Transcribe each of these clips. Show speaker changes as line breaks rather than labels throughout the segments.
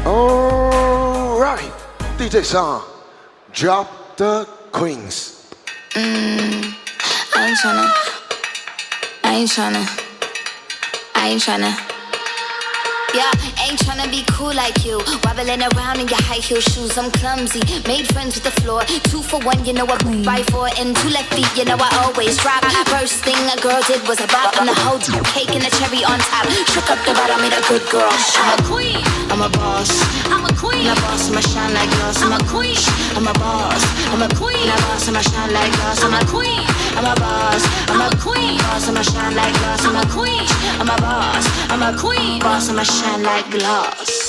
Alright, DJ song, drop the queens.
I ain't tryna. Yeah, ain't tryna be cool like you. Wobbling around in your high heel shoes, I'm clumsy. Made friends with the floor. 2 for 1, you know I right for it. And 2 left feet, you know I always drop. First thing a girl did was a bop on the whole cake and a cherry on top. Shook up the bottom, made a good girl. I'm a queen. I'm a boss. I'm a queen. I'm a boss, I'ma shine like glass. I'm a queen. I'm a boss. I'm a queen. I'm a boss, I'ma shine like glass. I'm a queen. I'm a boss. I'm a queen. Boss, I'ma shine like glass. I'm a queen. I'm a boss. I'm a queen. Boss, I'ma shine like glass.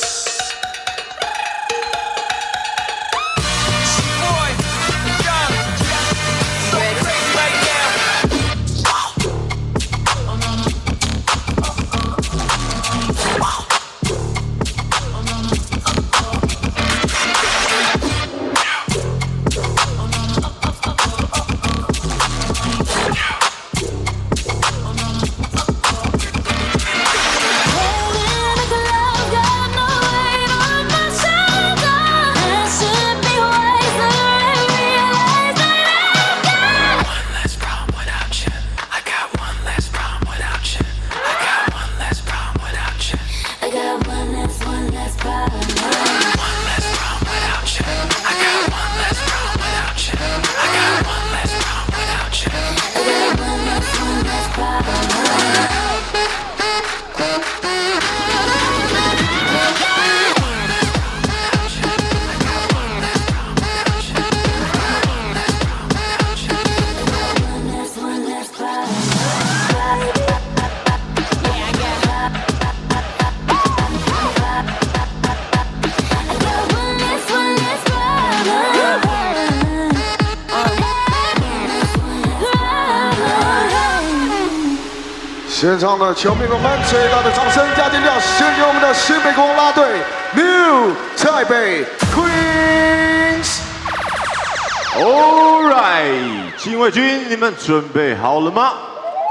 现场的球迷朋友们，最大的掌声加尖叫，献给我们的新北国王啦队 New Taipei Queens。Alright，
禁卫军，你们准备好了吗？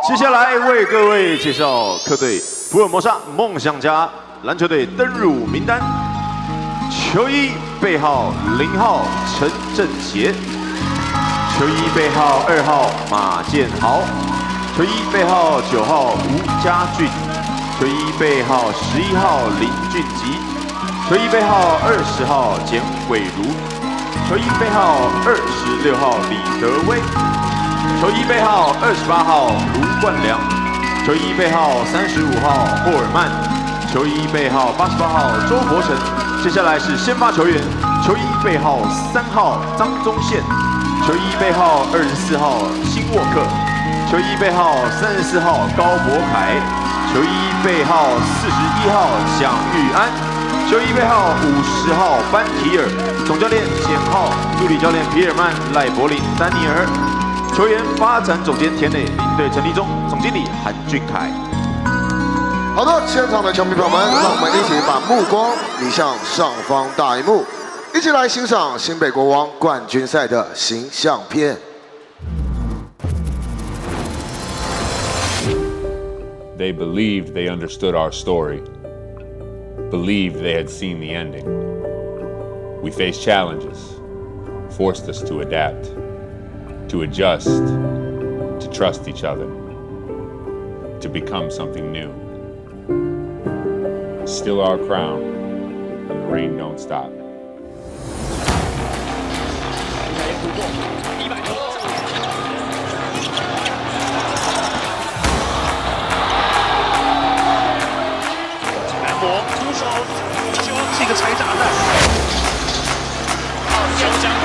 接下来为各位介绍客队福尔摩沙梦想家篮球队登入名单。球衣背号0号陈正杰，球衣背号2号马建豪。 球衣背号9号吴家俊，球衣背号11号林俊吉，球衣背号20号简伟如，球衣背号26号李德威，球衣背号28号卢冠良，球衣背号35号霍尔曼，球衣背号88号周伯成。接下来是先发球员，球衣背号3号张宗宪，球衣背号24号辛沃克。 球衣背号34号高博凯，球衣背号41号蒋玉安，球衣背号50号班提尔，总教练简浩，助理教练皮尔曼、赖柏林、丹尼尔，球员发展总监田磊，领队陈立忠，总经理韩俊凯。
好的，现场的球迷朋友们，让我们一起把目光移向上方大荧幕，一起来欣赏新北国王冠军赛的形象片。
They believed they understood our story, believed they had seen the ending. We faced challenges, forced us to adapt, to adjust, to trust each other, to become something new. Still our crown, and the rain don't stop.
出手，这个踩掌的，小将他。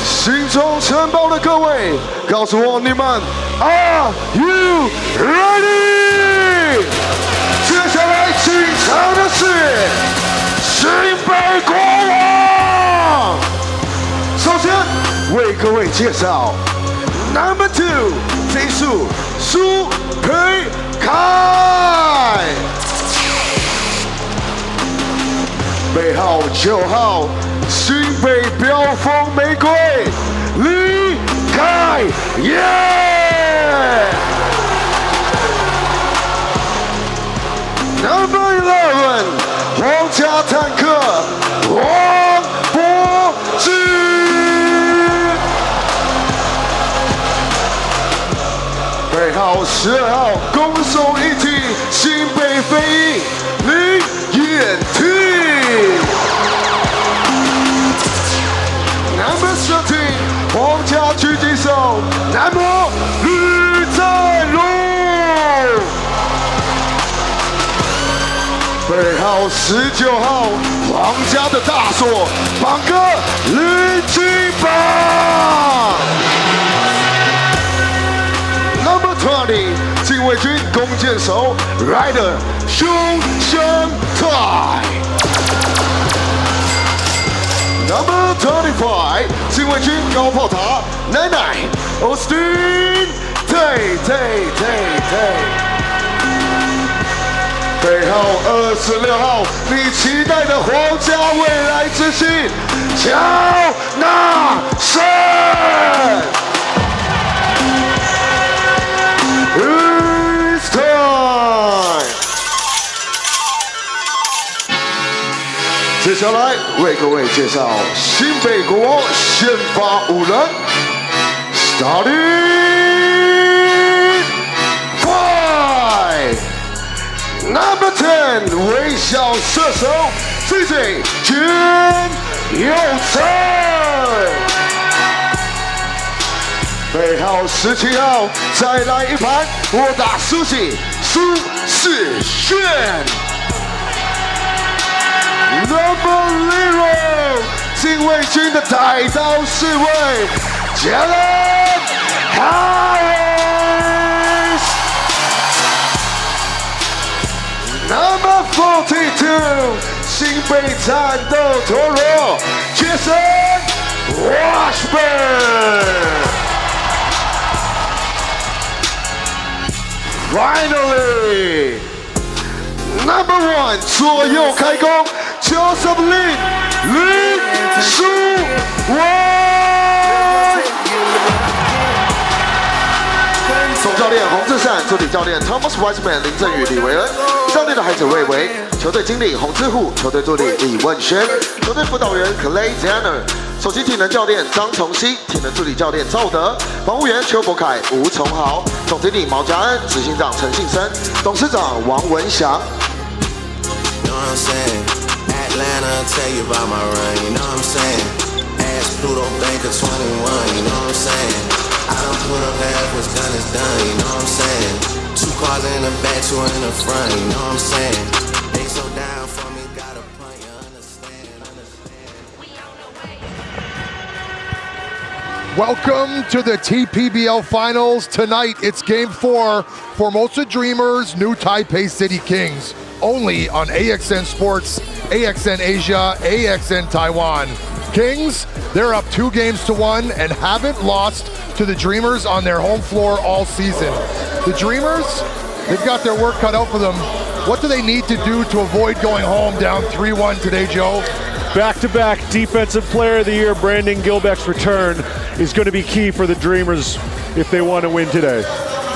心中承包的各位，告诉我你们 Are you ready？ 接下来进场的是新北国王。首先为各位介绍 Number 2飞速苏培凯，背号9号。新北飙风玫瑰，李凯耶。Number 11，皇家坦克王柏芝。背号12号，攻守一体，新北飞鹰林彦廷。Number 13，皇家狙击手男模吕在儒，背号19号，皇家的大锁榜哥吕金榜。Number 20，禁卫军弓箭手 Rider 熊翔泰。Number 25，禁卫军高炮塔奶奶 Austin Tay。背号26号，你期待的皇家未来之星乔纳森。It's time。接下来为各位介绍新北国王先发5人 ，Starting 5 ，Number 10微笑射手 CJ 金佑成，背号17号再来一盘，我打苏西苏世炫。Number 0，禁卫军的带刀侍卫 Jalen Harris。Number 42，新北战斗陀螺 Jason Washburn。Finally，Number 1左右开弓。Joseph Lin 林书伟，总教练洪志善，助理教练 Thomas Wiseman 林振宇、李维恩，教练的孩子魏维，球队经理洪志虎，球队助理李问轩，球队辅导员 Clay Zanner， 首席体能教练张崇熙，体能助理教练赵德，防务员邱博凯、吴崇豪，总经理毛家恩，执行长陈信生，董事长王文祥。
Atlanta, tell you about my run, you know what I'm saying? Ask Pluto, bank of 21, you know what I'm saying? I done put up half, what's done is done, you know what I'm saying? 2 cars in the back, 2 in the front, you know what I'm saying? They so down for me, got a point, you understand.
Welcome to the TPBL Finals. Tonight, it's Game 4, Formosa Dreamers, new Taipei City Kings. Only on AXN Sports, AXN Asia, AXN Taiwan. Kings, they're up 2-1 and haven't lost to the Dreamers on their home floor all season. The Dreamers, they've got their work cut out for them. What do they need to do to avoid going home down 3-1 today, Joe?
Back-to-back Defensive Player of the Year, Brandon Gilbeck's return is going to be key for the Dreamers if they want to win today.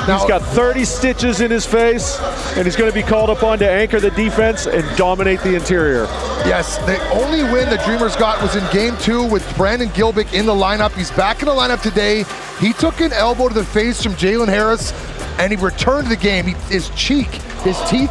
Now, he's got 30 stitches in his face, and he's going to be called upon to anchor the defense and dominate the interior.
Yes, the only win the Dreamers got was in Game 2 with Brandon Gilbeck in the lineup. He's back in the lineup today. He took an elbow to the face from Jalen Harris, and he returned the game. His teeth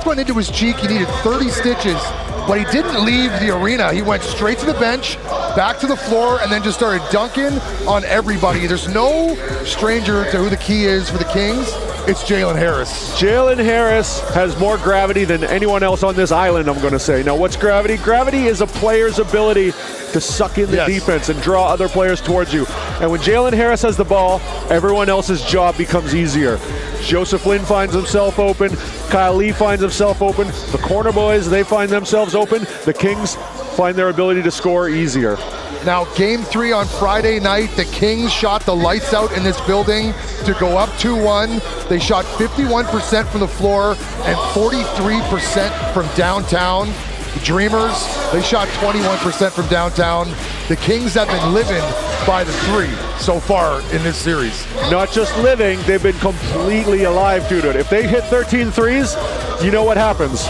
went into his cheek. He needed 30 stitches, but he didn't leave the arena. He went straight to the bench, back to the floor, and then just started dunking on everybody. There's no stranger to who the key is for the Kings. It's Jalen Harris.
Jalen Harris has more gravity than anyone else on this island, I'm going to say. Now, what's gravity? Gravity is a player's ability to suck in the defense and draw other players towards you. And when Jalen Harris has the ball, everyone else's job becomes easier. Joseph Lin finds himself open. Kyle Lee finds himself open. The corner boys, they find themselves open. The Kings find their ability to score easier.
Now, game 3 on Friday night, the Kings shot the lights out in this building to go up 2-1. They shot 51% from the floor and 43% from downtown. The Dreamers, they shot 21% from downtown. The Kings have been living by the 3 so far in this series.
Not just living, they've been completely alive to it. If they hit 13 threes, you know what happens.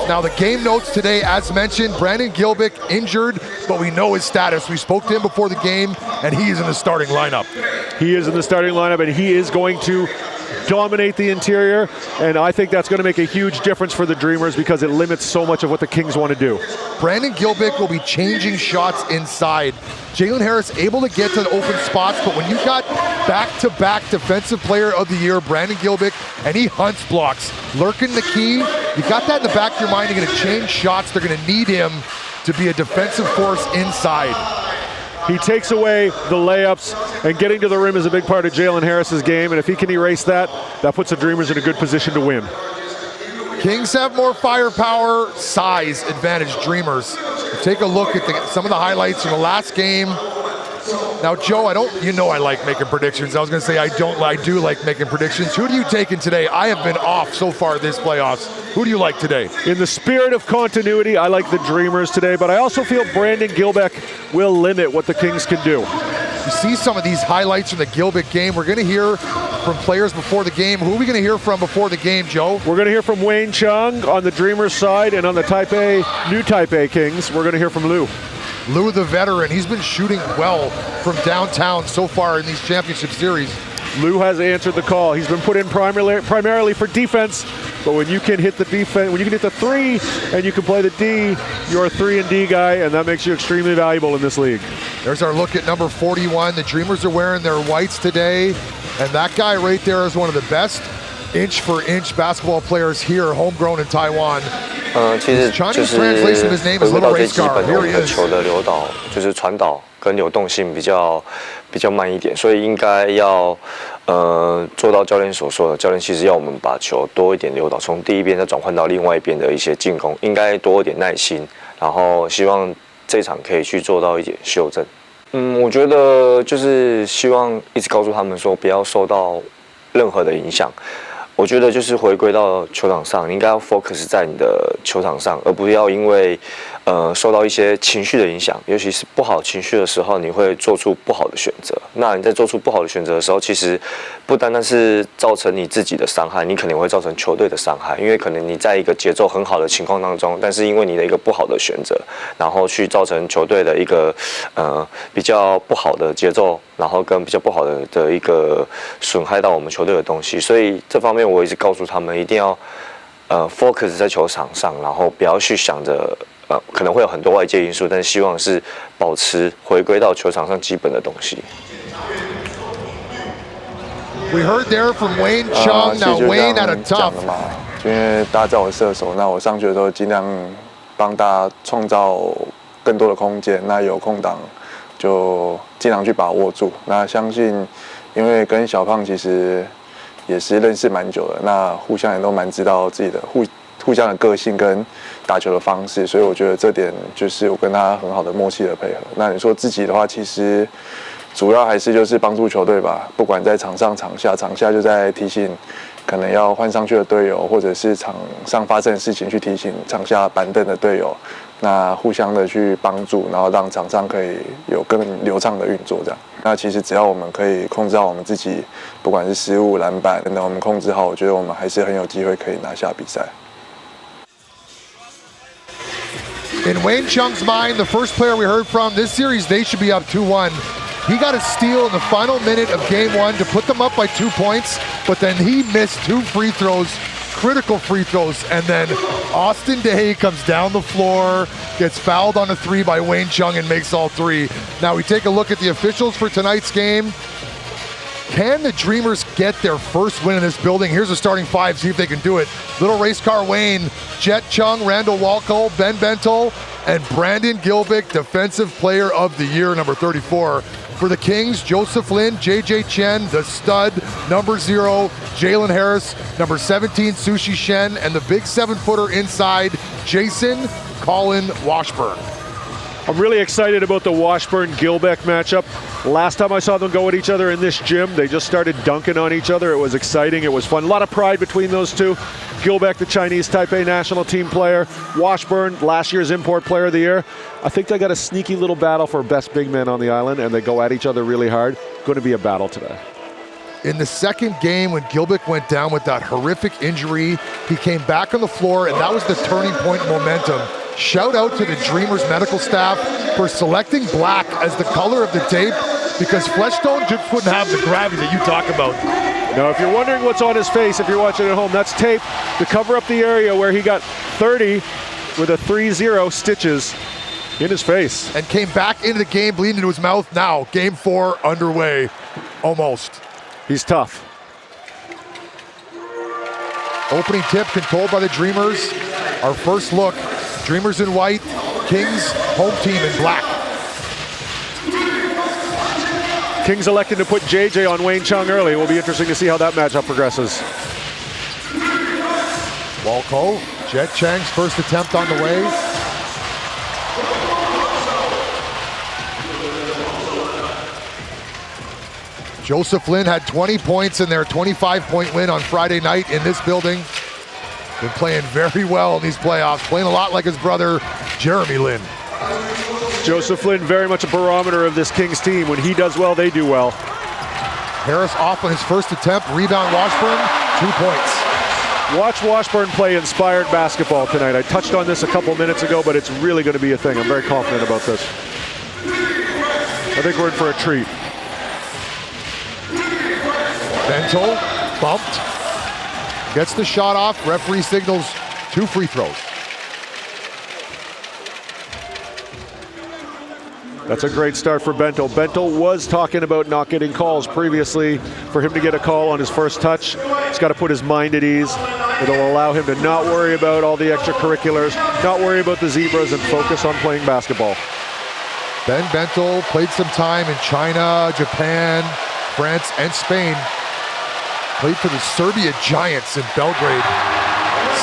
Now the game notes today, as mentioned, Brandon Gilbick injured, but we know his status. We spoke to him before the game, and he is in the starting lineup.
He is in the starting lineup, and he is going to dominate the interior, and I think that's going to make a huge difference for the Dreamers because it limits so much of what the Kings want to do.
Brandon Gilbick will be changing shots inside. Jalen Harris able to get to the open spots, but when you got back-to-back Defensive Player of the Year, Brandon Gilbick, and he hunts blocks, lurking the key, you got that in the back of your mind. You're going to change shots. They're going to need him to be a defensive force inside.
He takes away the layups, and getting to the rim is a big part of Jalen Harris's game, and if he can erase that, that puts the Dreamers in a good position to win.
Kings have more firepower, size advantage Dreamers. Take a look at some of the highlights from the last game. Now, Joe, I like making predictions. I was going to say I do like making predictions. Who do you take in today? I have been off so far this playoffs. Who do you like today?
In the spirit of continuity, I like the Dreamers today, but I also feel Brandon Gilbick will limit what the Kings can do.
You see some of these highlights from the Gilbick game. We're going to hear from players before the game. Who are we going to hear from before the game, Joe?
We're going to hear from Wayne Chung on the Dreamers side, and on the new Taipei Kings, we're going to hear from Lou.
Lou, the veteran, he's been shooting well from downtown so far in these championship series.
Lou has answered the call. He's been put in primarily for defense, but when you can hit the defense, when you can hit the 3 and you can play the D, you're a 3 and D guy, and that makes you extremely valuable in this league.
There's our look at number 41. The Dreamers are wearing their whites today, and that guy right there is one of the best inch-for-inch basketball players here, homegrown in Taiwan.
其实就是回归到最基本的，我们的球的流导就是传导跟流动性比较慢一点，所以应该要做到教练所说的，教练其实要我们把球多一点流导，从第一边再转换到另外一边的一些进攻，应该多一点耐心，然后希望这场可以去做到一点修正。我觉得就是希望一直告诉他们说，不要受到任何的影响。我觉得就是回归到球场上，你应该要 focus 在你的球场上，而不要因为受到一些情绪的影响，尤其是不好情绪的时候，你会做出不好的选择。那你在做出不好的选择的时候，其实不单单是造成你自己的伤害，你可能会造成球队的伤害，因为可能你在一个节奏很好的情况当中，但是因为你的一个不好的选择，然后去造成球队的一个比较不好的节奏，然后跟比较不好的一个损害到我们球队的东西，所以这方面我一直告诉他们，一定要focus 在球场上，然后不要去想着可能会有很多外界因素，但是希望是保持回归到球场上基本的东西。
We heard there from Wayne Chung. Now Wayne at a tough.
因为大家知道我是射手，那我上去的时候尽量帮大家创造更多的空间。那有空档就尽量去把握住。那相信，因为跟小胖其实也是认识蛮久的，那互相也都蛮知道自己的互相的个性跟打球的方式，所以我觉得这点就是我跟他很好的默契的配合。那你说自己的话，其实主要还是就是帮助球队吧，不管在场上、场下就在提醒可能要换上去的队友，或者是场上发生的事情去提醒场下板凳的队友，那互相的去帮助，然后让场上可以有更流畅的运作这样。那其实只要我们可以控制好我们自己，不管是失误、篮板等等，我们控制好，我觉得我们还是很有机会可以拿下比赛。
In Wayne Chung's mind, the first player we heard from this series, they should be up 2-1. He got a steal in the final minute of game 1 to put them up by 2 points, but then he missed 2 free throws critical free throws, and then Austin Day comes down the floor, gets fouled on a 3 by Wayne Chung and makes all 3. Now we take a look at the officials for tonight's game. Can the Dreamers get their first win in this building? Here's the starting 5, see if they can do it. Little Race Car Wayne, Jet Chung, Randall Walco, Ben Bentel, and Brandon Gilbeck, Defensive Player of the Year, number 34. For the Kings, Joseph Lin, JJ Chen, the stud, number 0, Jalen Harris, number 17, Sushi Shen, and the big 7-footer inside, Jason Colin Washburn.
I'm really excited about the Washburn-Gilbeck matchup. Last time I saw them go at each other in this gym, they just started dunking on each other. It was exciting, it was fun. A lot of pride between those two. Gilbeck, the Chinese Taipei national team player. Washburn, last year's import player of the year. I think they got a sneaky little battle for best big man on the island, and they go at each other really hard. Going to be a battle today.
In the second game, when Gilbeck went down with that horrific injury, he came back on the floor, and that was the turning point in momentum. Shout out to the Dreamers medical staff for selecting black as the color of the tape, because Fleshstone just wouldn't have the gravity that you talk about.
Now, if you're wondering what's on his face, if you're watching at home, that's tape to cover up the area where he got 30 with a 3-0 stitches in his face.
And came back into the game bleeding into his mouth. Now, game 4 underway, almost.
He's tough.
Opening tip controlled by the Dreamers. Our first look, Dreamers in white, Kings home team in black.
Kings elected to put JJ on Wayne Chung early. It will be interesting to see how that matchup progresses.
Walco, Jet Chang's first attempt on the way. Joseph Lin had 20 points in their 25-point win on Friday night in this building. Been playing very well in these playoffs, playing a lot like his brother, Jeremy Lin.
Joseph Lin, very much a barometer of this Kings team. When he does well, they do well.
Harris off on his first attempt, rebound Washburn, 2 points.
Watch Washburn play inspired basketball tonight. I touched on this a couple minutes ago, but it's really going to be a thing. I'm very confident about this. I think we're in for a treat.
Bentel, bumped, gets the shot off. Referee signals 2 free throws.
That's a great start for Bentel. Bentel was talking about not getting calls previously. For him to get a call on his first touch, he's got to put his mind at ease. It'll allow him to not worry about all the extracurriculars, not worry about the zebras, and focus on playing basketball.
Ben Bentel played some time in China, Japan, France, and Spain. Played for the Serbia Giants in Belgrade.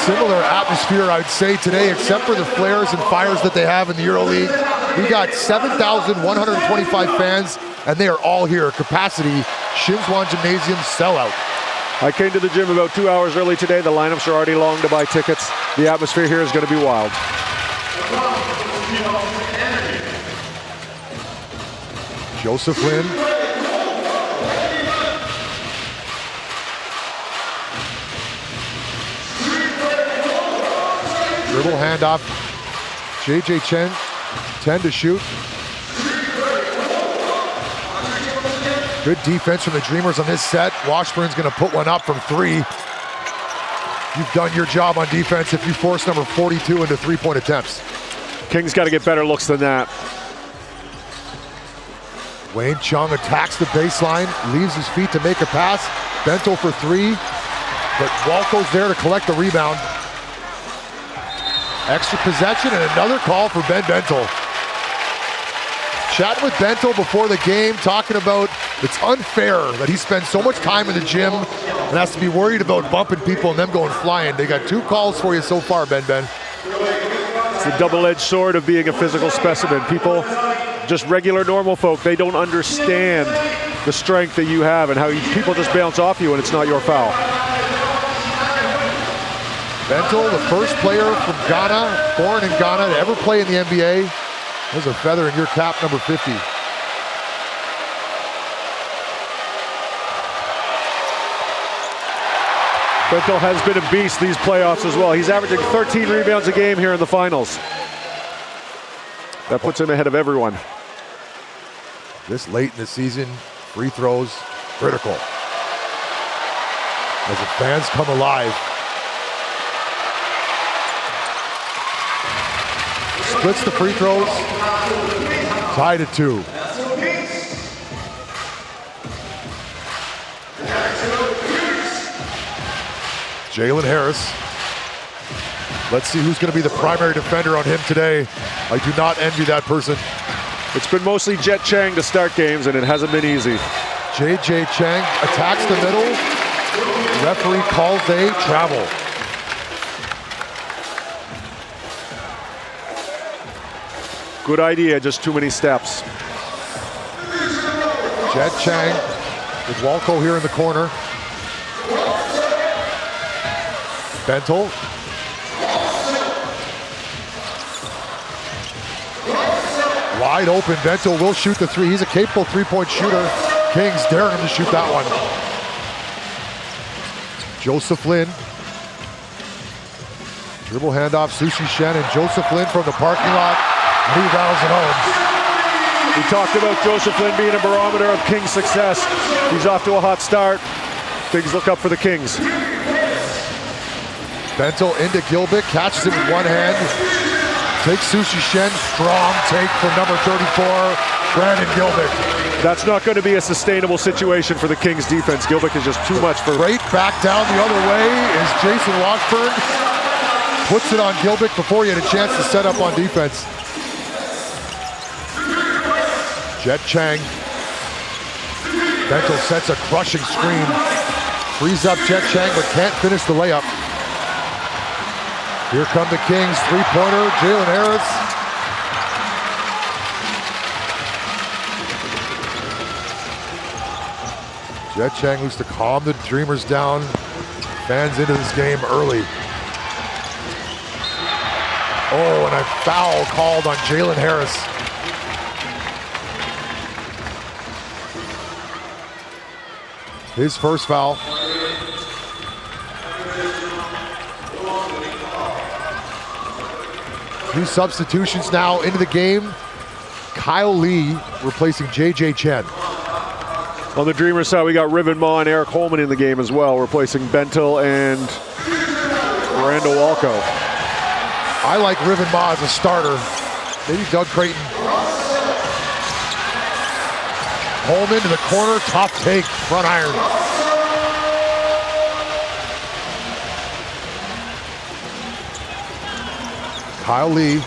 Similar atmosphere, I'd say, today, except for the flares and fires that they have in the EuroLeague. We got 7,125 fans, and they are all here. Capacity, Shinzwan Gymnasium sellout.
I came to the gym about 2 hours early today. The lineups are already long to buy tickets. The atmosphere here is going to be wild.
Joseph Lin. Dribble handoff. JJ Chen, 10 to shoot. Good defense from the Dreamers on this set. Washburn's gonna put one up from 3. You've done your job on defense if you force number 42 into 3-point attempts.
Kings got to get better looks than that.
Wayne Chung attacks the baseline, leaves his feet to make a pass. Bentel for 3, but Walco's there to collect the rebound. Extra possession and another call for Ben Bentel. Chatting with Bentel before the game, talking about it's unfair that he spends so much time in the gym and has to be worried about bumping people and them going flying. They got 2 calls for you so far, Ben.
It's the double-edged sword of being a physical specimen. People, just regular normal folk, they don't understand the strength that you have and how people just bounce off you and it's not your foul.
Bentel, the first player from Ghana, born in Ghana, to ever play in the NBA. There's a feather in your cap, number 50.
Bentel has been a beast these playoffs as well. He's averaging 13 rebounds a game here in the finals. That puts him ahead of everyone.
This late in the season, free throws, critical. As the fans come alive. splits the free throws. Tied at 2. Jalen Harris. Let's see who's going to be the primary defender on him today. I do not envy that person.
It's been mostly Jet Chang to start games, and it hasn't been easy.
JJ Chang attacks the middle. Referee calls a travel.
Good idea, just too many steps.
Jet Chang with Walco here in the corner. Bentel. Wide open, Bentel will shoot the 3. He's a capable 3-point shooter. Kings daring him to shoot that one. Joseph Lin. Dribble handoff, Sushi Shen and Joseph Lin from the parking lot. He rattles it home.
We talked about Joseph Lin being a barometer of Kings' success. He's off to a hot start. Things look up for the Kings.
Bentel into Gilbert, catches it with one hand. Takes Sushi Shen, strong take from number 34, Brandon Gilbert.
That's not going to be a sustainable situation for the Kings defense. Gilbert is just too much for...
Right back down the other way is Jason Washburn. Puts it on Gilbert before he had a chance to set up on defense. Jet Chang. Bentel sets a crushing screen. Frees up Jet Chang, but can't finish the layup. Here come the Kings, 3-pointer, Jalen Harris. Jet Chang looks to calm the Dreamers down. Fans into this game early. Oh, and a foul called on Jalen Harris. His first foul. Two substitutions now into the game. Kyle Lee replacing JJ Chen.
On the Dreamers side, we got Riven Ma and Eric Holman in the game as well, replacing Bentel and Randall Walco.
I like Riven Ma as a starter. Maybe Doug Creighton. Holman to the corner, top take, front iron. Kyle Lee.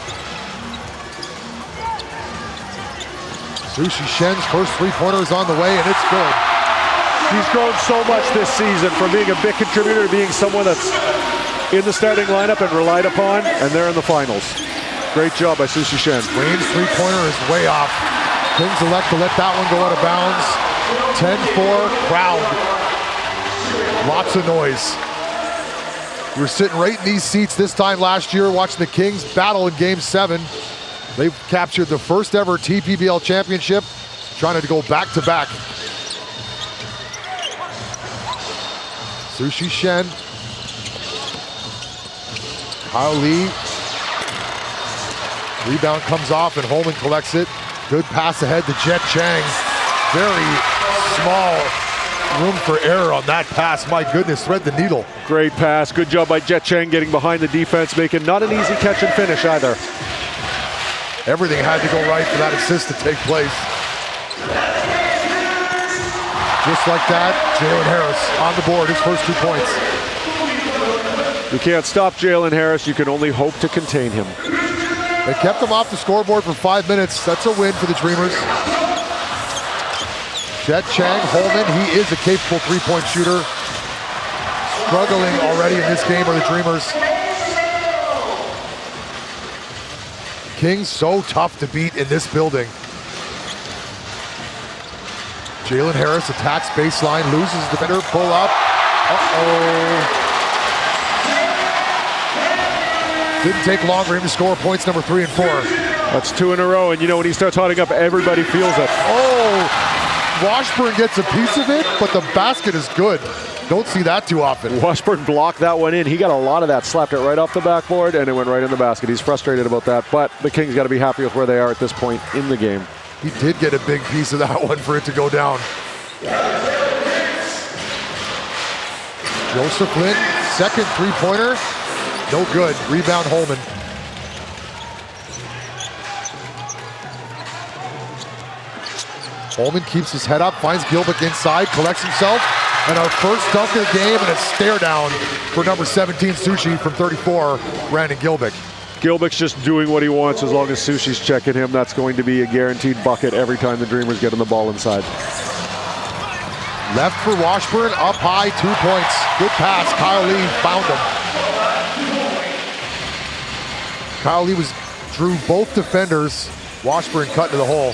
Sushi Shen's first 3-pointer is on the way, and it's good.
He's grown so much this season from being a big contributor to being someone that's in the starting lineup and relied upon, and they're in the finals. Great job by Sushi Shen.
Wayne's 3-pointer is way off. Kings elect to let that one go out of bounds. 10-4, crowd. Lots of noise. We were sitting right in these seats this time last year watching the Kings battle in Game 7. They've captured the first ever TPBL championship, trying to go back-to-back. Sushi Shen. Kyle Lee. Rebound comes off and Holman collects it. Good pass ahead to Jet Chang. Very small room for error on that pass. My goodness, thread the needle.
Great pass. Good job by Jet Chang getting behind the defense, making not an easy catch and finish either.
Everything had to go right for that assist to take place. Just like that, Jalen Harris on the board, his first 2 points.
You can't stop Jalen Harris. You can only hope to contain him.
They kept him off the scoreboard for 5 minutes. That's a win for the Dreamers. Jet Chang, Holman, he is a capable 3-point shooter. Struggling already in this game are the Dreamers. Kings so tough to beat in this building. Jalen Harris attacks baseline, loses the defender, pull up. Uh-oh. Didn't take long for him to score points number 3 and 4.
That's 2 in a row, and you know when he starts hotting up, everybody feels it.
Oh, Washburn gets a piece of it, but the basket is good. Don't see that too often.
Washburn blocked that one in. He got a lot of that, slapped it right off the backboard, and it went right in the basket. He's frustrated about that, but the Kings got to be happy with where they are at this point in the game.
He did get a big piece of that one for it to go down. Joseph Lin, second 3-pointer. No good. Rebound Holman. Holman keeps his head up, finds Gilbeck inside, collects himself, and our first dunk of the game and a stare down for number 17, Sushi, from 34, Brandon Gilbeck.
Gilbeck's just doing what he wants as long as Sushi's checking him. That's going to be a guaranteed bucket every time the Dreamers get him the ball inside.
Left for Washburn, up high, 2 points. Good pass, Kyle Lee found him. Kyle Lee drew both defenders. Washburn cut to the hole.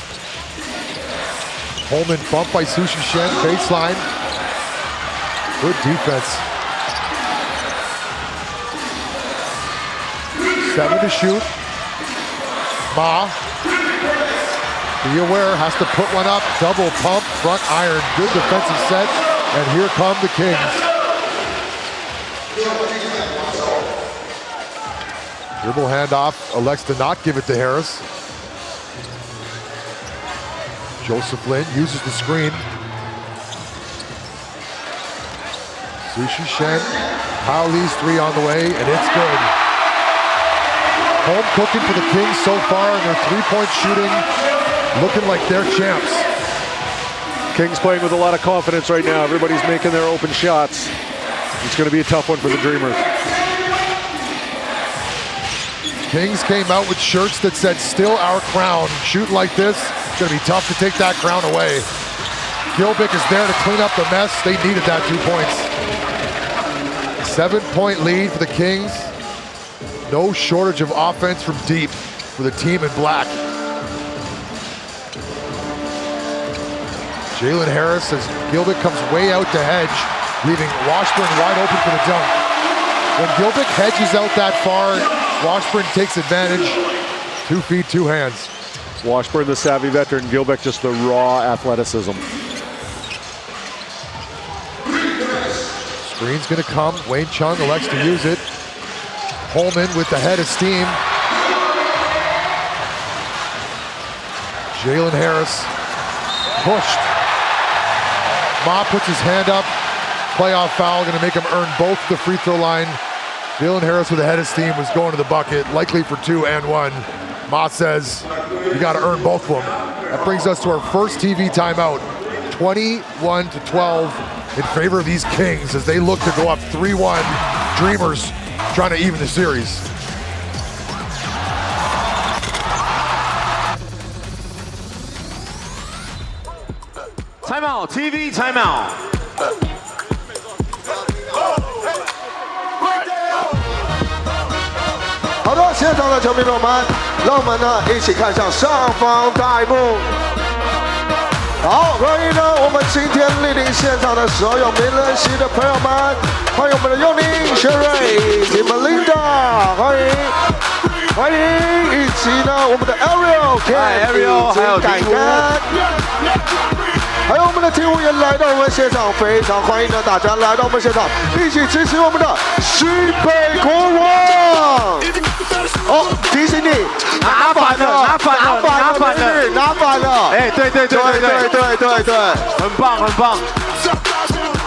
Holman bumped by Sushi Shen, baseline. Good defense. 7 to shoot. Ma. Be aware, has to put one up. Double pump, front iron. Good defensive set. And here come the Kings. Dribble handoff. Elects to not give it to Harris. Joseph Lin uses the screen. Sushi Shen. Kyle Lee's 3 on the way, and it's good. Home cooking for the Kings so far, and their 3-point shooting looking like they're champs.
Kings playing with a lot of confidence right now. Everybody's making their open shots. It's going to be a tough one for the Dreamers.
Kings came out with shirts that said, "Still our crown." Shooting like this, it's going to be tough to take that crown away. Gilbeck is there to clean up the mess. They needed that 2 points. 7-point lead for the Kings. No shortage of offense from deep for the team in black. Jalen Harris as Gilbeck comes way out to hedge, leaving Washburn wide open for the dunk. When Gilbeck hedges out that far, Washburn takes advantage. 2 feet, 2 hands.
Washburn, the savvy veteran. Gilbeck, just the raw athleticism.
Screen's gonna come. Wayne Chung elects to use it. Holman with the head of steam. Jalen Harris pushed. Ma puts his hand up. Playoff foul, gonna make him earn both the free throw line. Jalen Harris with a head of steam was going to the bucket, likely for 2 and 1. Ma says, you gotta earn both of them. That brings us to our first TV timeout. 21-12 in favor of these Kings as they look to go up 3-1. Dreamers trying to even the series.
Timeout, TV timeout.
好的，现场的球迷朋友们，让我们呢一起看向上方大荧幕。好，欢迎呢我们今天莅临现场的所有名人席的朋友们，欢迎我们的佑宁、薛瑞以及 Melinda， 欢迎，以及呢我们的 Ariel、Ken、Ariel 还有凯凯。还有我们的听务也来到我们现场，非常欢迎呢大家来到我们现场，一起支持我们的西北国王。哦，提醒你，拿反了，拿反了，拿反了，拿反了！
哎，对，很棒，很棒。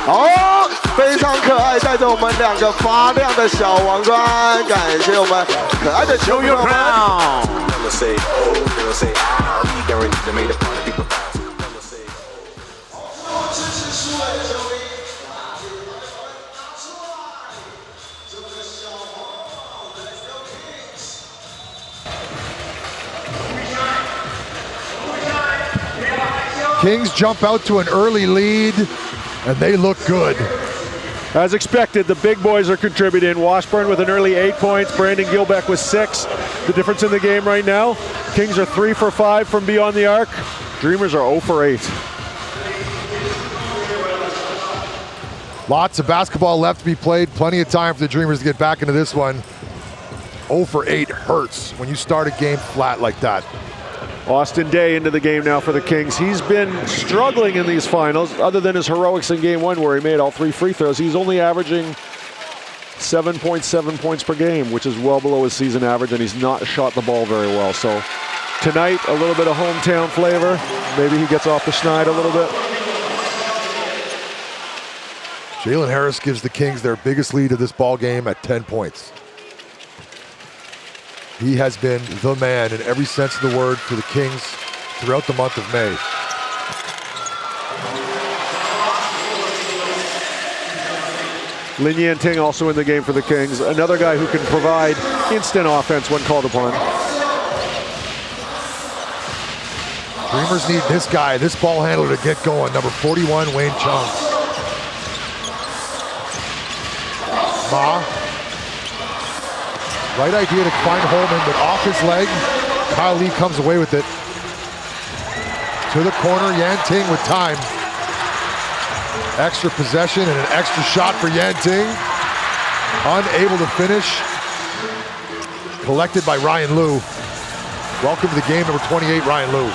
哦，非常可爱，带着我们2个发亮的小王冠，感谢我们可爱的球员们。
Kings jump out to an early lead, and they look good.
As expected, the big boys are contributing. Washburn with an early 8 points. Brandon Gilbeck with 6. The difference in the game right now, Kings are 3 for 5 from beyond the arc. Dreamers are 0 for 8.
Lots of basketball left to be played. Plenty of time for the Dreamers to get back into this one. 0 for 8 hurts when you start a game flat like that.
Austin Day into the game now for the Kings. He's been struggling in these finals, other than his heroics in game 1 where he made all 3 free throws. He's only averaging 7.7 points per game, which is well below his season average, and he's not shot the ball very well. So tonight, a little bit of hometown flavor. Maybe he gets off the schneid a little bit.
Jalen Harris gives the Kings their biggest lead of this ball game at 10 points. He has been the man in every sense of the word for the Kings throughout the month of May.
Lin Yanting also in the game for the Kings. Another guy who can provide instant offense when called upon.
Dreamers need this guy, this ball handler to get going. Number 41, Wayne Chung. Ma. Right idea to find Holman, but off his leg. Kyle Lee comes away with it. To the corner, Yanting with time. Extra possession and an extra shot for Yanting. Unable to finish. Collected by Ryan Liu. Welcome to the game, number 28, Ryan Liu.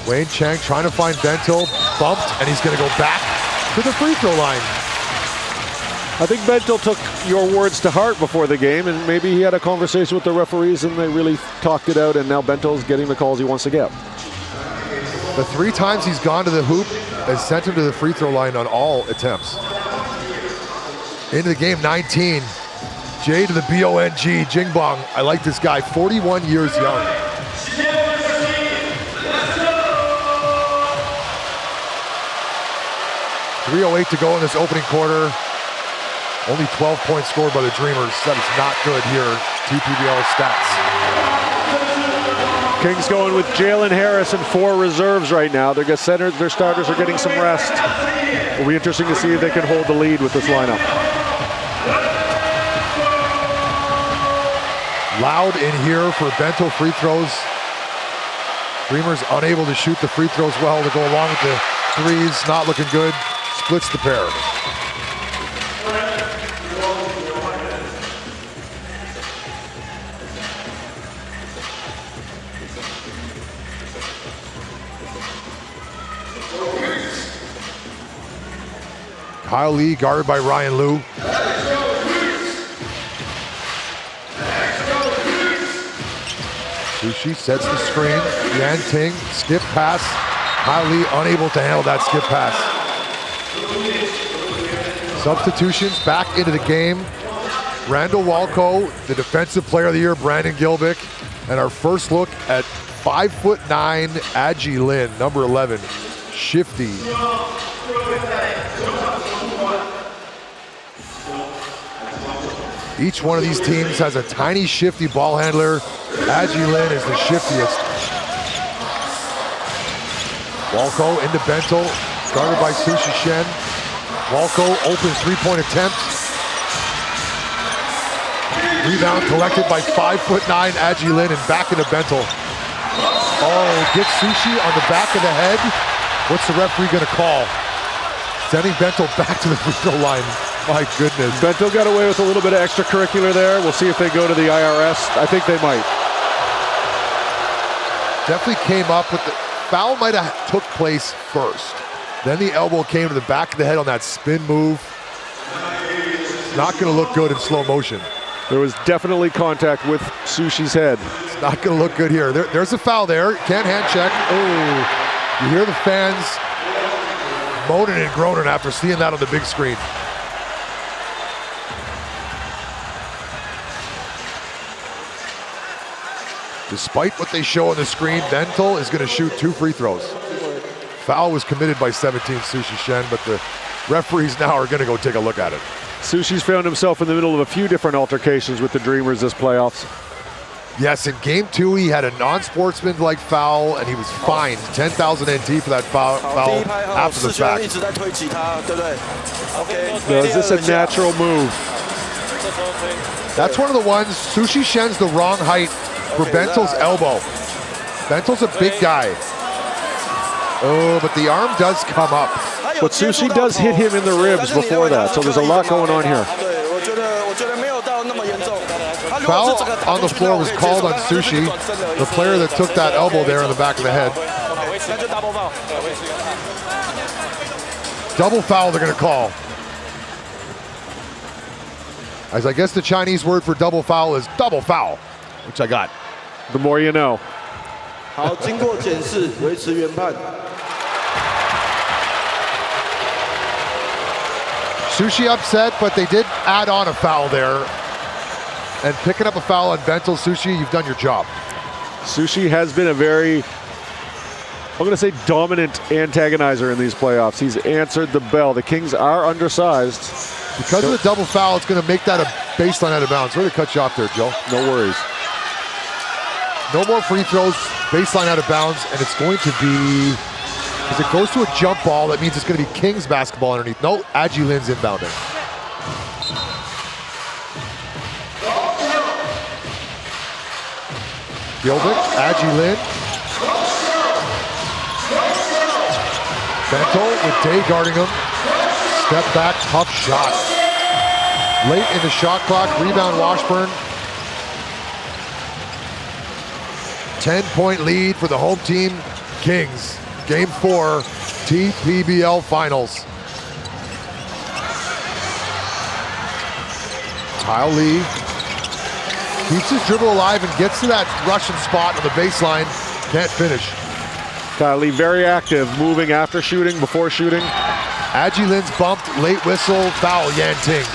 Wayne Chang trying to find Bento, bumped, and he's going to go back to the free throw line.
I think Bento took your words to heart before the game, and maybe he had a conversation with the referees and they really talked it out, and now Bento's getting the calls he wants to get.
The 3 times he's gone to the hoop has sent him to the free throw line on all attempts. Into the game, 19. J to the B-O-N-G, Jingbang. I like this guy, 41 years young. .308 to go in this opening quarter. Only 12 points scored by the Dreamers. That is not good here, TPBL stats.
Kings going with Jalen Harris and 4 reserves right now. Their starters are getting some rest. It'll be interesting to see if they can hold the lead with this lineup.
Loud in here for Bento free throws. Dreamers unable to shoot the free throws well to go along with the threes. Not looking good. Splits the pair. Kyle Lee guarded by Ryan Liu. Sushi sets the screen. Yanting, skip pass. Kyle Lee unable to handle that skip pass. Substitutions back into the game. Randall Walco, the Defensive Player of the Year, Brandon Gilbick. And our first look at 5'9" Aji Lin, number 11, shifty. Each one of these teams has a tiny, shifty ball handler. Aji Lin is the shiftiest. Walco into Bento, guarded by Sushi Shen. Walco opens 3-point attempt. Rebound collected by 5'9" Aji Lin and back into Bento. Oh, gets Sushi on the back of the head. What's the referee gonna call? Sending Bento back to the free throw line. My goodness.
Bento got away with a little bit of extracurricular there. We'll see if they go to the IRS. I think they might.
Definitely came up with the foul, might have took place first. Then the elbow came to the back of the head on that spin move. Not gonna look good in slow motion.
There was definitely contact with Sushi's head.
It's not gonna look good here. There's a foul there. Can't hand check. Oh, you hear the fans moaning and groaning after seeing that on the big screen. Despite what they show on the screen, Bento is going to shoot 2 free throws. Foul was committed by 17 Sushi Shen, but the referees now are going to go take a look at it.
Sushi's found himself in the middle of a few different altercations with the Dreamers this playoffs.
Yes, in game 2, he had a non-sportsmanlike foul, and he was fined 10,000 NT for that foul after the fact.
Now, is this a natural move?
That's one of the ones. Sushi Shen's the wrong height for Bento's elbow. Bento's a big guy. Oh, but the arm does come up.
But Sushi does hit him in the ribs before that, so there's a lot going on here.
Foul on the floor was called on Sushi, the player that took that elbow there in the back of the head. Double foul they're going to call. As I guess the Chinese word for double foul is double foul, which I got.
The more you know.
Sushi upset, but they did add on a foul there. And picking up a foul on Bento, Sushi, you've done your job.
Sushi has been a very I'm going to say dominant antagonizer in these playoffs. He's answered the bell. The Kings are undersized.
Because of the double foul, it's going to make that a baseline out of bounds. Sorry to cut you off there, Joe.
No worries.
No more free throws, baseline out of bounds, and it's going to be, as it goes to a jump ball, that means it's going to be Kings basketball underneath. No, Agi Lin's inbounding. Gilbert, Agi Lin. Bento with Day guarding him. Step back, tough shot. Late in the shot clock, rebound Washburn. 10-point lead for the home team, Kings. Game 4, TPBL Finals. Kyle Lee keeps his dribble alive and gets to that Russian spot on the baseline. Can't finish.
Kyle Lee very active, moving after shooting, before shooting.
Agi Lin's bumped, late whistle, foul, Yan Ting.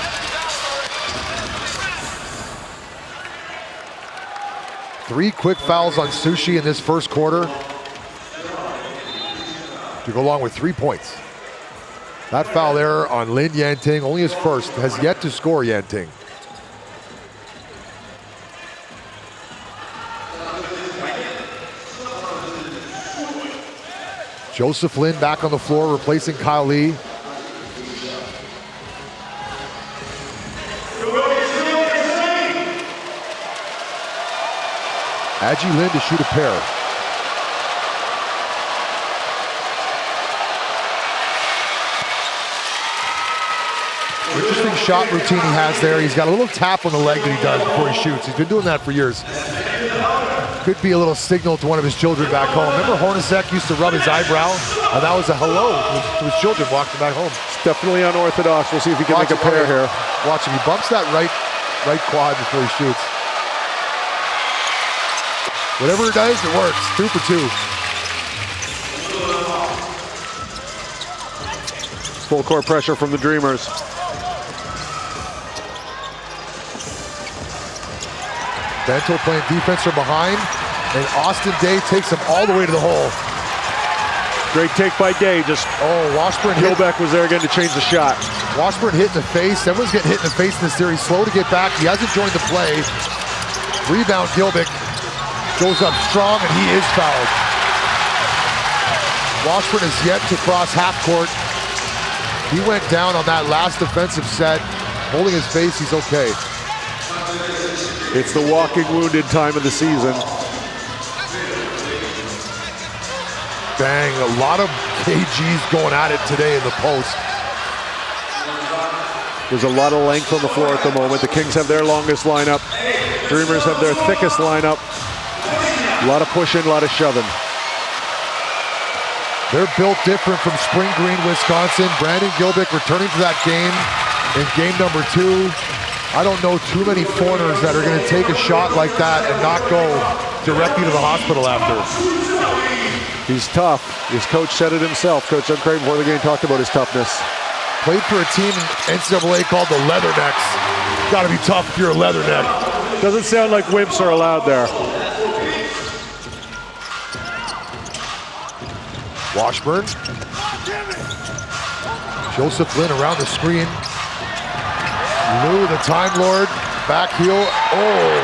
Three quick fouls on Sushi in this first quarter to go along with 3 points. That foul there on Lin Yanting, only his first, has yet to score Yanting. Joseph Lin back on the floor, replacing Kyle Lee. Agi Lin to shoot a pair. Interesting shot routine he has there. He's got a little tap on the leg that he does before he shoots. He's been doing that for years. Could be a little signal to one of his children back home. Remember Hornacek used to rub his eyebrow? And that was a hello to his children walking back home.
It's definitely unorthodox. We'll see if he can make a pair here.
Watch him. He bumps that right quad before he shoots. Whatever it does, it works. 2 for 2.
Full court pressure from the Dreamers.
Bento playing defense from behind, and Austin Day takes him all the way to the hole.
Great take by Day.
Washburn
Gilbeck was there again to change the shot.
Washburn hit in the face. Everyone's getting hit in the face in this series. Slow to get back. He hasn't joined the play. Rebound Gilbeck. Goes up strong, and he is fouled. Washburn is yet to cross half court. He went down on that last defensive set. Holding his face, he's okay.
It's the walking wounded time of the season.
Bang, a lot of KGs going at it today in the post.
There's a lot of length on the floor at the moment. The Kings have their longest lineup. Dreamers have their thickest lineup. A lot of pushing, a lot of shoving.
They're built different from Spring Green, Wisconsin. Brandon Gilbeck returning to that game in game number 2. I don't know too many foreigners that are going to take a shot like that and not go directly to the hospital after.
He's tough. His coach said it himself. Coach Doug Craig before the game talked about his toughness.
Played for a team in NCAA called the Leathernecks. Got to be tough if you're a Leatherneck.
Doesn't sound like wimps are allowed there.
Washburn. Joseph Lin around the screen. Lou, the Time Lord, back heel. Oh,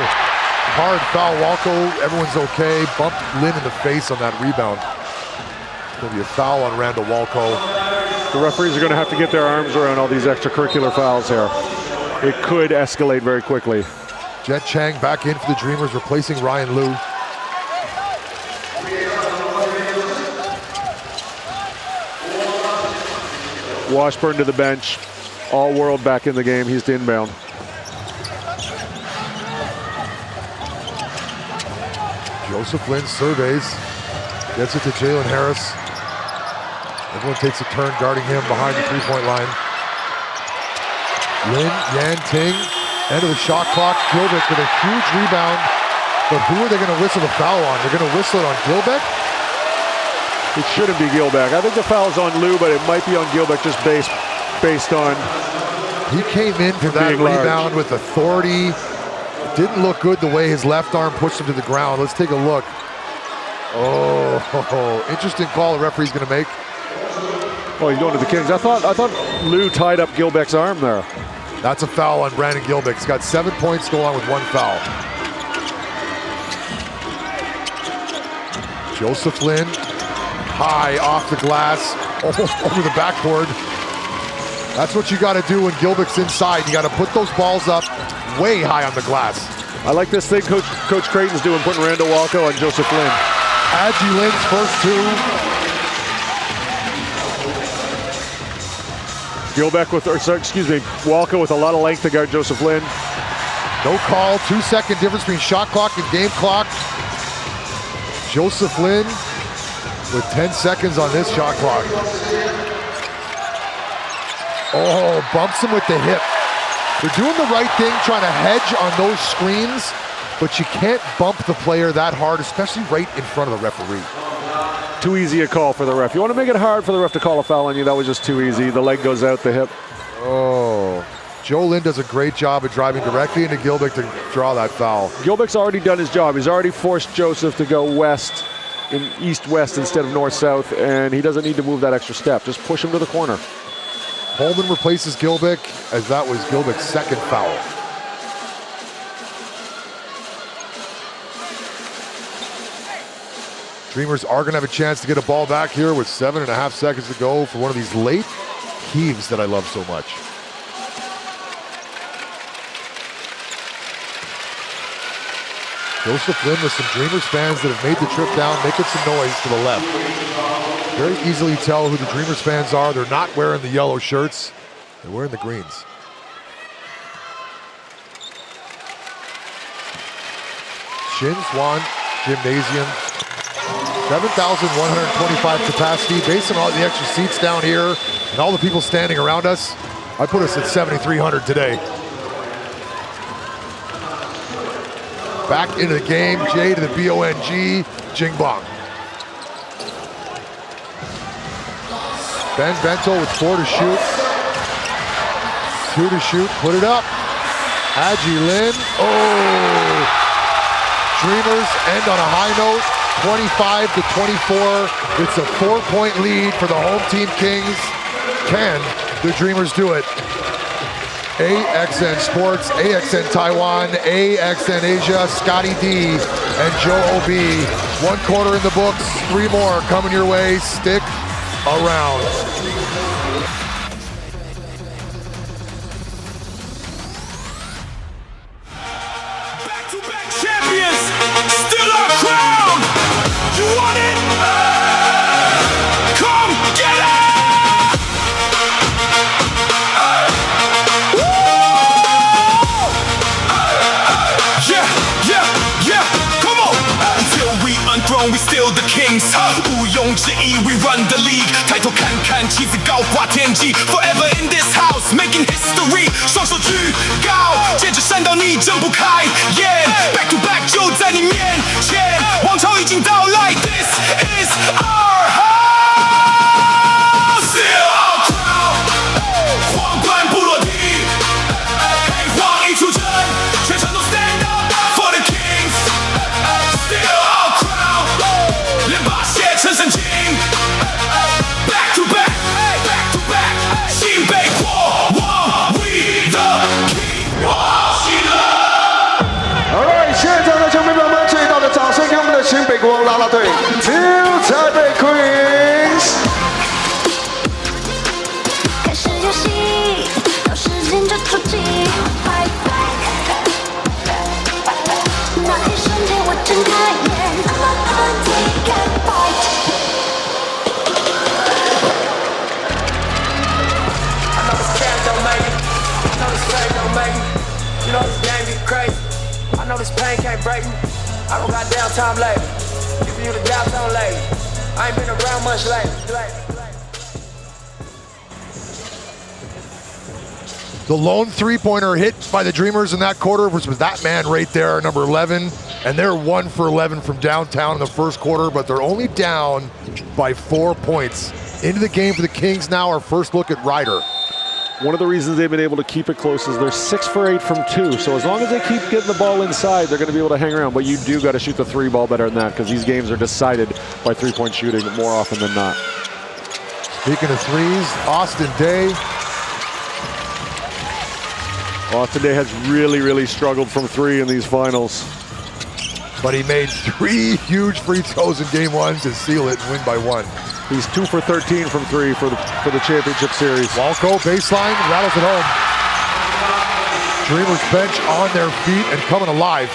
hard foul, Walco. Everyone's okay. Bumped Lin in the face on that rebound. Going to be a foul on Randall Walco.
The referees are going to have to get their arms around all these extracurricular fouls here. It could escalate very quickly.
Jet Chang back in for the Dreamers, replacing Ryan Liu.
Washburn to the bench. All world back in the game. He's to inbound.
Joseph Lin surveys. Gets it to Jalen Harris. Everyone takes a turn guarding him behind the three-point line. Lin Yanting, end of the shot clock. Gilbeck with a huge rebound. But who are they going to whistle the foul on? They're going to whistle it on Gilbeck?
It shouldn't be Gilbeck. I think the foul's on Lou, but it might be on Gilbeck just based on...
He came in for that rebound with authority. Didn't look good the way his left arm pushed him to the ground. Let's take a look. Oh, interesting call the referee's going to make.
Oh, he's going to the Kings. I thought Lou tied up Gilbeck's arm there.
That's a foul on Brandon Gilbeck. He's got 7 points going on with 1 foul. Joseph Lin, high off the glass, almost over the backboard. That's what you got to do when Gilbeck's inside. You got to put those balls up way high on the glass.
I like this thing Coach Creighton's doing, putting Randall Walco on Joseph Lin.
Adji Lin's first 2.
Gilbeck with, Walco with a lot of length to guard Joseph Lin.
No call, 2-second difference between shot clock and game clock. Joseph Lin with 10 seconds on this shot clock. Oh, bumps him with the hip. They're doing the right thing, trying to hedge on those screens, but you can't bump the player that hard, especially right in front of the referee.
Too easy a call for the ref. You want to make it hard for the ref to call a foul on you. That was just too easy. The leg goes out, the hip.
Oh, Joe Lin does a great job of driving directly into Gilbeck to draw that foul.
Gilbeck's already done his job. He's already forced Joseph to go west, in east-west instead of north-south, and he doesn't need to move that extra step. Just push him to the corner.
Holman replaces Gilbeck, as that was Gilbeck's 2nd foul. Dreamers are going to have a chance to get a ball back here with 7.5 seconds to go for one of these late heaves that I love so much. Joseph Lin with some Dreamers fans that have made the trip down, making some noise to the left. Very easily tell who the Dreamers fans are. They're not wearing the yellow shirts. They're wearing the greens. Shin Swan Gymnasium. 7,125 capacity. Based on all the extra seats down here and all the people standing around us, I put us at 7,300 today. Back into the game, J to the B-O-N-G, Jing Bong. Ben Bento with 4 to shoot. 2 to shoot, put it up. Adji Lin, oh! Dreamers end on a high note, 25 to 24. It's a 4-point lead for the home team Kings. Can the Dreamers do it? AXN Sports, AXN Taiwan, AXN Asia, Scotty D, and Joe O.B. 1 quarter in the books, 3 more coming your way. Stick around.
Back-to-back champions, still our crown. You want it? Come get it! Yeah, come on! Until we unthrone, we still the kings. 毋庸置疑, we run the league. 抬头看看，旗子高挂天际。Forever in this house, making history. 双手举高，剑指山刀你睁不开眼。Back to back 就在你面前，王朝已经到来。This is our house, still our crown. 皇冠不落地，黑黄一出征，全场都 stand up for the kings. Still our crown, 连把血成神经。Back to back, back to back, 新北国王 we the king. 喜乐。
Alright， 现场的球迷朋友们，最大的掌声给我们的新北国王啦啦队 ，Team Taipei Kings。
开始游戏，有时间就出击。Fight back， 那一瞬间我睁开眼 ，I'm on take a fight。I
know this camp don't make it. I know this fame don't make me. You know this game get crazy. I know this pain can't break me. I don't got downtime lately. Giving you the downtown lately. I ain't been around much lately.
The lone 3-pointer hit by the Dreamers in that quarter was that man right there, number 11. And they're 1 for 11 from downtown in the first quarter, but they're only down by 4 points. Into the game for the Kings now, our first look at Ryder.
One of the reasons they've been able to keep it close is they're 6 for 8 from 2. So as long as they keep getting the ball inside, they're going to be able to hang around. But you do got to shoot the 3 ball better than that, because these games are decided by 3-point shooting more often than not.
Speaking of threes, Austin Day.
Austin Day has really struggled from 3 in these finals.
But he made 3 huge free throws in game 1 to seal it and win by 1.
He's 2 for 13 from 3 for the championship series.
Walco, baseline, rattles it home. Dreamers bench on their feet and coming alive.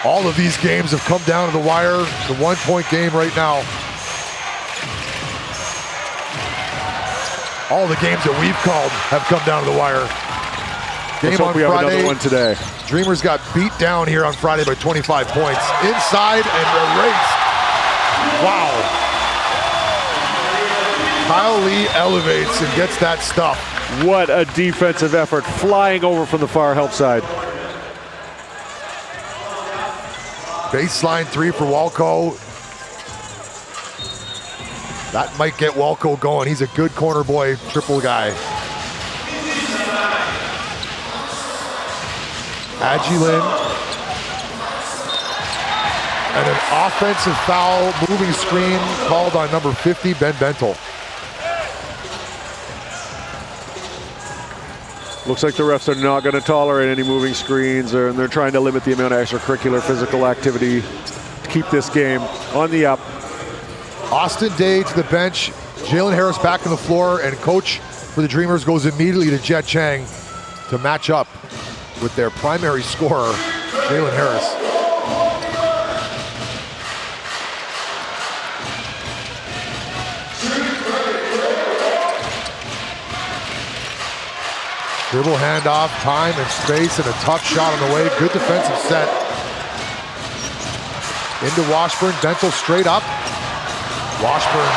All of these games have come down to the wire. The 1-point game right now. All the games that we've called have come down to the wire. Game on
we have
Friday.
another one today.
Dreamers got beat down here on Friday by 25 points. Inside and erased. Wow. Kyle Lee elevates and gets that stuff.
What a defensive effort, flying over from the far help side.
Baseline 3 for Walco. That might get Walco going. He's a good corner boy, triple guy. Agilin. And an offensive foul, moving screen called on number 50, Ben Bentel.
Looks like the refs are not going to tolerate any moving screens, and they're trying to limit the amount of extracurricular physical activity to keep this game on the up.
Austin Day to the bench. Jalen Harris back on the floor, and coach for the Dreamers goes immediately to Jet Chang to match up with their primary scorer, Jalen Harris. Dribble handoff, time and space, and a tough shot on the way. Good defensive set. Into Washburn, Bentel straight up. Washburn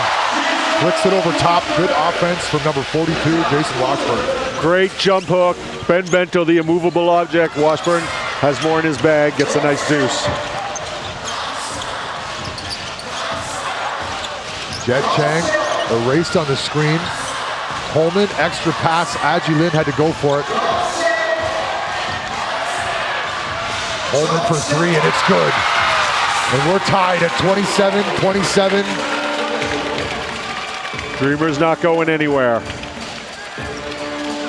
flicks it over top. Good offense from number 42, Jason Washburn.
Great jump hook. Ben Bentel, the immovable object. Washburn has more in his bag, gets a nice deuce.
Jet Chang erased on the screen. Holman, extra pass. Agilin had to go for it. Holman for 3, and it's good. And we're tied at 27-27.
Dreamers not going anywhere.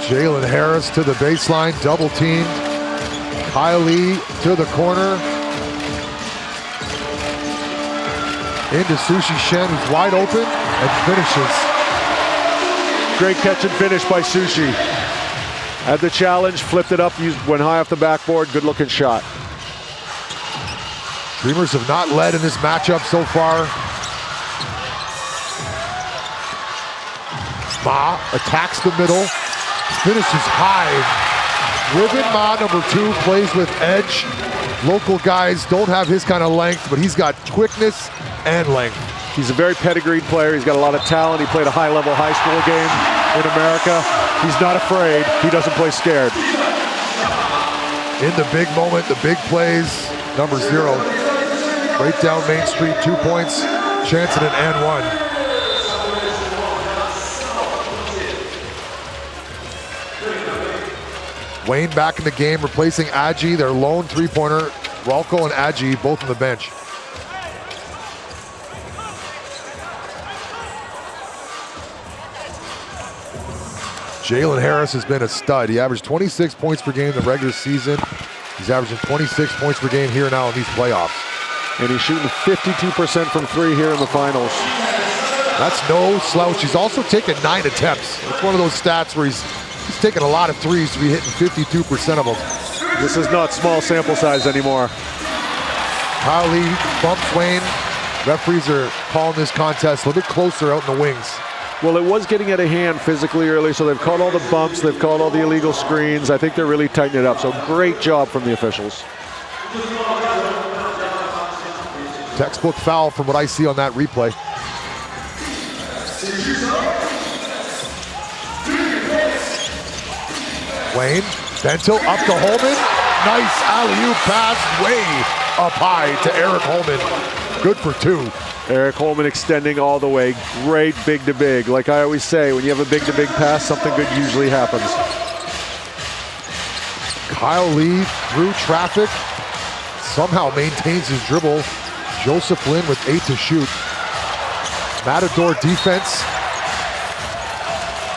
Jalen Harris to the baseline, double teamed. Kyle Lee to the corner. Into Sushi Shen, who's wide open, and finishes.
Great catch and finish by Sushi. Had the challenge, flipped it up, went high off the backboard, good looking shot.
Dreamers have not led in this matchup so far. Ma attacks the middle, finishes high. Riven Ma, number 2, plays with edge. Local guys don't have his kind of length, but he's got quickness and length.
He's a very pedigreed player. He's got a lot of talent. He played a high-level high school game in America. He's not afraid. He doesn't play scared.
In the big moment, the big plays, number 0. Right down Main Street, 2 points, chance at an and 1. Wayne back in the game, replacing Agi, their lone 3-pointer. Walco and Agi both on the bench. Jalen Harris has been a stud. He averaged 26 points per game in the regular season. He's averaging 26 points per game here now in these playoffs.
And he's shooting 52% from 3 here in the finals.
That's no slouch. He's also taken 9 attempts. It's one of those stats where he's taken a lot of threes to be hitting 52% of them.
This is not small sample size anymore.
Kyle Lee bumps Wayne. Referees are calling this contest a little bit closer out in the wings.
Well, it was getting out of hand physically early, so they've called all the bumps, they've called all the illegal screens. I think they're really tightening it up, so great job from the officials.
Textbook foul from what I see on that replay. Wayne, Bentel up to Holman. Nice alley-oop pass way up high to Eric Holman. Good for 2.
Eric Holman extending all the way. Great big to big. Like I always say, when you have a big to big pass, something good usually happens.
Kyle Lee through traffic, somehow maintains his dribble. Joseph Lin with 8 to shoot. Matador defense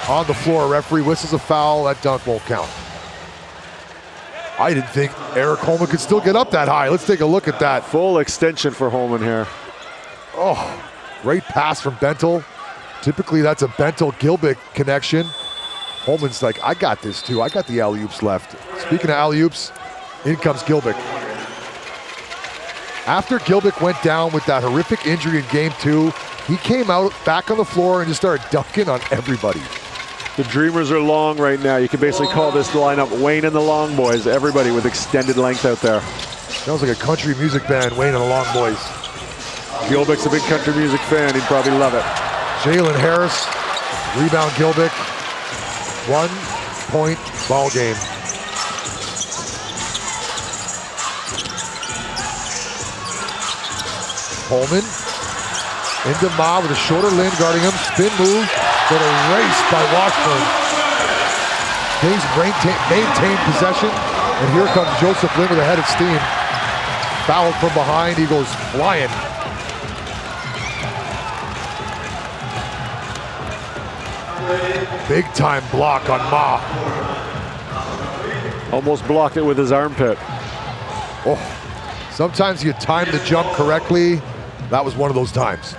on the floor. Referee whistles a foul. That dunk won't count. I didn't think Eric Holman could still get up that high. Let's take a look at that.
Full extension for Holman here.
Oh, great pass from Bentel. Typically that's a Bentel-Gilbick connection. Holman's like, I got this too. I got the alley-oops left. Speaking of alley-oops, in comes Gilbick. After Gilbick went down with that horrific injury in game 2, he came out back on the floor and just started dunking on everybody.
The Dreamers are long right now. You can basically call this lineup Wayne and the Long Boys. Everybody with extended length out there.
Sounds like a country music band, Wayne and the Long Boys.
Gilbick's a big country music fan. He'd probably love it.
Jalen Harris, rebound Gilbick. 1-point ball game. Holman into Ma with a shorter Lin guarding him. Spin move, but erased by Washburn. Kings maintain possession, and here comes Joseph Lin with a head of steam. Fouled from behind, he goes flying. Big time block on Ma.
Almost blocked it with his armpit.
Oh, sometimes you time the jump correctly. That was one of those times.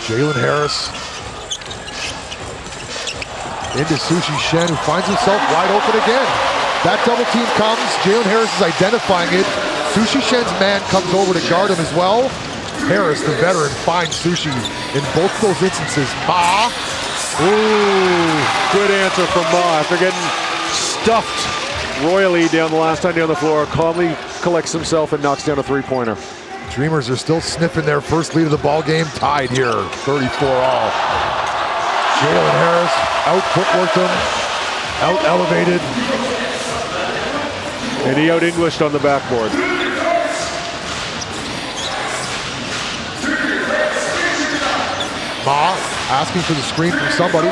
Jalen Harris into Sushi Shen, who finds himself wide open again. That double team comes. Jalen Harris is identifying it. Sushi Shen's man comes over to guard him as well. Harris, the veteran, finds Sushi in both those instances. Ma.
Ooh, good answer from Ma. After getting stuffed royally down the last time down the floor, calmly collects himself and knocks down a three-pointer.
Dreamers are still sniffing their first lead of the ball game, tied here, 34-all. Jalen Harris out-footworked him, out-elevated.
And he out-Englished on the backboard.
Ma asking for the screen from somebody.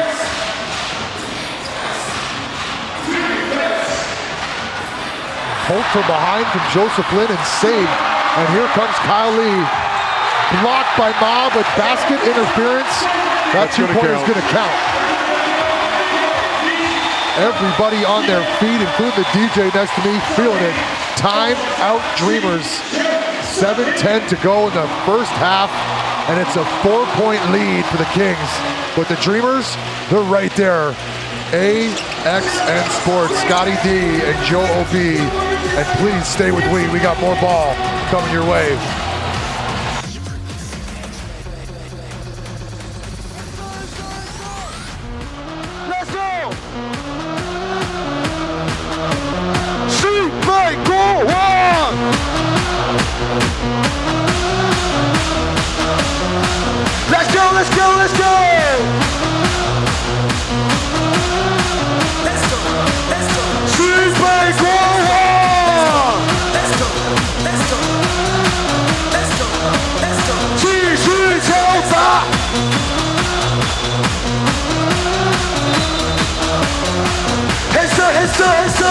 Poked from behind from Joseph Lin and saved. And here comes Kyle Lee. Blocked by Ma, but basket interference. That two-pointer is going to count. Everybody on their feet, including the DJ next to me, feeling it. Time out Dreamers. 7:10 to go in the first half, and it's a 4-point lead for the Kings. But the Dreamers, they're right there. AXN Sports, Scotty D and Joe O.B. And please stay with we. We got more ball coming your way.
Let's go! Shoot, make, go, one! Let's go, let's go, let's go! Shoot, make, go, one!继续敲打！黑色，黑色，黑色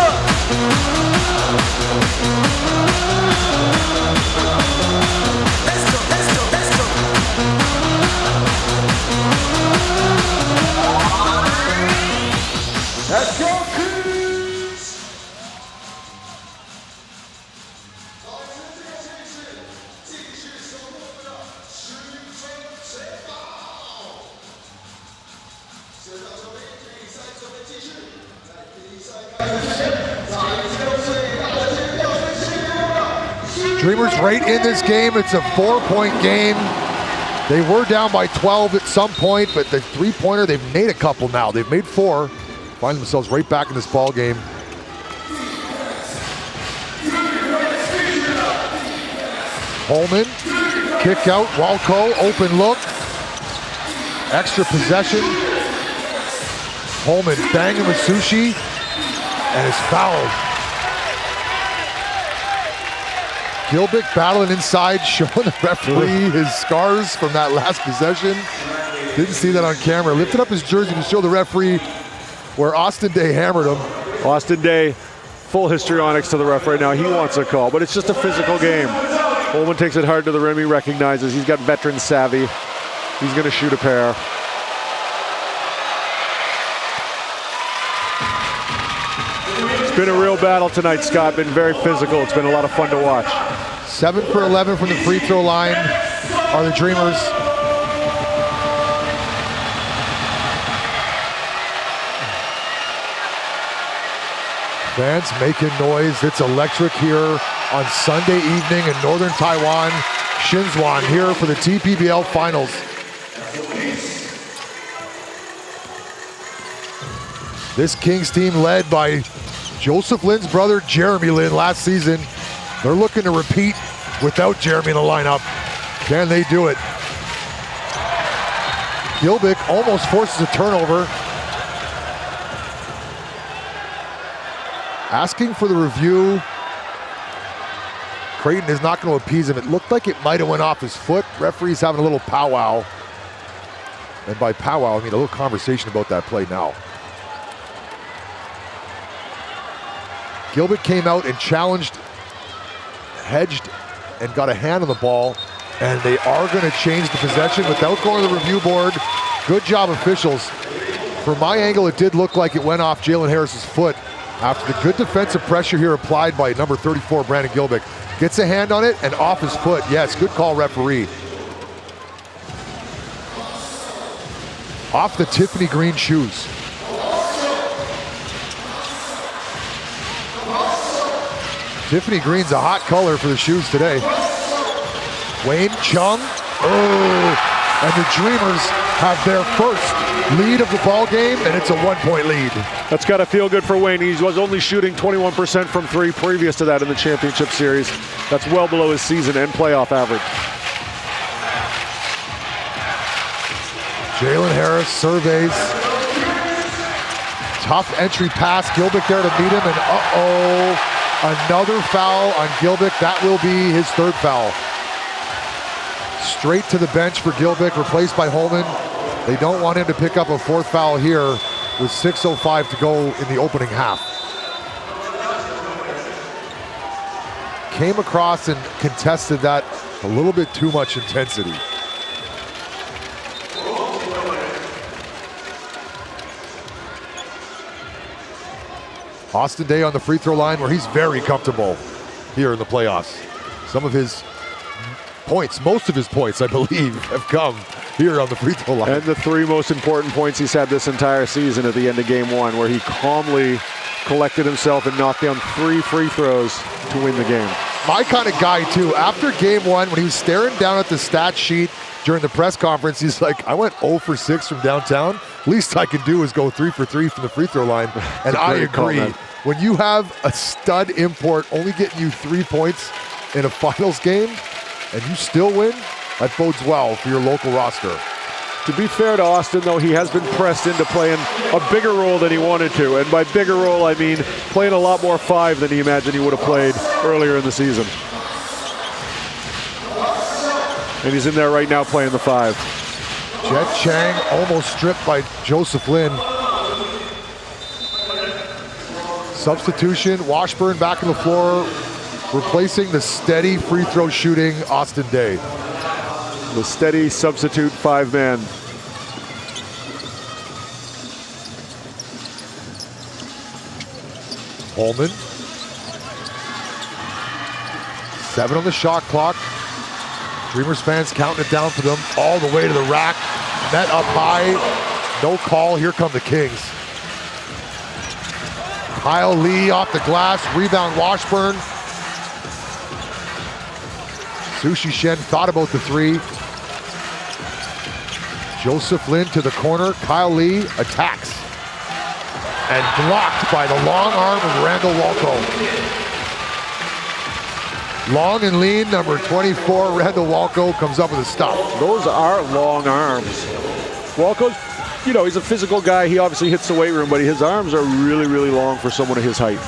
！Let's go, Kings!
Dreamers right in this game. It's a 4-point game. They were down by 12 at some point, but the three-pointer, they've made a couple now. They've made 4. Find themselves right back in this ball game. Holman, kick out, Walco, open look. Extra possession. Holman banging with Sushi. and is fouled. Gilbick battling inside, showing the referee his scars from that last possession. Didn't see that on camera. Lifted up his jersey to show the referee where Austin Day hammered him.
Austin Day, full histrionics to the ref right now. He wants a call, but it's just a physical game. Holman takes it hard to the rim. He recognizes he's got veteran savvy. He's going to shoot a pair. It's been a real battle tonight, Scott. Been very physical. It's been a lot of fun to watch.
7 for 11 from the free throw line are the Dreamers. Fans making noise. It's electric here on Sunday evening in northern Taiwan. Shinzhuan here for the TPBL Finals. This Kings team led by Joseph Lin's brother, Jeremy Lin, last season. They're looking to repeat without Jeremy in the lineup. Can they do it? Gilbick almost forces a turnover. Asking for the review. Creighton is not going to appease him. It looked like it might have went off his foot. Referee's having a little powwow. And by powwow, I mean a little conversation about that play now. Gilbick came out and challenged, hedged, and got a hand on the ball. And they are going to change the possession without going to the review board. Good job, officials. From my angle, it did look like it went off Jalen Harris's foot after the good defensive pressure here applied by number 34, Brandon Gilbick. Gets a hand on it and off his foot. Yes, good call, referee. Off the Tiffany green shoes. Tiffany green's a hot color for the shoes today. Wayne Chung. Oh, and the Dreamers have their first lead of the ball game, and it's a 1-point lead.
That's got to feel good for Wayne. He was only shooting 21% from three previous to that in the championship series. That's well below his season and playoff average.
Jalen Harris surveys. Tough entry pass. Gilbick there to meet him, and uh-oh. Another foul on Gilbick. That will be his third foul. Straight to the bench for Gilbick, replaced by Holman. They don't want him to pick up a fourth foul here with 6:05 to go in the opening half. Came across and contested that a little bit too much intensity. Austin Day on the free throw line where he's very comfortable here in the playoffs. Some of his points, most of his points, I believe, have come here on the free throw line.
And the three most important points he's had this entire season at the end of game one, where he calmly collected himself and knocked down 3 free throws to win the game.
My kind of guy, too. After game one, when he was staring down at the stat sheet during the press conference, he's like, I went 0 for 6 from downtown. Least I can do is go 3 for 3 from the free throw line. And I agree. When you have a stud import only getting you 3 points in a finals game and you still win, that bodes well for your local roster.
To be fair to Austin, though, he has been pressed into playing a bigger role than he wanted to. And by bigger role, I mean playing a lot more 5 than he imagined he would have played earlier in the season. And he's in there right now playing the 5.
Jet Chang almost stripped by Joseph Lin. Substitution, Washburn back on the floor, replacing the steady free throw shooting Austin Day.
The steady substitute 5-man.
Holman. 7 on the shot clock. Dreamers fans counting it down for them all the way to the rack. Net up high. No call. Here come the Kings. Kyle Lee off the glass. Rebound Washburn. Sushi Shen thought about the 3. Joseph Lin to the corner. Kyle Lee attacks. And blocked by the long arm of Randall Walco. Long and lean, number 24, Randall Walco comes up with a stop.
Those are long arms. Walco's you know, he's a physical guy. He obviously hits the weight room, but his arms are really, really long for someone of his height.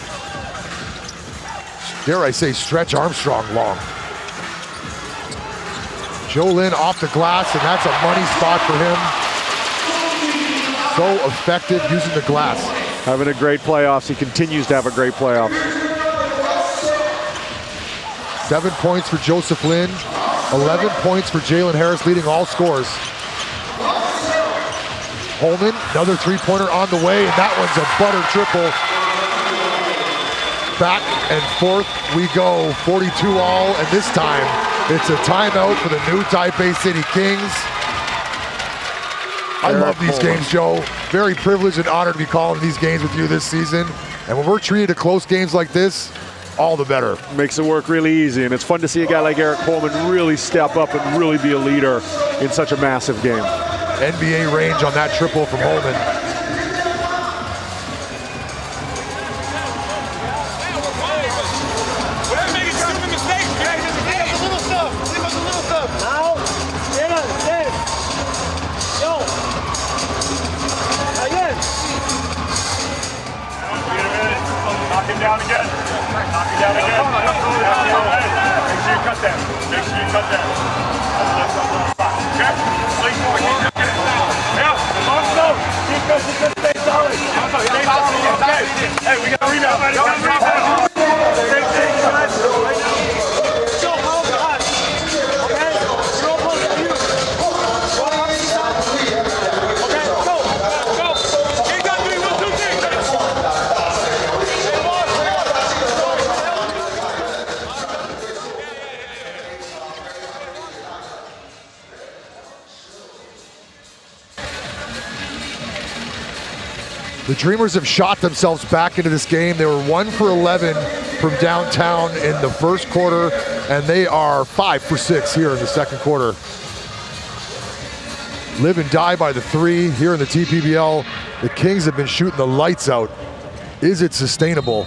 Dare I say, Stretch Armstrong long. Joe Lynn off the glass, and that's a money spot for him. So effective using the glass.
Having a great playoffs. He continues to have a great playoff.
7 points for Joseph Lin. 11 points for Jalen Harris, leading all scores. Holman, another three-pointer on the way, and that one's a butter triple. Back and forth we go, 42 all, and this time it's a timeout for the new Taipei City Kings. I love these games, Joe. Very privileged and honored to be calling these games with you this season. And when we're treated to close games like this, all the better.
Makes it work really easy, and it's fun to see a guy like Eric Coleman really step up and really be a leader in such a massive game.
NBA range on that triple from Holman.
Down again. Knock it down again. Make sure you cut that. Make sure you cut that. Okay? Please forward. Yeah. Also, defense is going to stay solid. Stay solid. Okay. Hey, we got a rebound. Same thing, guys. Right now. Go, bro. Okay? You're all close to you. Okay, go. Go. You got me. 1, 2, 3.
The Dreamers have shot themselves back into this game. They were 1 for 11 from downtown in the first quarter, and they are 5 for 6 here in the second quarter. Live and die by the three here in the TPBL. The Kings have been shooting the lights out. Is it sustainable?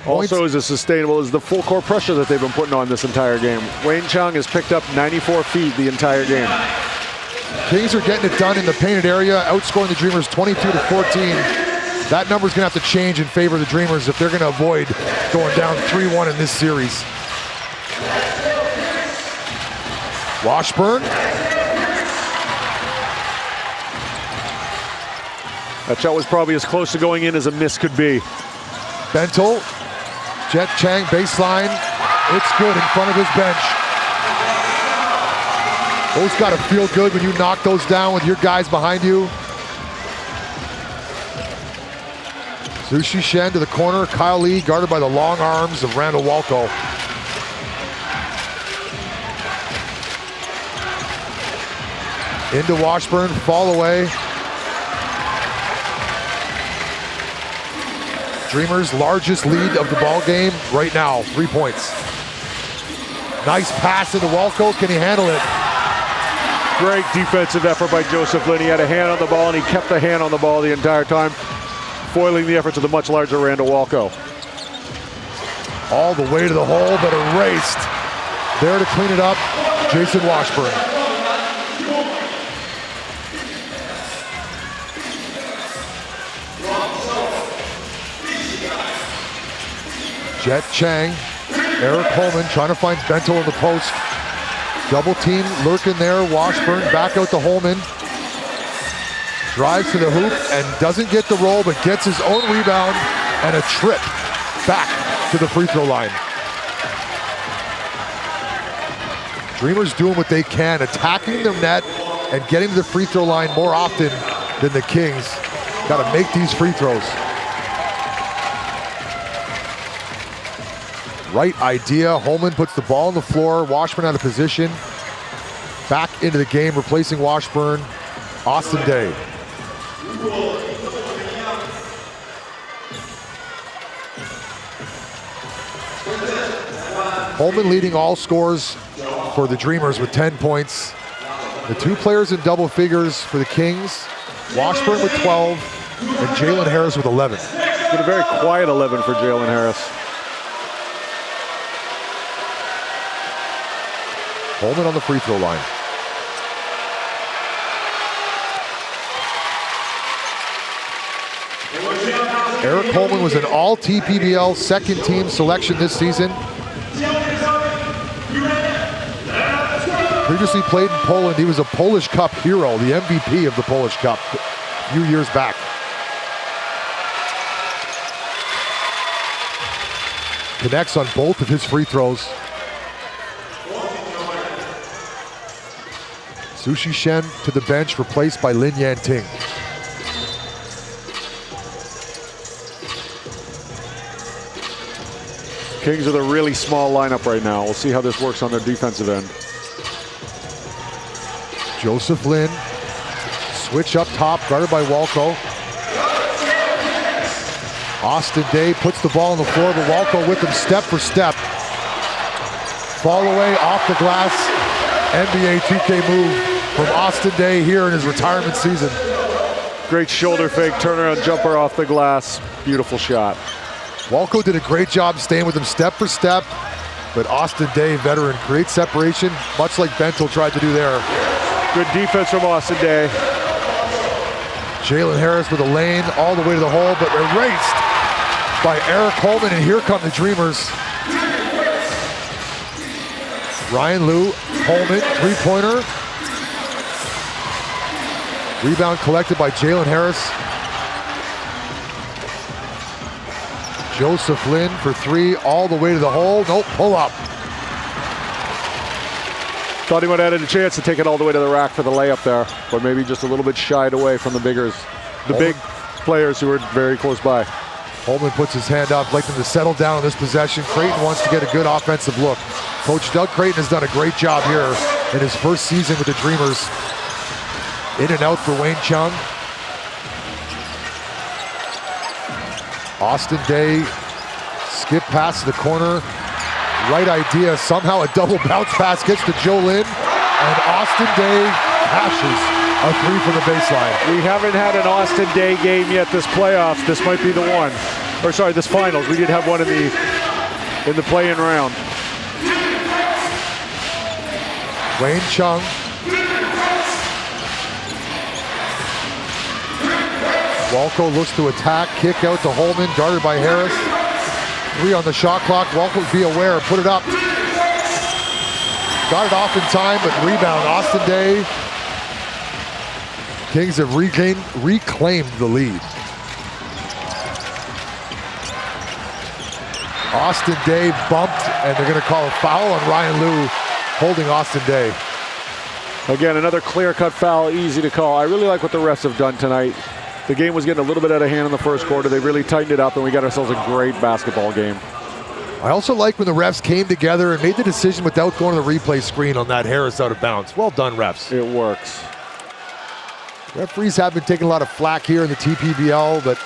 Also, is it sustainable is the full court pressure that they've been putting on this entire game. Wayne Chung has picked up 94 feet the entire game.
Kings are getting it done in the painted area, outscoring the Dreamers 22-14. That number's gonna have to change in favor of the Dreamers if they're gonna avoid going down 3-1 in this series. Washburn.
That shot was probably as close to going in as a miss could be.
Bento, Jet Chang baseline. It's good in front of his bench. Those gotta feel good when you knock those down with your guys behind you. Sushi Shen to the corner. Kyle Lee guarded by the long arms of Randall Walco. Into Washburn, fall away. Dreamers' largest lead of the ball game right now, 3 points. Nice pass into Walco, can he handle it?
Great defensive effort by Joseph Lin. He had a hand on the ball, and he kept the hand on the ball the entire time, foiling the efforts of the much larger Randall Walco.
All the way to the hole, but erased. There to clean it up, Jason Washburn. Jet Chang, Eric Holman trying to find Bento in the post. Double team lurking there. Washburn back out to Holman. Drives to the hoop and doesn't get the roll, but gets his own rebound and a trip back to the free throw line. Dreamers doing what they can, attacking the net and getting to the free throw line more often than the Kings. Got to make these free throws. Right idea. Holman puts the ball on the floor. Washburn out of position. Back into the game, replacing Washburn. Austin Day. Holman leading all scores for the Dreamers with 10 points. The two players in double figures for the Kings. Washburn with 12 and Jalen Harris with 11.
It's been a very quiet 11 for Jalen Harris.
Holman on the free throw line. Eric Holman was an all TPBL second team selection this season. Previously played in Poland. He was a Polish Cup hero, the MVP of the Polish Cup a few years back. Connects on both of his free throws. Sushi Shen to the bench, replaced by Lin Yanting.
Kings with a really small lineup right now. We'll see how this works on their defensive end.
Joseph Lin, switch up top, guarded by Walco. Austin Day puts the ball on the floor, but Walco with him step for step. Fall away off the glass. NBA 2K move from Austin Day here in his retirement season.
Great shoulder fake, turnaround jumper off the glass. Beautiful shot.
Walco did a great job staying with him step for step, but Austin Day, veteran, creates separation, much like Bento tried to do there.
Good defense from Austin Day.
Jalen Harris with a lane all the way to the hole, but erased by Eric Holman, and here come the Dreamers. Ryan Liu, Holman, three-pointer. Rebound collected by Jalen Harris. Joseph Lin for three, all the way to the hole. Nope, pull up.
Thought he might have had a chance to take it all the way to the rack for the layup there, but maybe just a little bit shied away from the big players who were very close by.
Holman puts his hand up, like them to settle down on this possession. Creighton wants to get a good offensive look. Coach Doug Creighton has done a great job here in his first season with the Dreamers. In and out for Wayne Chung. Austin Day, skip pass to the corner. Right idea, somehow a double bounce pass gets to Joe Lin, and Austin Day cashes a three from the baseline.
We haven't had an Austin Day game yet this playoffs. This might be the one. Or sorry, this finals. We did have one in the play-in round.
Wayne Chung. Walco looks to attack, kick out to Holman, guarded by Harris. Three on the shot clock. Walco, be aware, put it up. Got it off in time, but rebound, Austin Day. Kings have reclaimed the lead. Austin Day bumped, and they're going to call a foul on Ryan Liu, holding Austin Day.
Again, another clear-cut foul, easy to call. I really like what the refs have done tonight. The game was getting a little bit out of hand in the first quarter. They really tightened it up, and we got ourselves a great basketball game.
I also like when the refs came together and made the decision without going to the replay screen on that Harris out of bounds. Well done, refs.
It works.
Referees have been taking a lot of flack here in the TPBL, but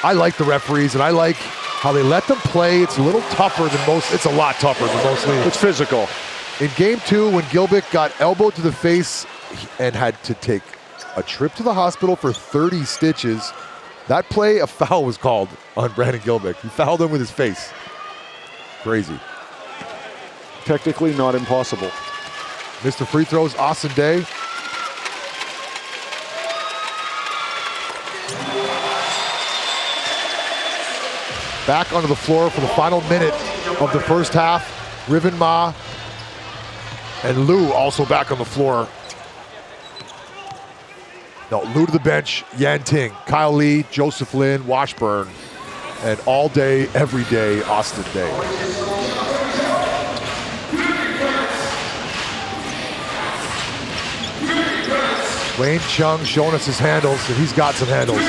I like the referees, and I like how they let them play. It's a little tougher than most. It's a lot tougher than most leagues.
It's physical.
In game two, when Gilbick got elbowed to the face and had to take a trip to the hospital for 30 stitches, that play, a foul was called on Brandon Gilbick. He fouled him with his face. Crazy.
Technically not impossible.
Mr. Free Throws, Austin Day. Back onto the floor for the final minute of the first half. Riven Ma and Liu also back on the floor. No, Liu to the bench, Yan Ting, Kyle Lee, Joseph Lin, Washburn, and all day, every day, Austin Day. Wayne Chung showing us his handles, and he's got some handles.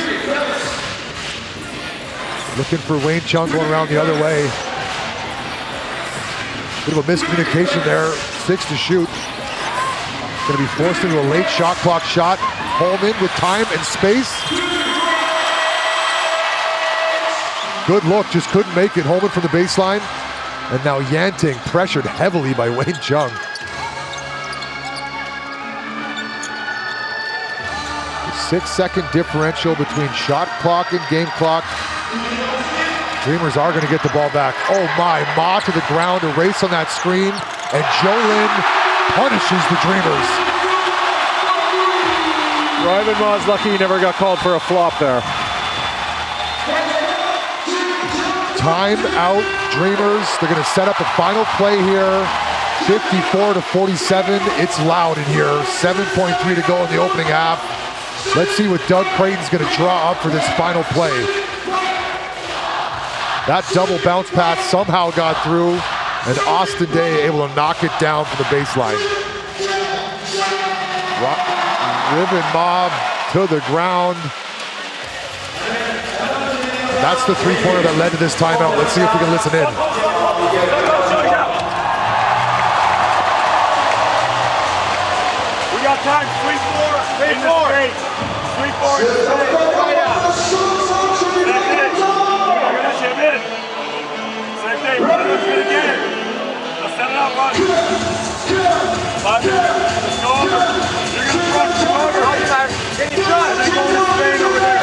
Looking for Wayne Chung going around the other way. Bit of a miscommunication there, 6 to shoot. Gonna be forced into a late shot clock shot. Holman with time and space. Good look, just couldn't make it. Holman from the baseline. And now Yanting pressured heavily by Wayne Chung. The 6-second differential between shot clock and game clock. Dreamers are gonna get the ball back. Oh my, Ma to the ground, a race on that screen. And Joe Lin punishes the Dreamers.
Ryman Ma's lucky he never got called for a flop there.
Timeout, Dreamers. They're going to set up a final play here. 54-47. It's loud in here. 7.3 to go in the opening half. Let's see what Doug Creighton's going to draw up for this final play. That double bounce pass somehow got through, and Austin Day able to knock it down from the baseline. Ribbon mob to the ground. That's the three-pointer that led to this timeout. Let's see if we can listen in.
We got time. Sweep four. Sweep four. Sweep four. Same thing. Let's get it again. Let's set it up, run. 5 minutes. Let's go over. You're going to rush over. Get your shot. They're going to Spain over there.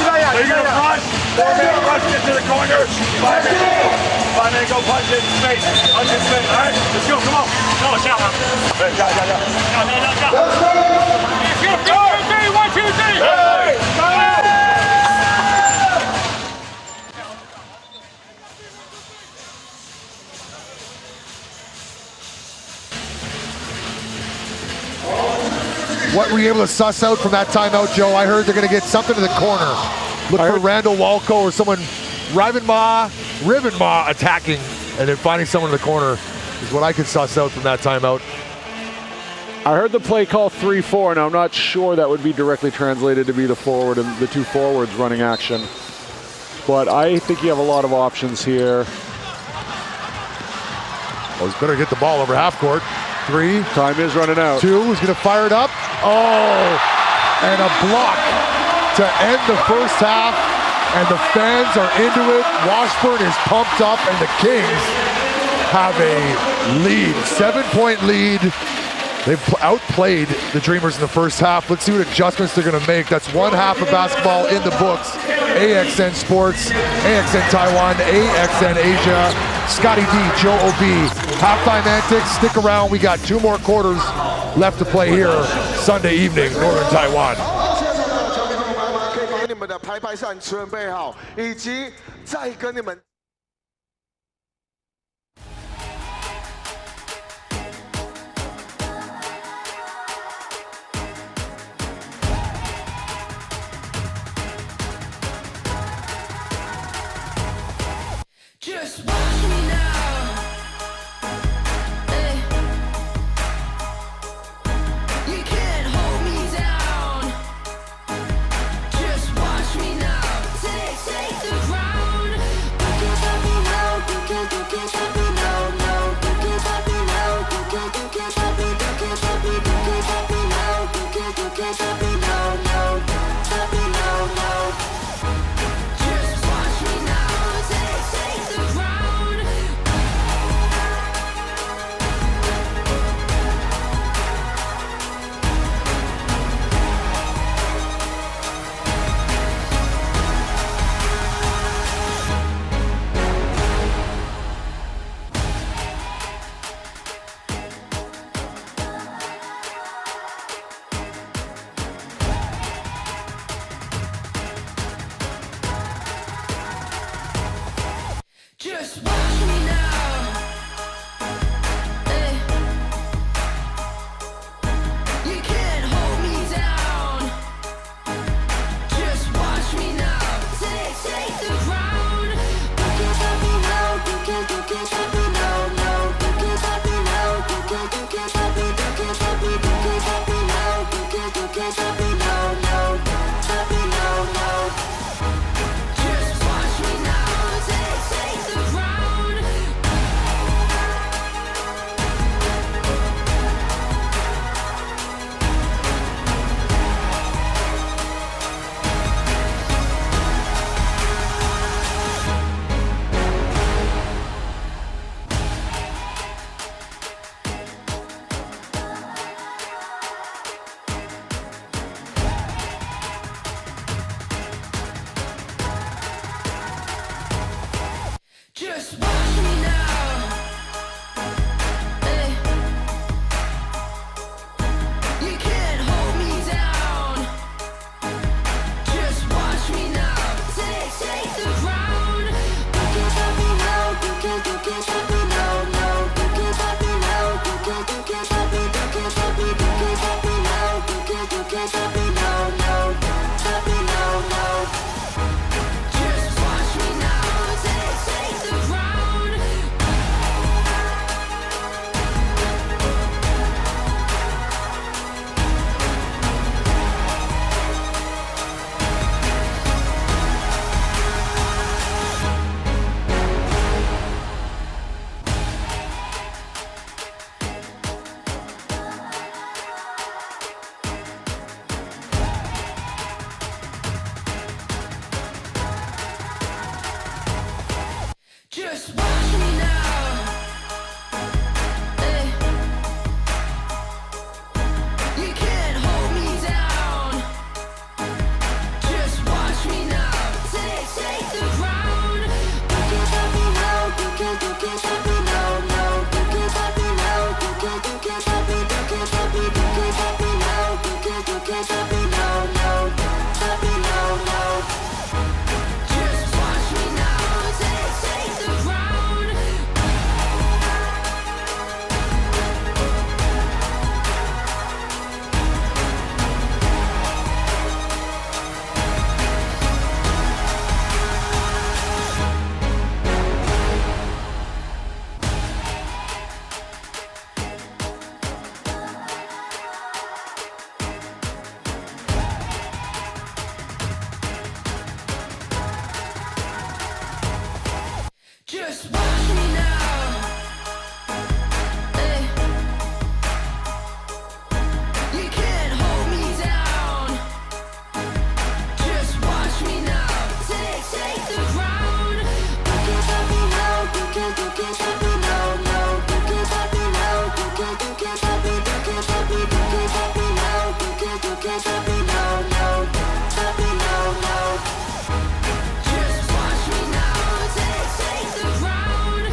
So you're going to rush. 4-man rush, get to the corner. 5-man go punch it in space. Punch it in space. All right, let's go. Come on. Go, shout out. Go. 1, 2, 3. Hey, go.
What were you able to suss out from that timeout, Joe? I heard they're going to get something to the corner. Look for Randall Walco or someone, Ribbon Ma attacking, and then finding someone in the corner is what I could suss out from that timeout.
I heard the play call 3-4, and I'm not sure that would be directly translated to be the forward and the two forwards running action. But I think you have a lot of options here.
Well, he's better get the ball over half court. 3.
Time is running out.
2, he's going to fire it up. Oh, and a block to end the first half, and the fans are into it. Washburn is pumped up, and the Kings have a lead, 7-point lead. They've outplayed the Dreamers in the first half. Let's see what adjustments they're going to make. That's one half of basketball in the books. AXN Sports, AXN Taiwan, AXN Asia, Scotty D, Joe O.B. Halftime antics, stick around. We got 2 more quarters left to play here Sunday evening, Northern Taiwan.
你们的排排站准备好，以及再跟你们。
Just watch me now. Hey. You can't hold me down. Just watch me now. Take the ground. You can't stop me now. You can't stop me now. No, you can't stop me now. You can't stop me. You can't stop me. You can't stop me now. You can't stop me now. No, stop me now. No. Just watch me now. Take the ground. Just watch me now. Hey. You can't hold me down. Just watch me now. Take the ground. You can't stop me now. You can't stop me now. No, you can't stop me now. You can't stop me. You can't stop me. You can't stop me now. You can't stop me now. No, stop me now. No. Just watch me now. Take the ground. Just watch me now. Hey. You can't hold me down. Just watch me now. Take the ground. You can't stop watch me now. You can't hold me down. Just watch me now. Take the crown. You can't stop me now. You can't stop me now. No, you can't stop me now. You can't stop me. You can't stop me. You can't stop me now. You can't stop me now. No, stop me now. No. Just watch me now. Take the crown. Just watch me now. You can't hold me down. Just watch me now. Take the crown. You can't stop me now. You can't stop me now. No, you can't stop me now. You can't stop me. You can't stop me. You can't stop me now. You can't stop me now. No, stop me now. No. Just watch me now. Take the crown.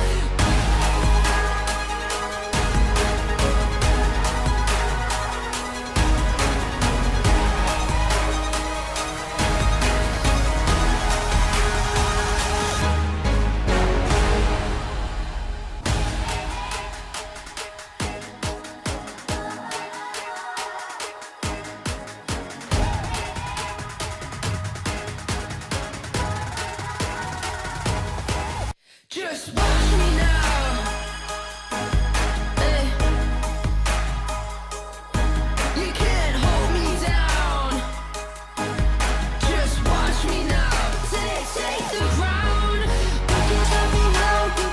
Just watch me now. You can't hold me down. Just watch me now. Take the crown. You can't stop me now. You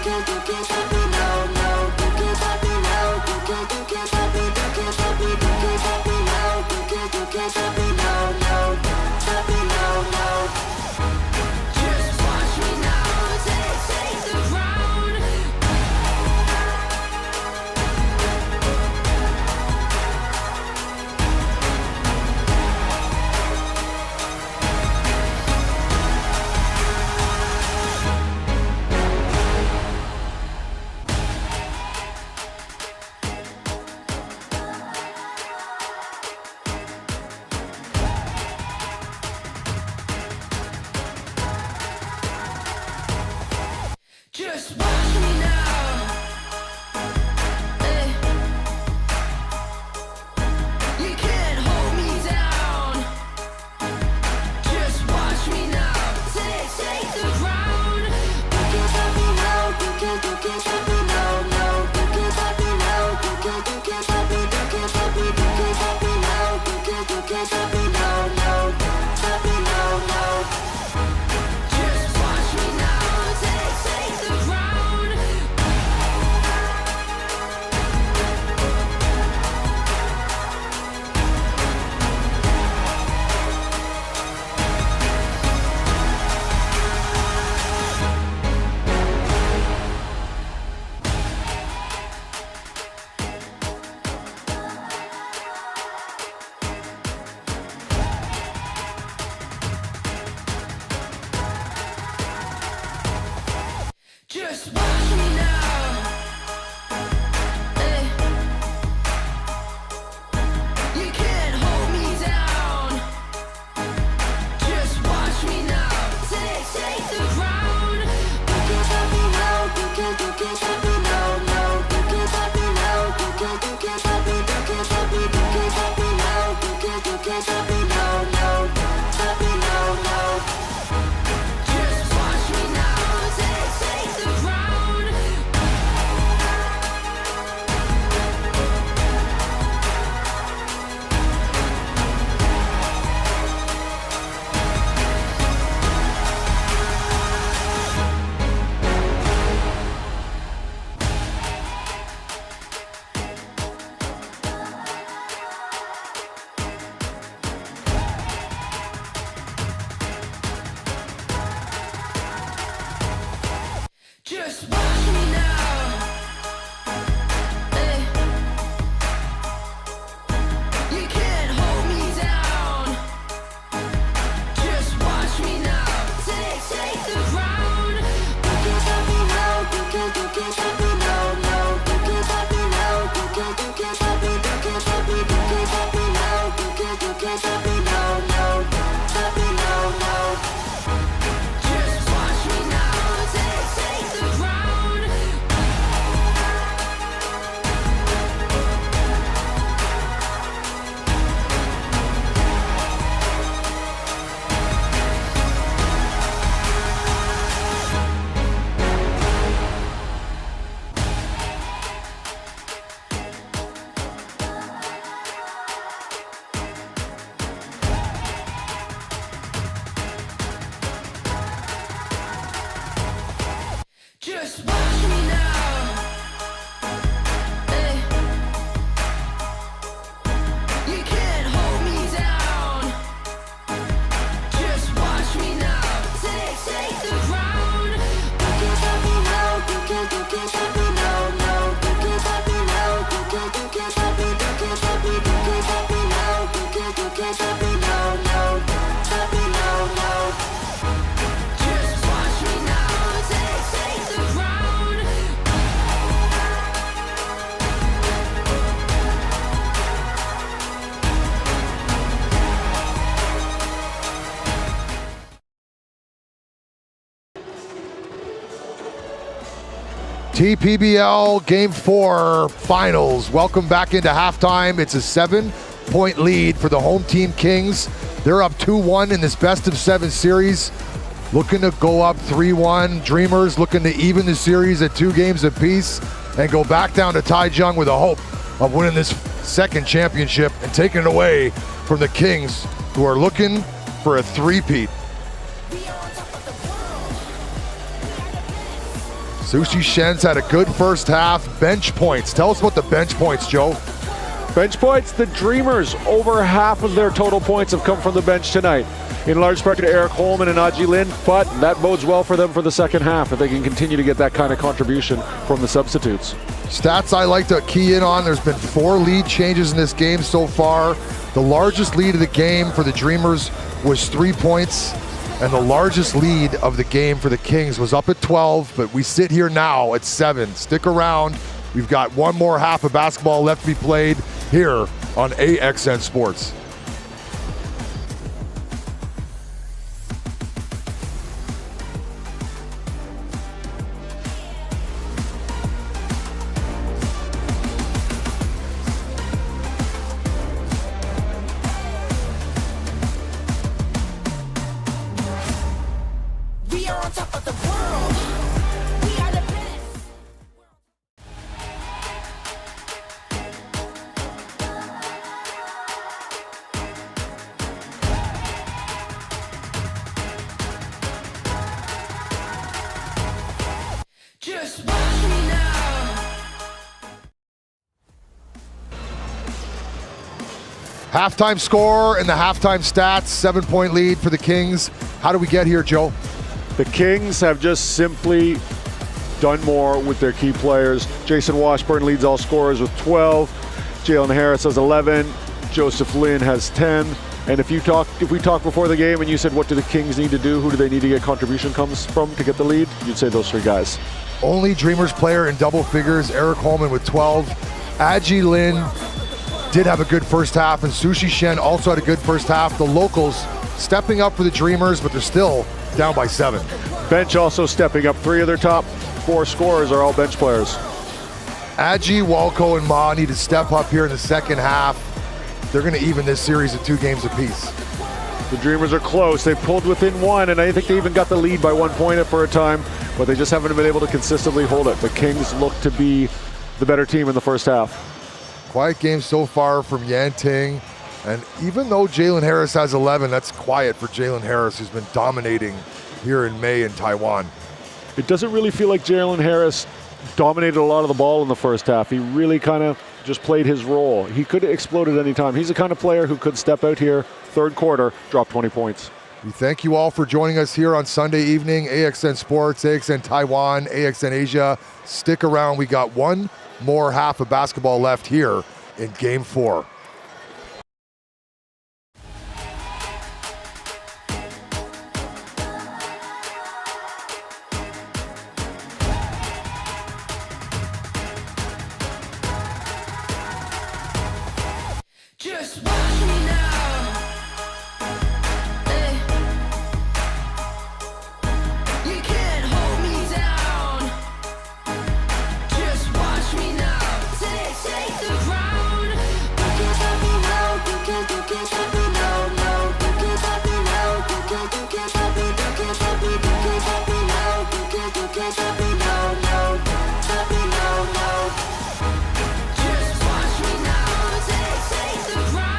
can't stop me now. No, you can't stop me now. You can't stop me. You can't stop me. You can't stop me now. You can't stop me now. No, stop me now. No. Just watch me now. Take the crown. Just watch me now. You can't hold me down. Just watch me now. Take the crown. You can't stop me now. You can't stop me now. No, you can't stop me now. You can't stop me. You can't stop me. You can't stop me now. You can't stop me now. No, stop me now. No. Just watch me now. Take the crown. Just watch me now. You can't hold me down. Just watch me now. Take the crown. You can't stop me now. You can't stop me now. No, you can't stop me now. You can't stop me. You can't stop me. You can't stop me now. You can't stop me now. No, stop me now. No. Just watch me now. Take the crown.
TPBL Game 4 Finals. Welcome back into halftime. It's a 7-point lead for the home team Kings. They're up 2-1 in this best-of-7 series. Looking to go up 3-1. Dreamers looking to even the series at 2 games apiece and go back down to Taichung with a hope of winning this second championship and taking it away from the Kings, who are looking for a three-peat. Sushi Shen's had a good first half. Bench points. Tell us about the bench points, Joe.
Bench points, the Dreamers, over half of their total points have come from the bench tonight. In large part to Eric Holman and Aji Lin, but that bodes well for them for the second half if they can continue to get that kind of contribution from the substitutes.
Stats I like to key in on, there's been 4 lead changes in this game so far. The largest lead of the game for the Dreamers was 3 points, and the largest lead of the game for the Kings was up at 12, but we sit here now at 7. Stick around. We've got one more half of basketball left to be played here on AXN Sports.
Just watch me now.
Halftime score and the halftime stats, 7-point lead for the Kings. How do we get here, Joe?
The Kings have just simply done more with their key players. Jason Washburn leads all scorers with 12. Jalen Harris has 11. Joseph Lin has 10. And if we talked before the game and you said, what do the Kings need to do? Who do they need to get contribution comes from to get the lead? You'd say those 3 guys.
Only Dreamers player in double figures, Eric Holman with 12. Aji Lin did have a good first half, and Sushi Shen also had a good first half. The locals stepping up for the Dreamers, but they're still down by 7.
Bench also stepping up. 3 of their top 4 scorers are all bench players.
Aji, Walco, and Ma need to step up here in the second half. They're going to even this series at 2 games apiece.
The Dreamers are close. They pulled within 1, and I think they even got the lead by 1 point for a time, but they just haven't been able to consistently hold it. The Kings look to be the better team in the first half.
Quiet game so far from Yan Ting, and even though Jalen Harris has 11, that's quiet for Jalen Harris, who's been dominating here in May in Taiwan.
It doesn't really feel like Jalen Harris dominated a lot of the ball in the first half. He really kind of just played his role. He could have exploded any time. He's the kind of player who could step out here, third quarter, drop 20 points.
We thank you all for joining us here on Sunday evening. AXN Sports, AXN Taiwan, AXN Asia. Stick around. We got one more half of basketball left here in Game 4.
Just watch me now. Hey. You can't hold me down. Just watch me now. Take the ground. You can't stop me now. You can't stop me now. No, you can't stop me now. You can't stop me. You can't stop me. You can't stop me now. You can't stop me now. No, stop me now. No. Just watch me now. Take the ground.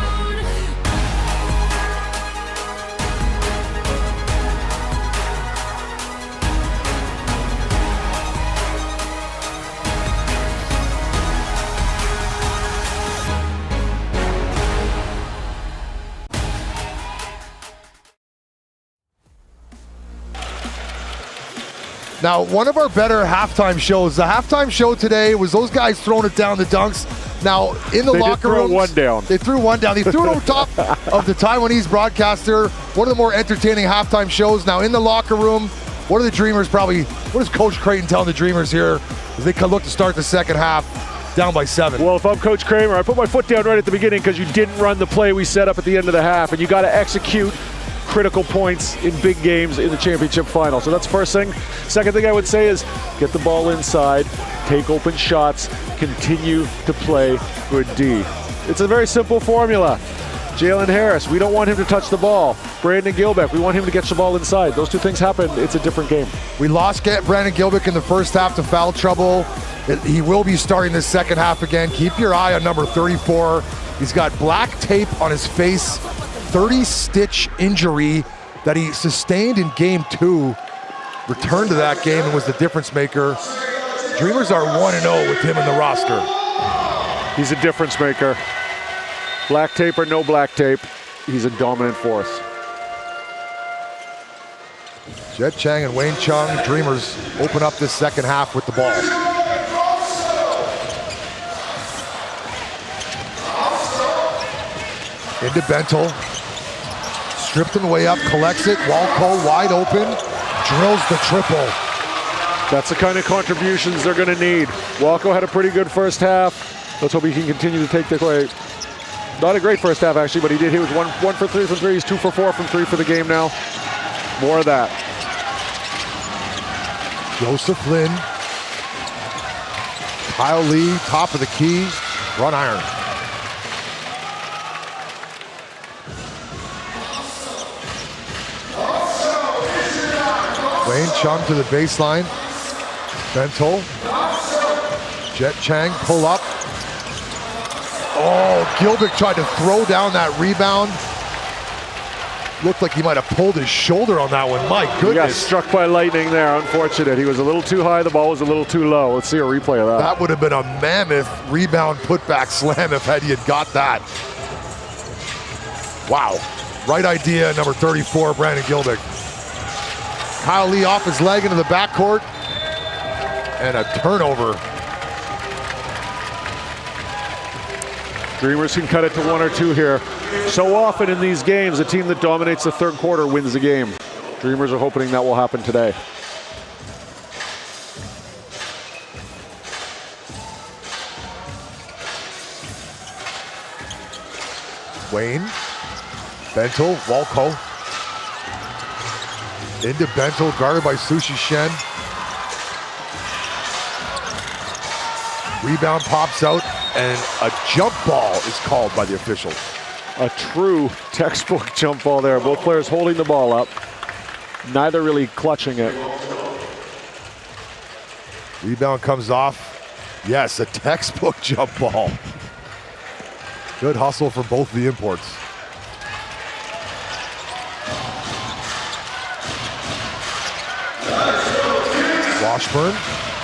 Now, one of our better halftime shows, the halftime show today was those guys throwing it down the dunks. Now, in the locker room,
one down.
They threw one down. They threw it on top of the Taiwanese broadcaster. One of the more entertaining halftime shows. Now, in the locker room, what are the Dreamers what is Coach Creighton telling the Dreamers here as they look to start the second half down by 7?
Well, if I'm Coach Kramer, I put my foot down right at the beginning because you didn't run the play we set up at the end of the half, and you got to execute critical points in big games in the championship final. So that's the first thing. Second thing I would say is get the ball inside, take open shots, continue to play good D. It's a very simple formula. Jalen Harris, we don't want him to touch the ball. Brandon Gilbeck, we want him to get the ball inside. Those two things happen, it's a different game.
We lost Brandon Gilbeck in the first half to foul trouble. He will be starting the second half again. Keep your eye on number 34. He's got black tape on his face, 30-stitch injury that he sustained in game 2. Returned to that game and was the difference maker. Dreamers are 1-0 with him in the roster.
He's a difference maker. Black tape or no black tape, he's a dominant force.
Jet Chang and Wayne Chung, Dreamers open up this second half with the ball. Into Bentel. Stripped on the way up, collects it. Walco wide open, drills the triple.
That's the kind of contributions they're going to need. Walco had a pretty good first half. Let's hope he can continue to take the play. Not a great first half, actually, but he did. He was one for 3 from 3. He's 2 for 4 from 3 for the game now. More of that.
Joseph Lin. Kyle Lee, top of the key. Run iron. Wayne Chung to the baseline. Bentel. Jet Chang pull up. Oh, Gilbeck tried to throw down that rebound. Looked like he might have pulled his shoulder on that one. My goodness.
He got struck by lightning there. Unfortunate. He was a little too high. The ball was a little too low. Let's see a replay of that.
That would have been a mammoth rebound putback slam if he had got that. Wow. Right idea, number 34, Brandon Gilbeck. Kyle Lee off his leg into the backcourt. And a turnover.
Dreamers can cut it to 1 or 2 here. So often in these games, the team that dominates the third quarter wins the game. Dreamers are hoping that will happen today.
Wayne, Bentel, Walco. Into Bentel, guarded by Sushi Shen. Rebound pops out, and a jump ball is called by the officials.
A true textbook jump ball there. Both players holding the ball up, neither really clutching it.
Rebound comes off. Yes, a textbook jump ball. Good hustle from both of the imports. Washburn,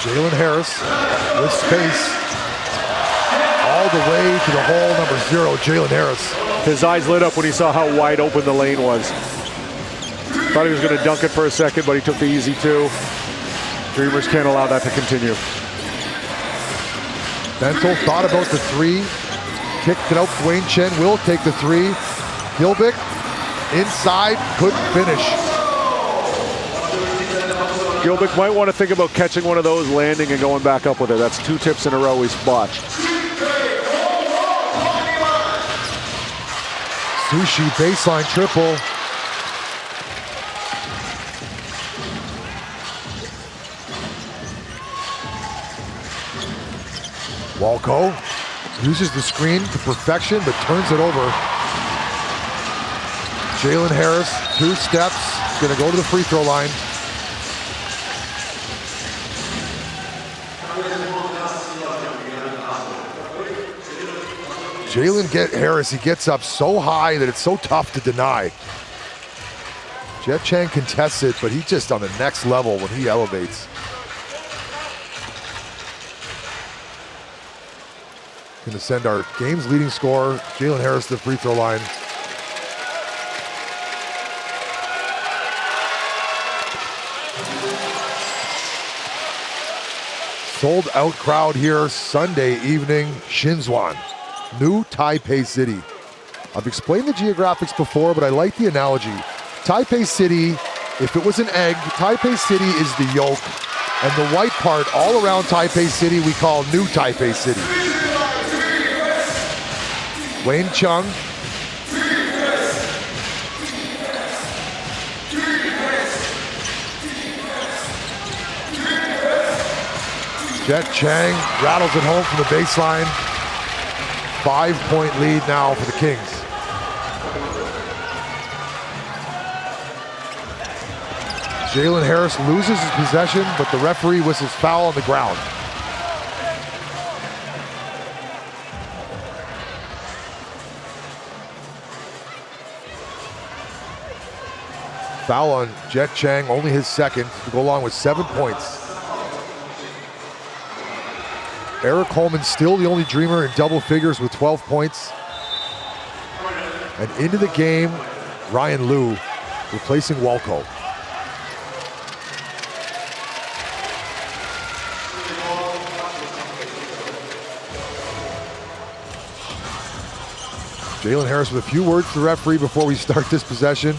Jalen Harris with space. All the way to the hole, number 0, Jalen Harris.
His eyes lit up when he saw how wide open the lane was. Thought he was going to dunk it for a second, but he took the easy 2. Dreamers can't allow that to continue.
Bentel thought about the 3. Kicked it out. Wayne Chen will take the 3. Gilbeck inside, couldn't finish.
Gilbeck might want to think about catching one of those, landing and going back up with it. That's 2 tips in a row he's botched.
Sushi baseline triple. Walco uses the screen to perfection, but turns it over. Jalen Harris, 2 steps, gonna go to the free throw line. Harris, he gets up so high that it's so tough to deny. Jet Chang contests it, but he's just on the next level when he elevates. Gonna send our game's leading scorer, Jalen Harris, to the free throw line. Sold out crowd here Sunday evening, Shinzwan, New Taipei City. I've explained the geographics before, but I like the analogy. Taipei City, if it was an egg, Taipei City is the yolk, and the white part all around Taipei City we call New Taipei City. Wayne Chung. Jet Chang rattles it home from the baseline. 5-point lead now for the Kings. Jalen Harris loses his possession, but the referee whistles foul on the ground. Foul on Jet Chang, only his second, to go along with 7 points. Eric Holman still the only Dreamer in double figures with 12 points. And into the game, Ryan Liu replacing Walco. Jalen Harris with a few words to the referee before we start this possession.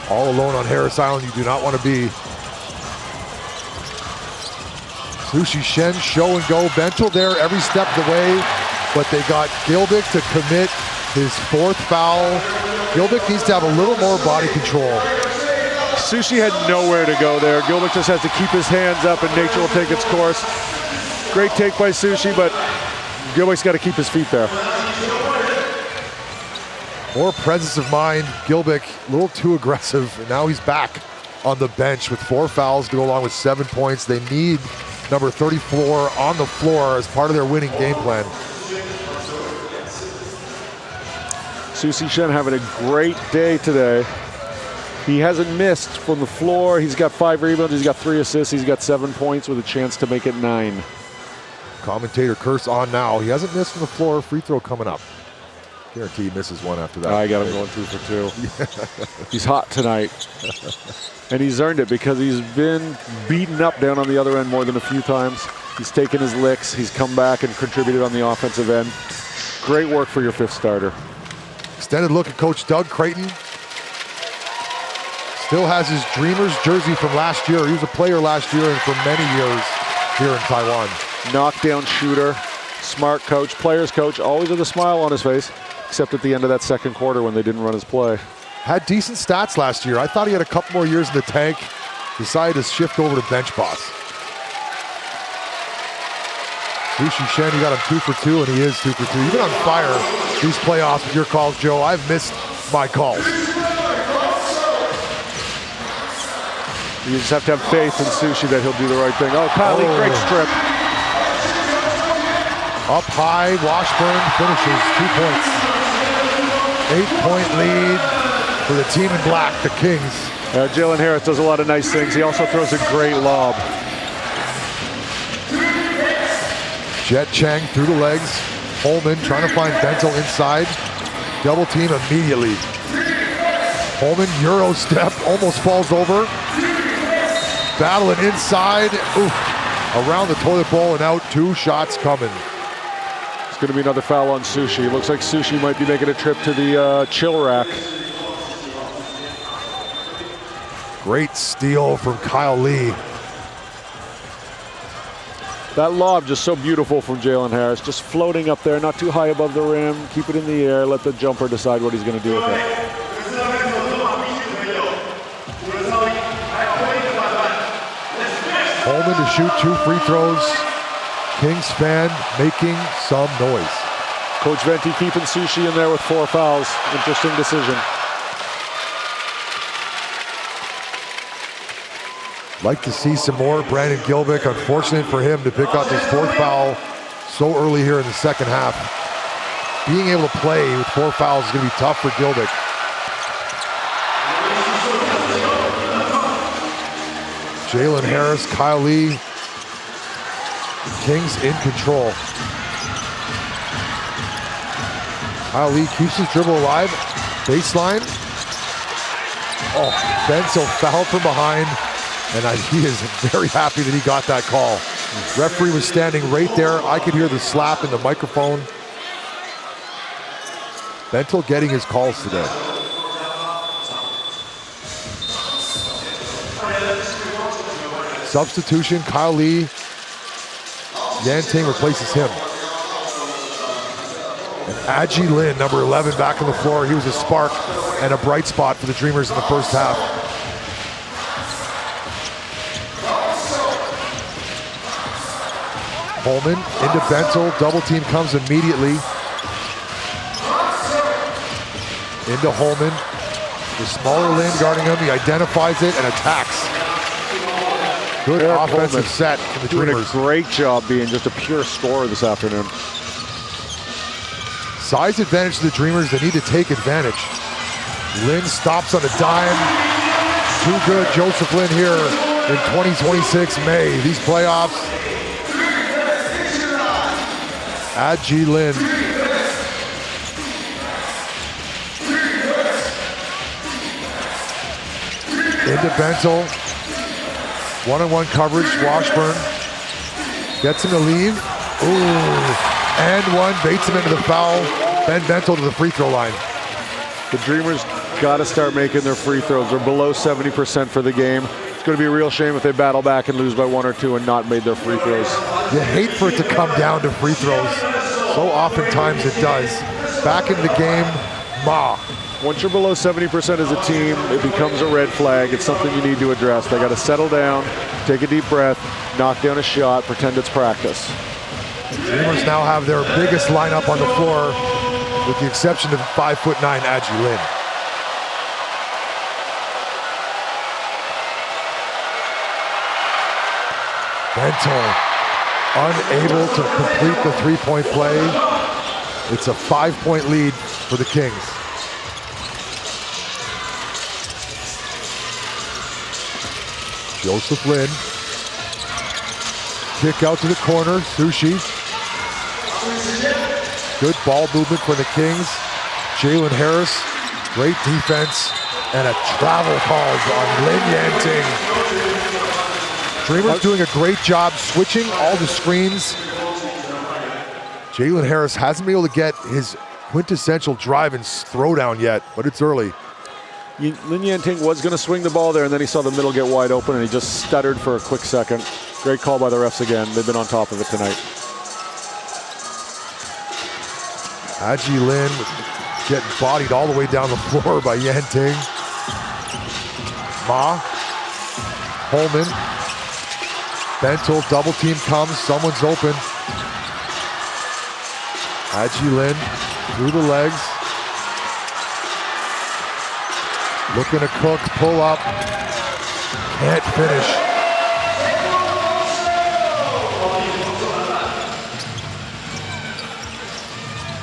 All alone on Harris Island, you do not want to be. Sushi Shen, show and go. Bentel there every step of the way, but they got Gilbick to commit his 4th foul. Gilbick needs to have a little more body control.
Sushi had nowhere to go there. Gilbick just has to keep his hands up and nature will take its course. Great take by Sushi, but Gilbick's got to keep his feet there.
More presence of mind. Gilbick a little too aggressive, and now he's back on the bench with 4 fouls to go along with 7 points. They need number 34 on the floor as part of their winning game plan.
Sushi Shen having a great day today. He hasn't missed from the floor. He's got 5 rebounds, he's got 3 assists, he's got 7 points with a chance to make it 9.
Commentator curse on now. He hasn't missed from the floor. Free throw coming up. Guarantee he misses one after that.
I got him going 2 for 2. He's hot tonight. And he's earned it because he's been beaten up down on the other end more than a few times. He's taken his licks. He's come back and contributed on the offensive end. Great work for your 5th starter.
Extended look at Coach Doug Creighton. Still has his Dreamers jersey from last year. He was a player last year and for many years here in Taiwan.
Knockdown shooter, smart coach, players coach, always with a smile on his face, except at the end of that second quarter when they didn't run his play.
Had decent stats last year. I thought he had a couple more years in the tank. Decided to shift over to bench boss. Sushi Shen, you got him 2 for 2, and he is 2 for 2. You've been on fire these playoffs with your calls, Joe. I've missed my calls.
You just have to have faith in Sushi that he'll do the right thing. Oh, Kylie, great strip.
Up high, Washburn finishes 2 points. 8-point lead for the team in black, the Kings.
Jalen Harris does a lot of nice things. He also throws a great lob.
Jet Chang through the legs. Holman trying to find Bentel inside. Double team immediately. Holman, Euro step, almost falls over. Battling inside. Oof. Around the toilet bowl and out. 2 shots coming.
It's going to be another foul on Sushi. It looks like Sushi might be making a trip to the chill rack.
Great steal from Kyle Lee.
That lob just so beautiful from Jalen Harris. Just floating up there, not too high above the rim. Keep it in the air. Let the jumper decide what he's going to do with it.
Holman to shoot 2 free throws. Kings fan making some noise.
Coach Venti keeping Sushi in there with 4 fouls. Interesting decision.
Like to see some more Brandon Gilbick. Unfortunate for him to pick up his 4th foul so early here in the second half. Being able to play with 4 fouls is going to be tough for Gilbick. Jalen Harris, Kyle Lee. Kings in control. Kyle Lee keeps his dribble alive. Baseline. Oh, Benzel fouled from behind. And he is very happy that he got that call. Referee was standing right there. I could hear the slap in the microphone. Bentel getting his calls today. Substitution, Kyle Lee. Yanting replaces him. And Aji Lin, number 11, back on the floor. He was a spark and a bright spot for the Dreamers in the first half. Holman into Bentel, double team comes immediately. Into Holman, the smaller Lin guarding him, he identifies it and attacks. Good offensive set from the Dreamers.
Doing a great job being just a pure scorer this afternoon.
Size advantage to the Dreamers, they need to take advantage. Lin stops on a dime. Too good, Joseph Lin here in 2026 May. These playoffs. Adji Lin. Into Bentel. One-on-one coverage, Washburn. Gets him to leave. Ooh, and one, baits him into the foul. Ben Bentel to the free throw line.
The Dreamers got to start making their free throws. They're below 70% for the game. It's going to be a real shame if they battle back and lose by 1 or 2 and not made their free throws.
You hate for it to come down to free throws. So oftentimes it does. Back in the game, Ma.
Once you're below 70% as a team, it becomes a red flag. It's something you need to address. They got to settle down, take a deep breath, knock down a shot, pretend it's practice.
The Dreamers now have their biggest lineup on the floor, with the exception of 5'9" Adji Lin. Bentel unable to complete the three-point play. It's a 5-point lead for the Kings. Joseph Lin. Kick out to the corner, Sushi. Good ball movement for the Kings. Jalen Harris, great defense, and a travel called on Lin Yanting. Dreamers doing a great job switching all the screens. Jalen Harris hasn't been able to get his quintessential drive and throwdown yet, but it's early.
Lin Yanting was going to swing the ball there, and then he saw the middle get wide open, and he just stuttered for a quick second. Great call by the refs again. They've been on top of it tonight.
Adji Lin getting bodied all the way down the floor by Yanting. Ma. Holman. Bentel, double team comes, someone's open. Adji Lin through the legs. Looking to cook, pull up. Can't finish.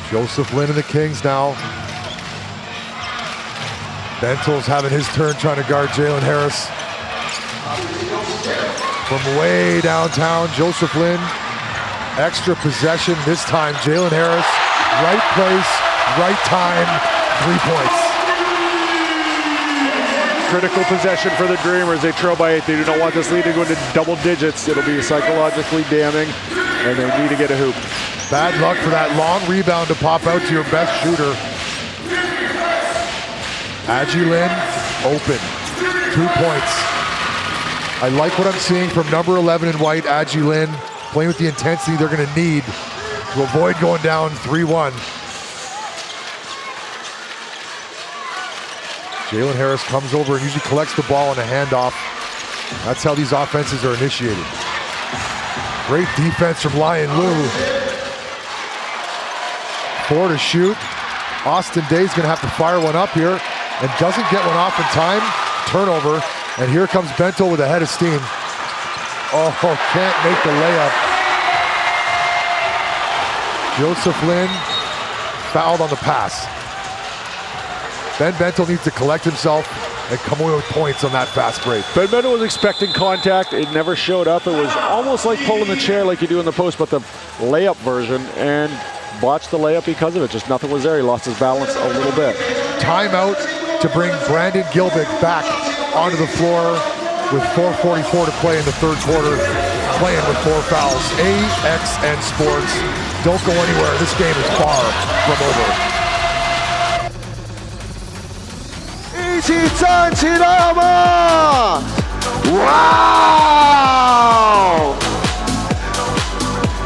Joseph Lin and the Kings now. Bentel's having his turn trying to guard Jalen Harris. From way downtown, Joseph Lin. Extra possession, this time Jalen Harris. Right place, right time, 3 points.
Critical possession for the Dreamers. They trail by 8. They do not want this lead to go into double digits. It'll be psychologically damning, and they need to get a hoop.
Bad luck for that long rebound to pop out to your best shooter. Adji Lin, open. 2 points. I like what I'm seeing from number 11 in white, Adji Lin, playing with the intensity they're going to need to avoid going down 3-1. Jalen Harris comes over and usually collects the ball on a handoff. That's how these offenses are initiated. Great defense from Lion Lu. 4 to shoot. Austin Day's gonna have to fire one up here and doesn't get one off in time. Turnover, and here comes Bentel with a head of steam. Oh, can't make the layup. Joseph Lin fouled on the pass. Ben Bentel needs to collect himself and come away with points on that fast break.
Ben Bentel was expecting contact. It never showed up. It was almost like pulling the chair like you do in the post, but the layup version, and botched the layup because of it. Just nothing was there. He lost his balance a little bit.
Timeout to bring Brandon Gilbick back onto the floor with 4:44 to play in the third quarter, playing with 4 fouls. AXN Sports. Don't go anywhere. This game is far from over.
一起站起来好吗？哇哦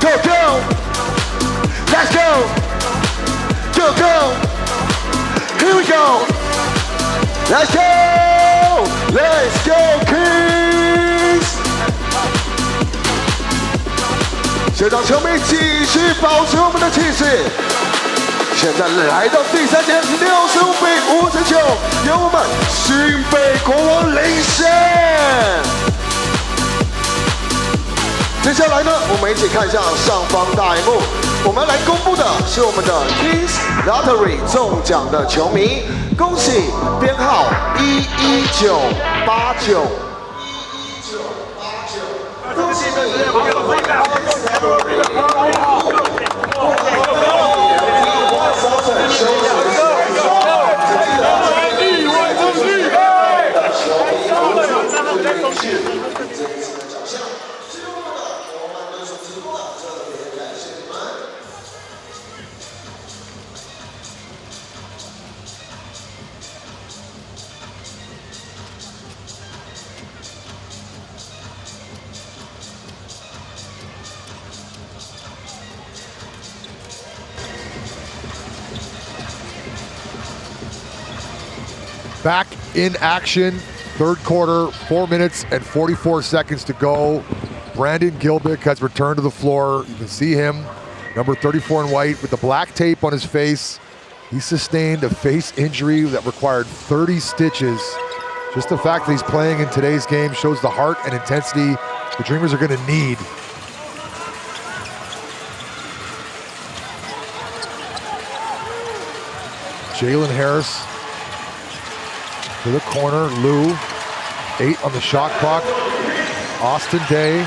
！Go go! Let's go! Go go! Here we go! Let's go! Let's go Kings! 现场球迷继续保持我们的气势。现在来到第3节，65比59，由我们新北国王领先。接下来呢，我们一起看一下上方大荧幕，我们来公布的是我们的 Kings Lottery 中奖的球迷，恭喜编号11989。
Back in action, third quarter, 4 minutes and 44 seconds to go. Brandon Gilbick has returned to the floor. You can see him, number 34 in white, with the black tape on his face. He sustained a face injury that required 30 stitches. Just the fact that he's playing in today's game shows the heart and intensity the Dreamers are going to need. Jalen Harris to the corner, Lou, 8 on the shot clock. Austin Day.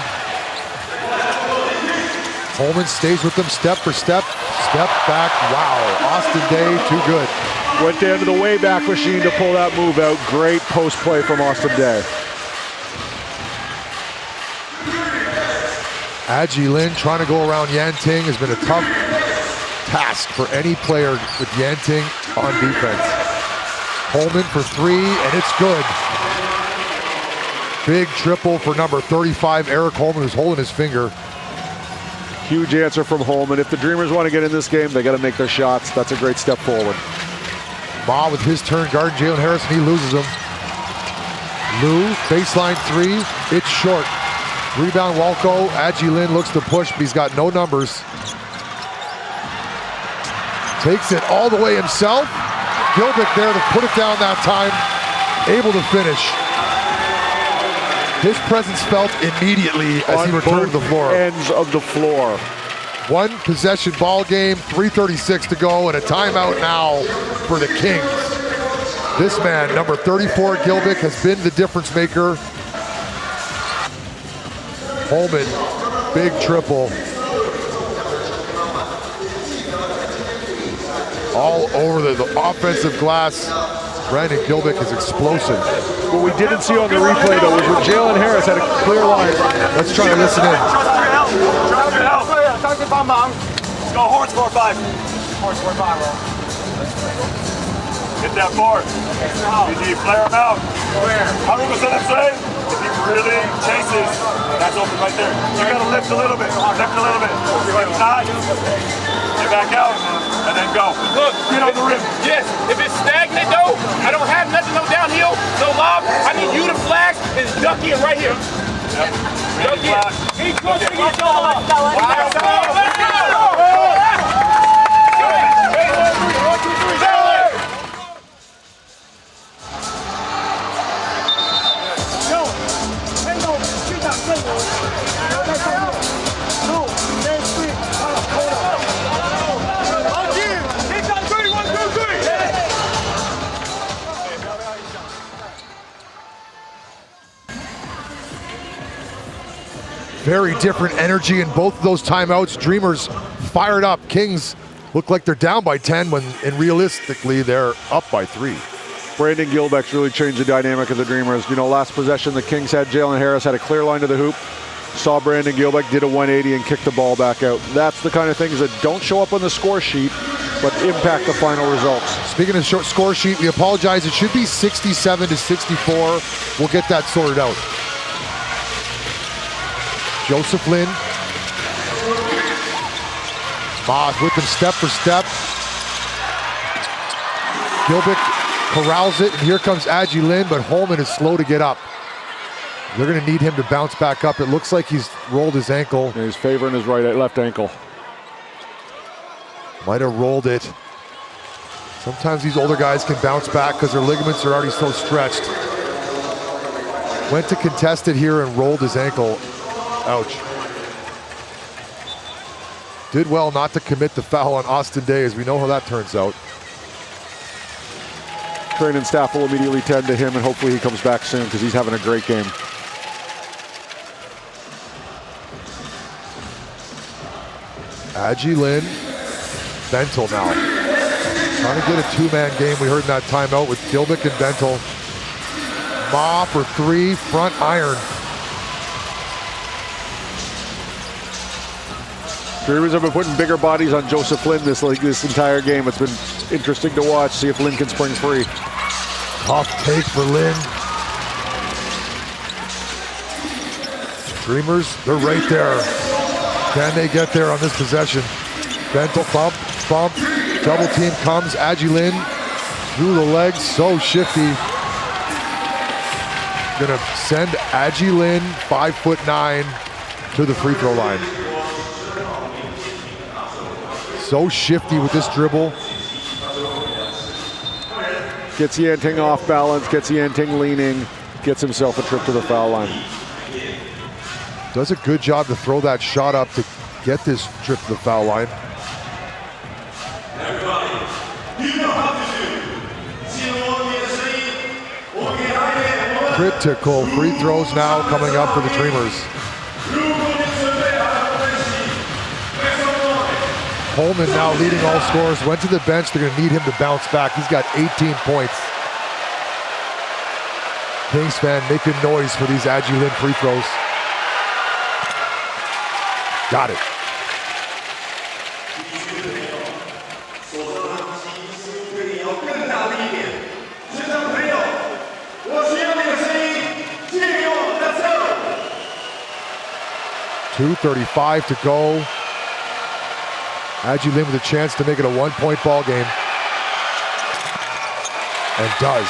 Holman stays with them step for step, step back. Wow, Austin Day, too good.
Went down to the way back machine to pull that move out. Great post play from Austin Day.
Adji Lin trying to go around Yanting has been a tough task for any player with Yanting on defense. Holman for 3, and it's good. Big triple for number 35, Eric Holman, who's holding his finger.
Huge answer from Holman. If the Dreamers want to get in this game, they got to make their shots. That's a great step forward.
Ma with his turn guarding Jalen Harris, and he loses him. Lou, baseline 3, it's short. Rebound Walco, Adji Lin looks to push, but he's got no numbers. Takes it all the way himself. Gilbick there to put it down that time, able to finish. His presence felt immediately as he returned to the floor.
Ends of the floor.
1 possession ball game, 3:36 to go, and a timeout now for the Kings. This man, number 34, Gilbick, has been the difference maker. Holman, big triple. All over the offensive glass. Brandon Gilbick is explosive.
What we didn't see on the replay, though, was where Jalen Harris had a clear line.
Let's try to listen in.
Let's go Horns 4-5. Horns 4-5, bro. Hit that board. BG, flare him out. How do we say? If he really chases, that's open right there. You gotta lift a little bit. Lift a little bit. If not, get back out and then go.
Look,
get on the rim.
Yes, if it's stagnant though, I don't have nothing, no downhill, no lob. I need you to flash and duck in right here.
Yep.
Duck in.
He's close to get your
Let's go.
Very different energy in both of those timeouts. Dreamers fired up. Kings look like they're down by 10 when realistically they're up by 3.
Brandon Gilbick's really changed the dynamic of the Dreamers. You know, last possession the Kings had Jalen Harris had a clear line to the hoop. Saw Brandon Gilbick, did a 180 and kicked the ball back out. That's the kind of things that don't show up on the score sheet, but impact the final results.
Speaking of short score sheet, we apologize. It should be 67-64. We'll get that sorted out. Joseph Lin. Boz with him step for step. Gilbick corrals it, and here comes Adji Lin, but Holman is slow to get up. They're going to need him to bounce back up. It looks like he's rolled his ankle.
And he's favoring his left ankle.
Might have rolled it. Sometimes these older guys can bounce back because their ligaments are already so stretched. Went to contest it here and rolled his ankle. Ouch. Did well not to commit the foul on Austin Day, as we know how that turns out.
Training staff will immediately tend to him, and hopefully he comes back soon because he's having a great game.
Agilin, Bentel now. Trying to get a two-man game. We heard in that timeout with Gilbick and Bentel. Ma for three, front iron.
Dreamers have been putting bigger bodies on Joseph Lin this entire game. It's been interesting to watch, see if Lin can spring free.
Tough take for Lin. Dreamers, they're right there. Can they get there on this possession? Bentel bump, double team comes. Agilin through the legs, so shifty. Gonna send Agilin, 5'9", to the free throw line. So shifty with this dribble.
Gets Yanting off balance, gets Yanting leaning, gets himself a trip to the foul line.
Does a good job to throw that shot up to get this trip to the foul line. Critical free throws now coming up for the Dreamers. Holman now leading all scorers, went to the bench. They're going to need him to bounce back. He's got 18 points. Kings fan making noise for these Agilin free throws. Got it. .235 to go. Agilin with a chance to make it a one-point ball game. And does.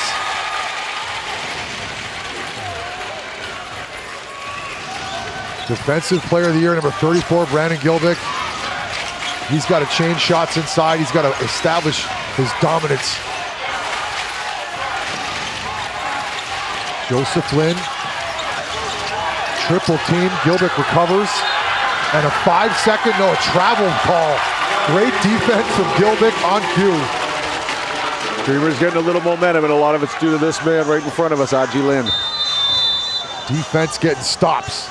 Defensive player of the year, number 34, Brandon Gilbick. He's got to change shots inside. He's got to establish his dominance. Joseph Lin. Triple team. Gilbick recovers. And a 5-second, no, a travel call. Great defense from Gilbick on cue.
Dreamers getting a little momentum, and a lot of it's due to this man right in front of us, Agilin.
Defense getting stops.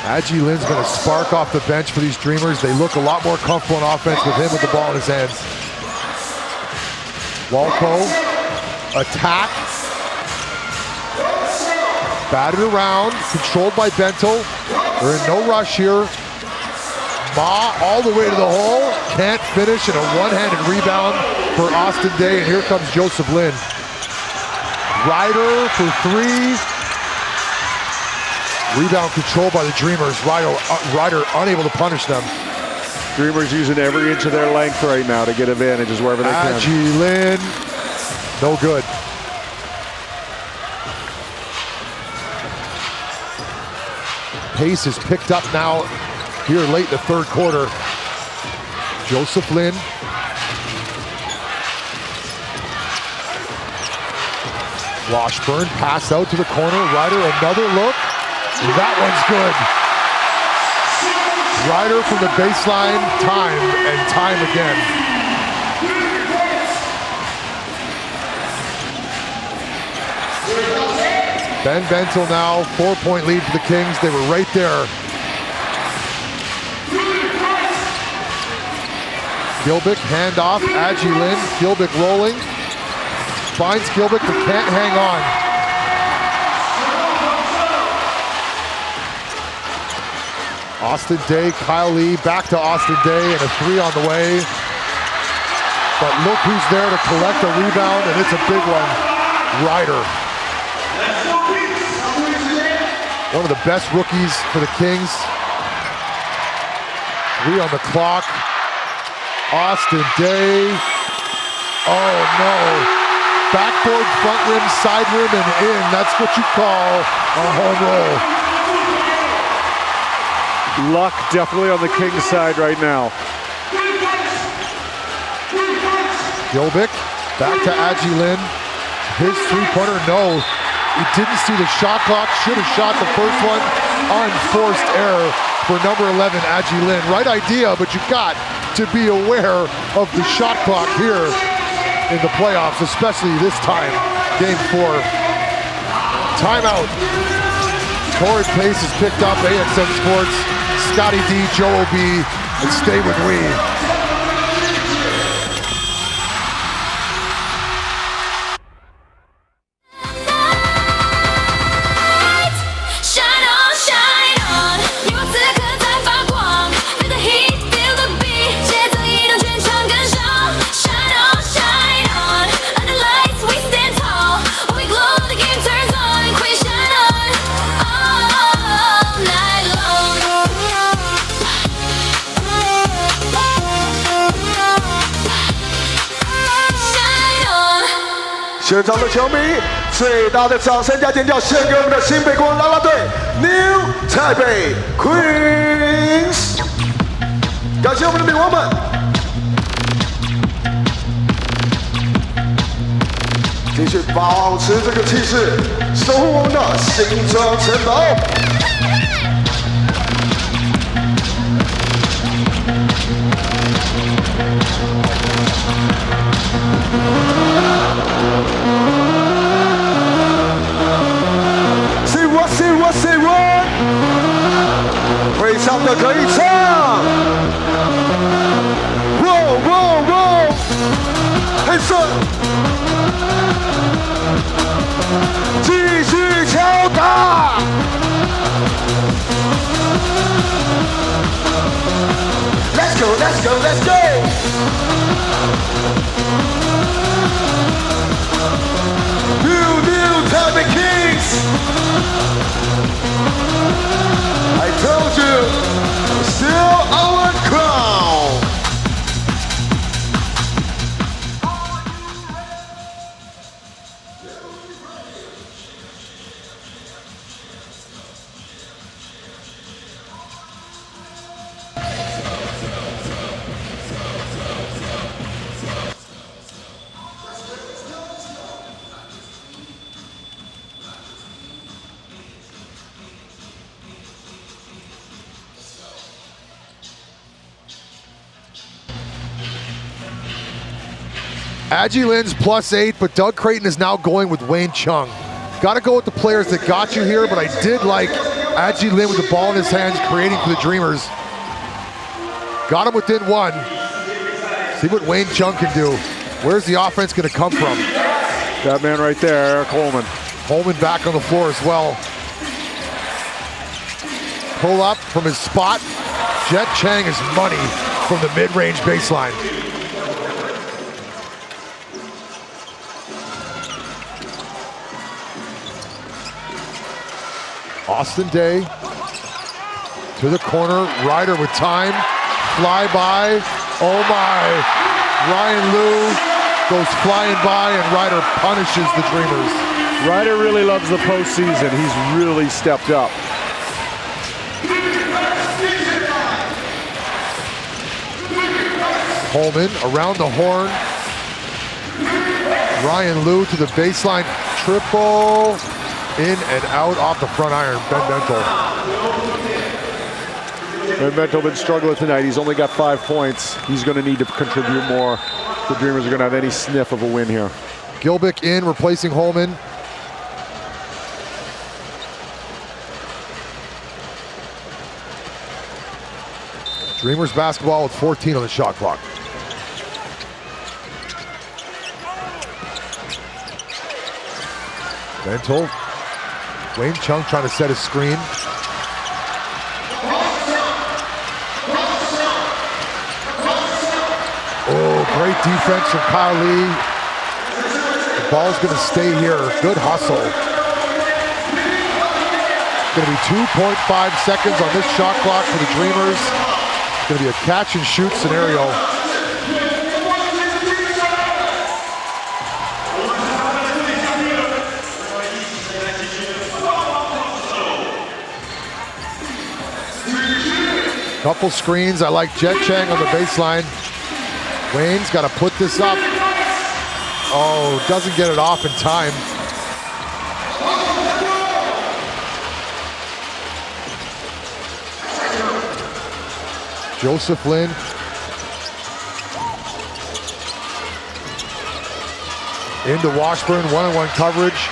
Agilin's going to spark off the bench for these Dreamers. They look a lot more comfortable on offense with him with the ball in his hands. Walco, attack. Batted around, controlled by Bentel. They're in no rush here. Ma all the way to the hole. Can't finish, and a one-handed rebound for Austin Day. And here comes Joseph Lin. Ryder for three. Rebound controlled by the Dreamers. Ryder unable to punish them.
Dreamers using every inch of their length right now to get advantages wherever they can.
Agilin, no good. Pace is picked up now here late in the third quarter. Joseph Lin. Washburn, pass out to the corner. Ryder, another look. That one's good. Ryder from the baseline, time and time again. Ben Bentel now, 4-point lead for the Kings. They were right there. Gilbick, handoff, Agilin. Gilbick rolling. Finds Gilbick, but can't hang on. Austin Day, Kyle Lee, back to Austin Day, and a three on the way. But look who's there to collect a rebound, and it's a big one. Ryder. One of the best rookies for the Kings. Three on the clock. Austin Day. Oh no. Backboard, front rim, side rim, and in. That's what you call a home roll.
Luck definitely on the Kings side right now.
Gilbick back to Agilin. His three-pointer, no. He didn't see the shot clock. Should have shot the first one. Unforced error for number 11, Agilin. Right idea, but you got to be aware of the shot clock here in the playoffs, especially this time, game 4. Timeout. Torrid pace is picked up. AXN Sports, Scotty D, Joe O.B., and stay with we.
现场的球迷，最大的掌声加尖叫，献给我们的新北国啦啦队 New Taipei Queens！ 感谢我们的女王们，继续保持这个气势，守护我们的新庄城堡。Say what？ 会唱的可以唱。Roll roll roll， hands up， 继续敲打。Let's go let's go let's go。 New Taipei Kings。 I told you, still our crown.
Agilin's +8, but Doug Creighton is now going with Wayne Chung. Got to go with the players that got you here, but I did like Agilin with the ball in his hands, creating for the Dreamers. Got him within 1. See what Wayne Chung can do. Where's the offense going to come from?
That man right there, Eric Holman.
Holman back on the floor as well. Pull up from his spot. Jet Chang is money from the mid-range baseline. Austin Day to the corner. Ryder with time. Fly by. Oh my. Ryan Liu goes flying by, and Ryder punishes the Dreamers.
Ryder really loves the postseason. He's really stepped up.
Holman around the horn. Ryan Liu to the baseline. Triple. In and out off the front iron. Ben Bentel.
Ben Bentel been struggling tonight. He's only got 5 points. He's going to need to contribute more. The Dreamers are going to have any sniff of a win here.
Gilbick in, replacing Holman. Dreamers basketball with 14 on the shot clock. Bentel. Wayne Chung trying to set his screen. Oh, great defense from Kyle Lee. The ball's going to stay here. Good hustle. Going to be 2.5 seconds on this shot clock for the Dreamers. It's going to be a catch and shoot scenario. Couple screens. I like Jet Chang on the baseline. Wayne's got to put this up. Oh, doesn't get it off in time. Joseph Lin. Into Washburn, one-on-one coverage.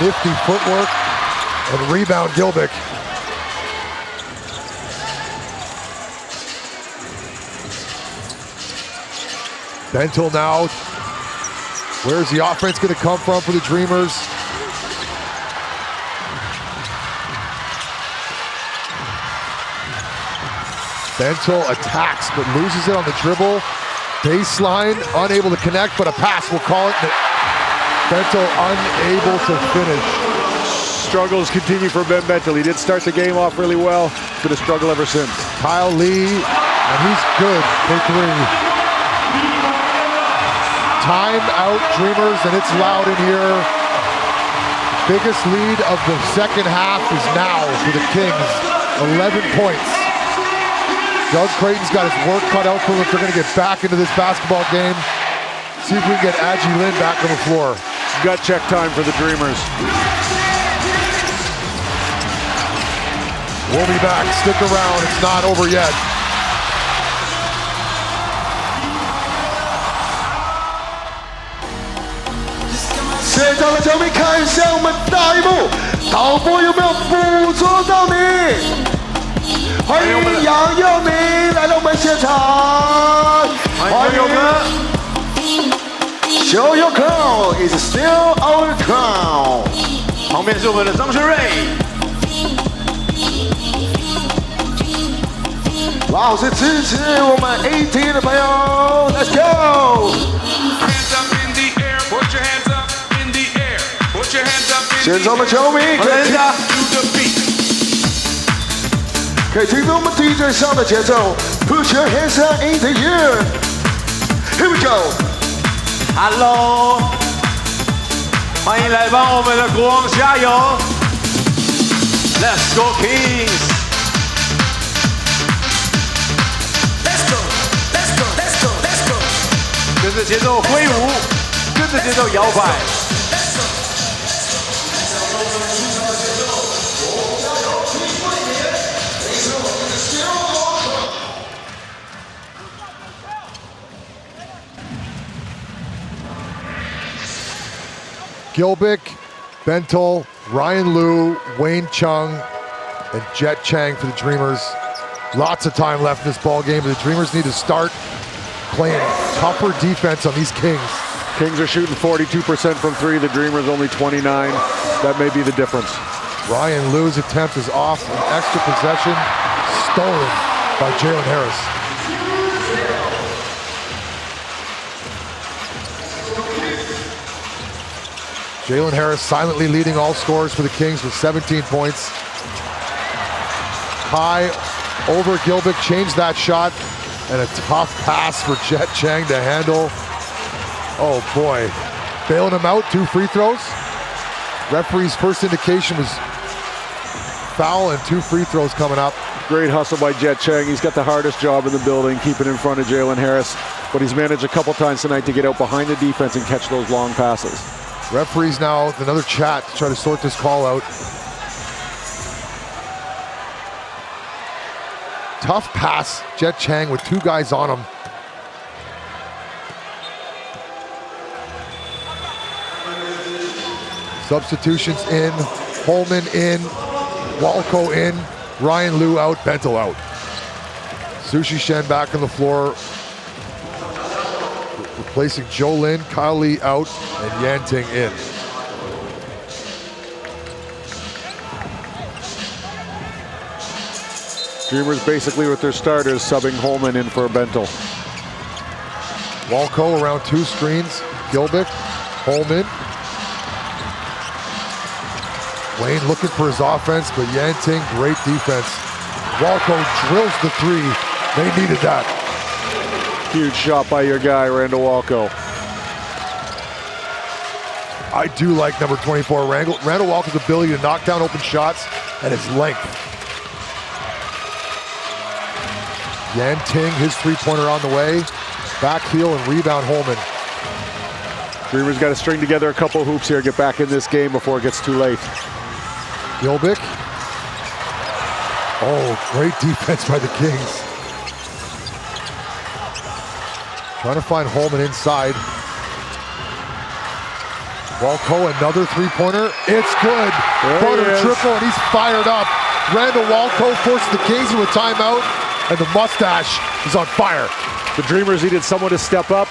Nifty footwork and rebound Gilbick. Bentil now. Where's the offense going to come from for the Dreamers? Bentil attacks but loses it on the dribble. Baseline, unable to connect, but a pass, we'll call it. Bentil unable to finish.
Struggles continue for Ben Bentil. He did start the game off really well. It's been a struggle ever since.
Kyle Lee, and he's good for three. Time out, Dreamers, and it's loud in here. Biggest lead of the second half is now for the Kings, 11 points. Doug Creighton's got his work cut out for him if they're going to get back into this basketball game. See if we can get Adji Lin back on the floor.
Gut check time for the Dreamers.
We'll be back. Stick around. It's not over yet.
现场的球迷看向我们大荧幕，导播有没有捕捉到你？欢迎杨佑明来到我们现场，欢迎。Show your crown is still our crown。
旁边是我们的张学瑞。
老师支持我们 AT 的朋友 ，Let's go！ 现场的球迷可以听到我们 DJ 上的节奏 ，Put your hands up in the air。Here we go。Hello，
欢迎来帮我们的国王加油 ！Let's go Kings！ 跟着节奏挥舞，跟着节奏摇摆。
Gilbick, Bentil, Ryan Liu, Wayne Chung, and Jet Chang for the Dreamers. Lots of time left in this ball game, but the Dreamers need to start playing tougher defense on these Kings.
Kings are shooting 42% from three, the Dreamers only 29. That may be the difference.
Ryan Liu's attempt is off, an extra possession, stolen by Jalen Harris. Jalen Harris silently leading all scorers for the Kings with 17 points. High over Gilbick, changed that shot, and a tough pass for Jet Chang to handle. Oh boy, bailing him out, 2 free throws. Referee's first indication was foul and 2 free throws coming up.
Great hustle by Jet Chang. He's got the hardest job in the building, keeping in front of Jalen Harris, but he's managed a couple times tonight to get out behind the defense and catch those long passes.
Referees now with another chat to try to sort this call out. Tough pass, Jet Chang with 2 guys on him. Substitutions in, Holman in, Walco in, Ryan Liu out, Bentil out. Sushi Shen back on the floor, replacing Joe Lin, Kyle Lee out, and Yanting in.
Dreamers basically with their starters subbing Holman in for Bentil.
Walco around 2 screens, Gilbick, Holman. Wayne looking for his offense, but Yanting, great defense. Walco drills the 3. They needed that.
Huge shot by your guy, Randall Walco.
I do like number 24, Randall Walco's ability to knock down open shots and his length. Yan Ting, his three-pointer on the way. Back heel and rebound Holman.
Dreamers got to string together a couple hoops here, get back in this game before it gets too late.
Gilbick. Oh, great defense by the Kings. Trying to find Holman inside. Walco, another three-pointer. It's good. Butter triple, and he's fired up. Randall Walco forces the Kings into a timeout, and the mustache is on fire.
The Dreamers needed someone to step up.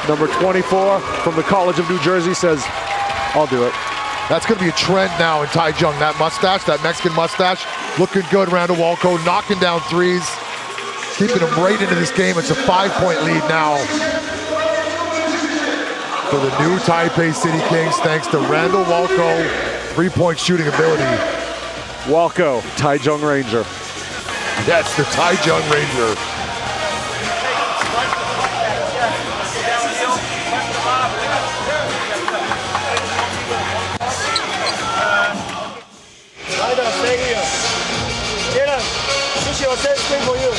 Number 24 from the College of New Jersey says, I'll do it.
That's going to be a trend now in Taichung. That mustache, that Mexican mustache, looking good. Randall Walco knocking down threes, keeping him right into this game. It's a 5-point lead now for the new Taipei City Kings, thanks to Randall Walco, three-point shooting ability.
Walco, Taichung Ranger.
Yes, the Taichung Ranger.
Stay here. Jalen, Sushi will set screen for you.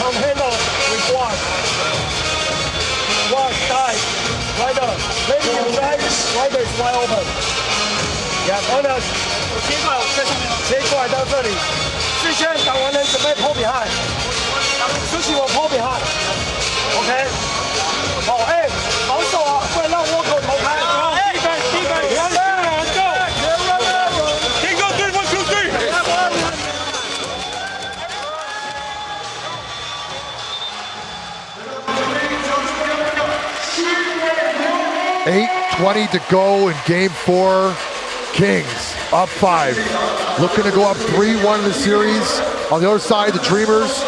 Come handle with wash. Wash, dive. Right there. Maybe you dive. Right there is wide open. Yeah, on us. 接过来到这里。之前打完人准备 pull behind。Sushi will pull behind。OK。好，哎，防守啊，不能让倭寇投开。
$8:20 to go in Game 4. Kings up 5. Looking to go up 3-1 in the series. On the other side, the Dreamers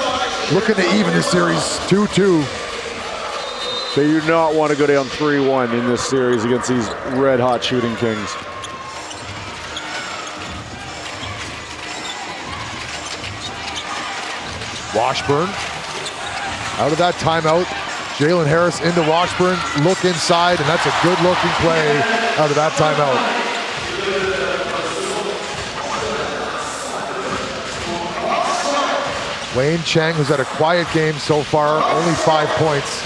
looking to even the series 2-2.
They do not want to go down 3-1 in this series against these red-hot shooting Kings.
Washburn out of that timeout. Jalen Harris into Washburn, look inside, and that's a good-looking play out of that timeout. Wayne Chang, who's had a quiet game so far, only 5 points.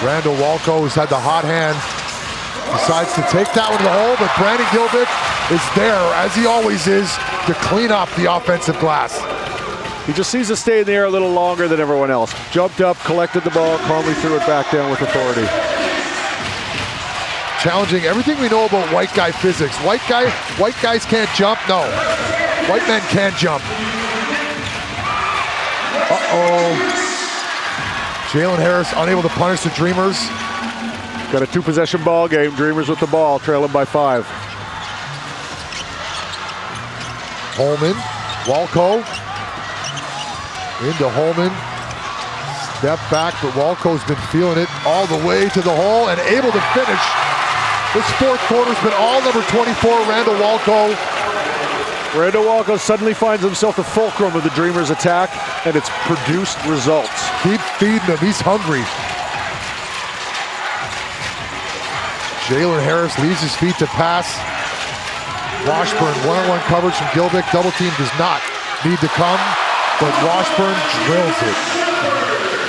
Randall Walco, who's had the hot hand, decides to take that one to the hole, but Brandon Gilbick is there, as he always is, to clean up the offensive glass.
He just seems to stay in the air a little longer than everyone else. Jumped up, collected the ball, calmly threw it back down with authority.
Challenging everything we know about white guy physics. White guys can't jump? No. White men can jump. Uh-oh. Jalen Harris unable to punish the Dreamers.
Got a 2-possession ball game. Dreamers with the ball, trailing by 5.
Holman, Walco. Into Holman. Step back, but Walco's been feeling it all the way to the hole and able to finish. This fourth quarter's been all number 24, Randall Walco.
Randall Walco suddenly finds himself the fulcrum of the Dreamers' attack, and it's produced results.
Keep feeding him, he's hungry. Jalen Harris leaves his feet to pass. Washburn, one-on-one coverage from Gilbick. Double team does not need to come, but Washburn drills it.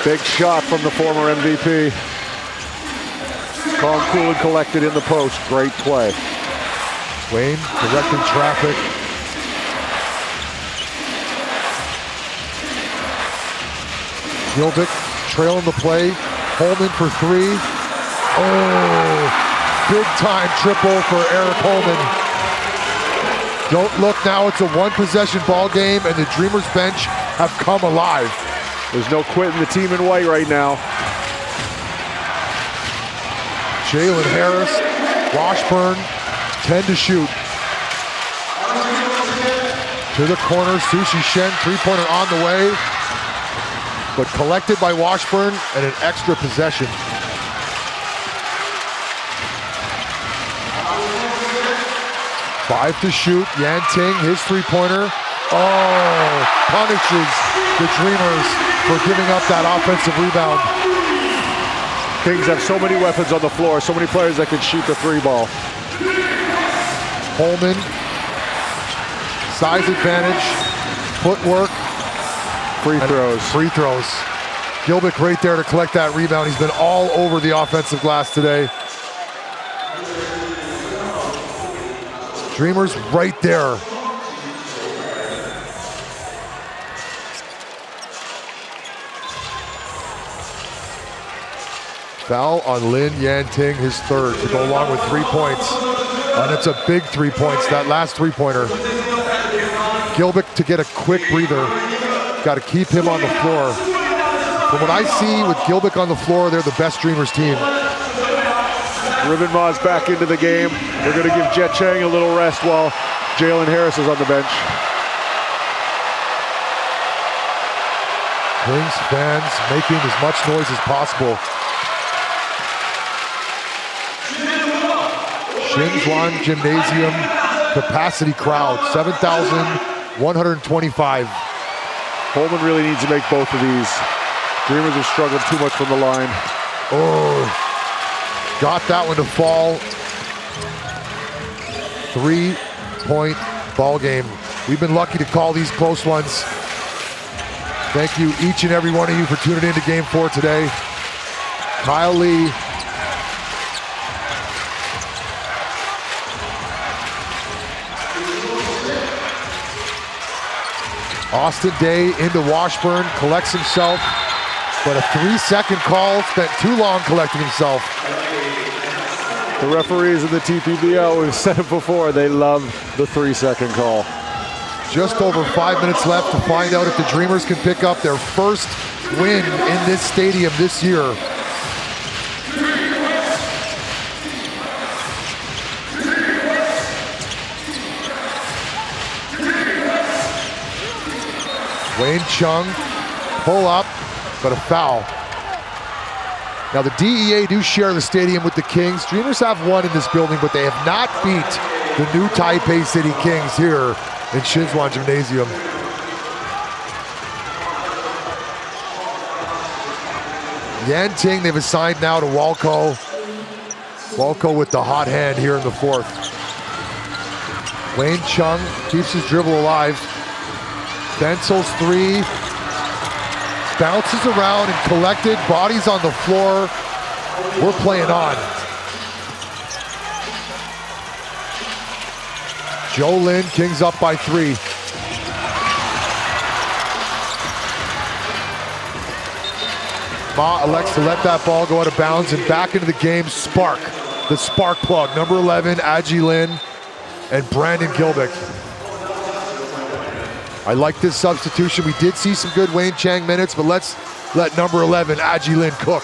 Big shot from the former MVP. Calm, cool, and collected in the post. Great play.
Wayne directing traffic. Gilbick trailing the play. Holman for 3. Oh, big time triple for Eric Holman. Don't look now, it's a 1-possession ball game, and the Dreamers bench have come alive.
There's no quitting the team in white right now.
Jalen Harris, Washburn, 10 to shoot. To the corner, Sushi Shen, three-pointer on the way, but collected by Washburn and an extra possession. Five to shoot. Yan Ting, his three-pointer. Oh, punishes the Dreamers for giving up that offensive rebound.
Kings have so many weapons on the floor, so many players that can shoot the 3 ball.
Holman Size advantage, footwork,
free throws.
Free throws. Gilbeck right there to collect that rebound. He's been all over the offensive glass today. Dreamers right there. Foul on Lin Yanting, his third, to go along with 3 points. And it's a big 3 points, that last three-pointer. Gilbeck to get a quick breather. Got to keep him on the floor. From what I see with Gilbeck on the floor, they're the best Dreamers team.
Ribbon Ma's back into the game. They're going to give Jet Chang a little rest while Jalen Harris is on the bench.
Kings fans making as much noise as possible. Shinjuan Gymnasium capacity crowd, 7,125.
Holman really needs to make both of these. Dreamers have struggled too much from the line.
Oh, got that one to fall. 3-point ball game. We've been lucky to call these close ones. Thank you, each and every one of you, for tuning in to Game 4 today. Kyle Lee. Austin Day into Washburn, collects himself, but a 3-second call, spent too long collecting himself.
The referees in the TPBL, we've said it before, they love the 3-second call.
Just over 5 minutes left to find out if the Dreamers can pick up their first win in this stadium this year. Wayne Chung, pull up, but a foul. Now the DEA do share the stadium with the Kings. Dreamers have won in this building, but they have not beat the new Taipei City Kings here in Shinjuan Gymnasium. Yanting they've assigned now to Walco. Walco with the hot hand here in the fourth. Wayne Chung keeps his dribble alive. Bensel's three, bounces around and collected, bodies on the floor. We're playing on. Joe Lin, Kings up by 3. Ma elects to let that ball go out of bounds, and back into the game, Spark. The spark plug, number 11, Aji Lin, and Brandon Gilbeck. I like this substitution. We did see some good Wayne Chang minutes, but let's let number 11, Aji Lin, cook.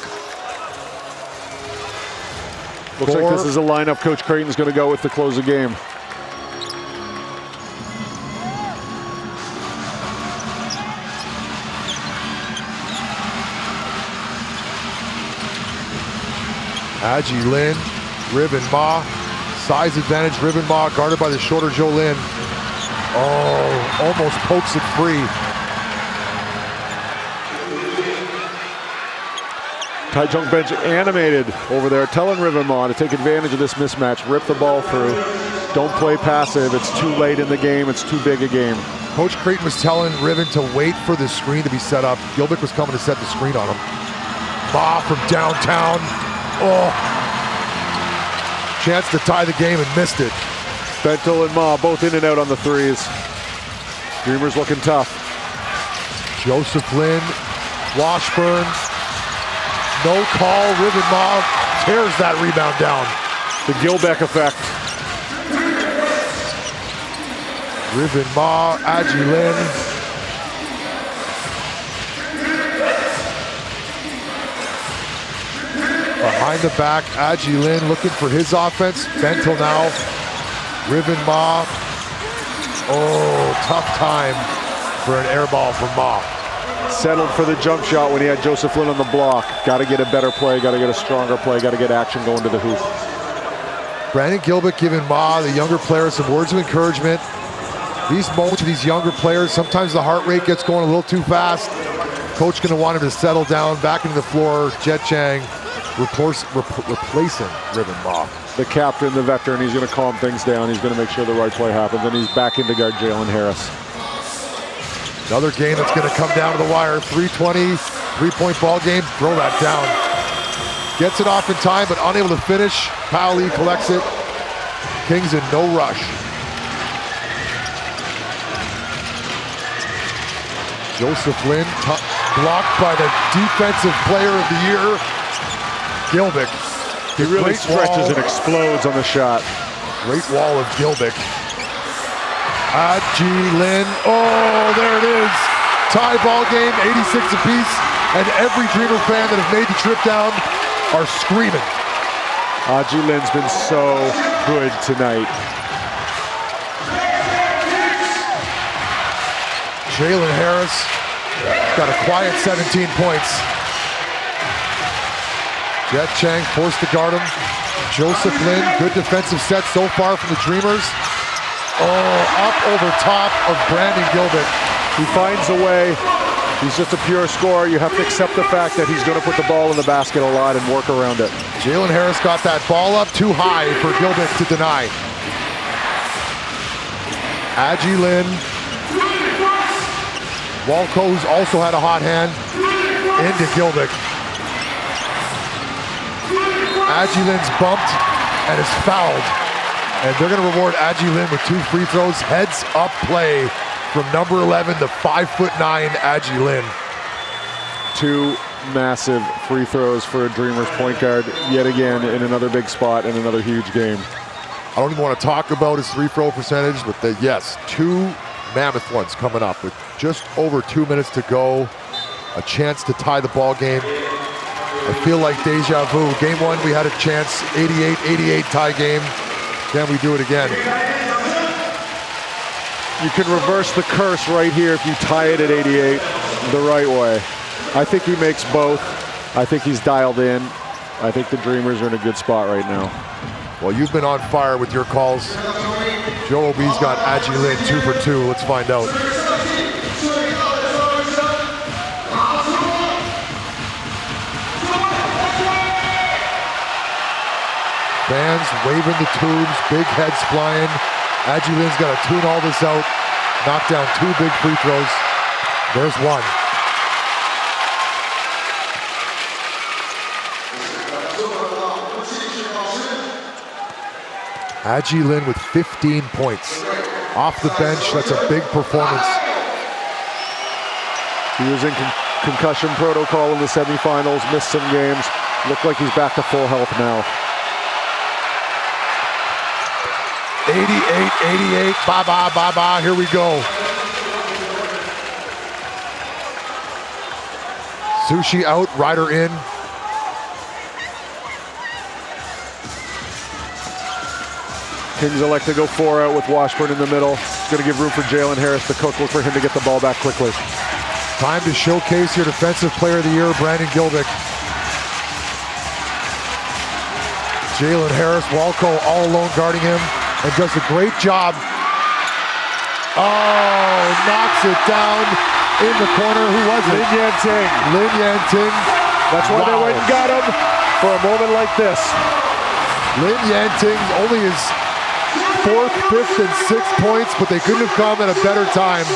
Looks like this is a lineup Coach Creighton's going to go with to close the game.
Aji Lin, Ribbon Ma, size advantage, Ribbon Ma guarded by the shorter Joe Lin. Oh, almost pokes it free.
Taichung bench animated over there, telling Ribbon Ma to take advantage of this mismatch, rip the ball through. Don't play passive, it's too late in the game, it's too big a game.
Coach Creighton was telling Ribbon to wait for the screen to be set up. Gilbeck was coming to set the screen on him. Ma from downtown. Oh, chance to tie the game and missed it.
Bentel and Ma both in and out on the threes. Dreamers looking tough.
Joseph Lin, Washburn, no call. Ribbon Ma tears that rebound down.
The Gilbeck effect.
Ribbon Ma, Aji Lin. Behind the back, Aji Lin looking for his offense. Bentel now. Ribbon Ma. Oh, tough time for an air ball from Ma.
Settled for the jump shot when he had Joseph Lin on the block. Got to get a better play, got to get a stronger play, got to get action going to the hoop.
Brandon Gilbeck giving Ma, the younger player, some words of encouragement. These moments with these younger players, sometimes the heart rate gets going a little too fast. Coach going to want him to settle down, back into the floor. Jet Chang replacing Ribbon Ma.
the captain, the veteran. He's going to calm things down. He's going to make sure the right play happens, and he's back in to guard Jalen Harris.
Another game that's going to come down to the wire. 3:20, three-point ball game. Throw that down. Gets it off in time, but unable to finish. Kyle Lee collects it. Kings in no rush. Joseph Lin blocked by the defensive player of the year, Gilbick.
He really stretches and explodes on the shot.
Great wall of Gilbick. Lin. Oh, there it is. Tie ball game, 86 apiece. And every Dreamer fan that has made the trip down are screaming.
Lin's been so good tonight.
Jalen Harris got a quiet 17 points. Jet Chang forced to guard him. Joseph Lin, good defensive set so far from the Dreamers. Oh, up over top of Brandon Gilbick.
He finds a way. He's just a pure scorer. You have to accept the fact that he's going to put the ball in the basket a lot and work around it.
Jalen Harris got that ball up too high for Gilbick to deny. Lin. Walco, who's also had a hot hand, into Gilbick. Lin's bumped and is fouled. And they're going to reward Lin with 2 free throws. Heads up play from number 11, the 5'9" Lin.
2 massive free throws for a Dreamers point guard, yet again in another big spot in another huge game.
I don't even want to talk about his free throw percentage, but yes, 2 mammoth ones coming up with just over 2 minutes to go. A chance to tie the ball game. I feel like deja vu. Game 1, we had a chance, 88-88 tie game. Can we do it again?
You can reverse the curse right here if you tie it at 88 the right way. I think he makes both. I think he's dialed in. I think the Dreamers are in a good spot right now.
Well, you've been on fire with your calls. Joe Ob's got Lin 2 for 2. Let's find out. Fans waving the tubes, big heads flying. Lin's got to tune all this out. Knock down 2 big free throws. There's one. Lin with 15 points. Off the bench, that's a big performance.
He was in concussion protocol in the semifinals, missed some games. Looked like he's back to full health now.
88-88, bye-bye, here we go. Sushi out, Ryder in.
Kings elect to go 4 out with Washburn in the middle. It's going to give room for Jalen Harris to cook. Look for him to get the ball back quickly.
Time to showcase your Defensive Player of the Year, Brandon Gilbick. Jalen Harris, Walco all alone guarding him, and does a great job. Oh, knocks it down in the corner. Who was it?
Lin Yanting.
Lin Yanting.
That's why they went and got him for a moment like this.
Lin Yanting, only his 4th, 5th, and 6th points, but they couldn't have come at a better time.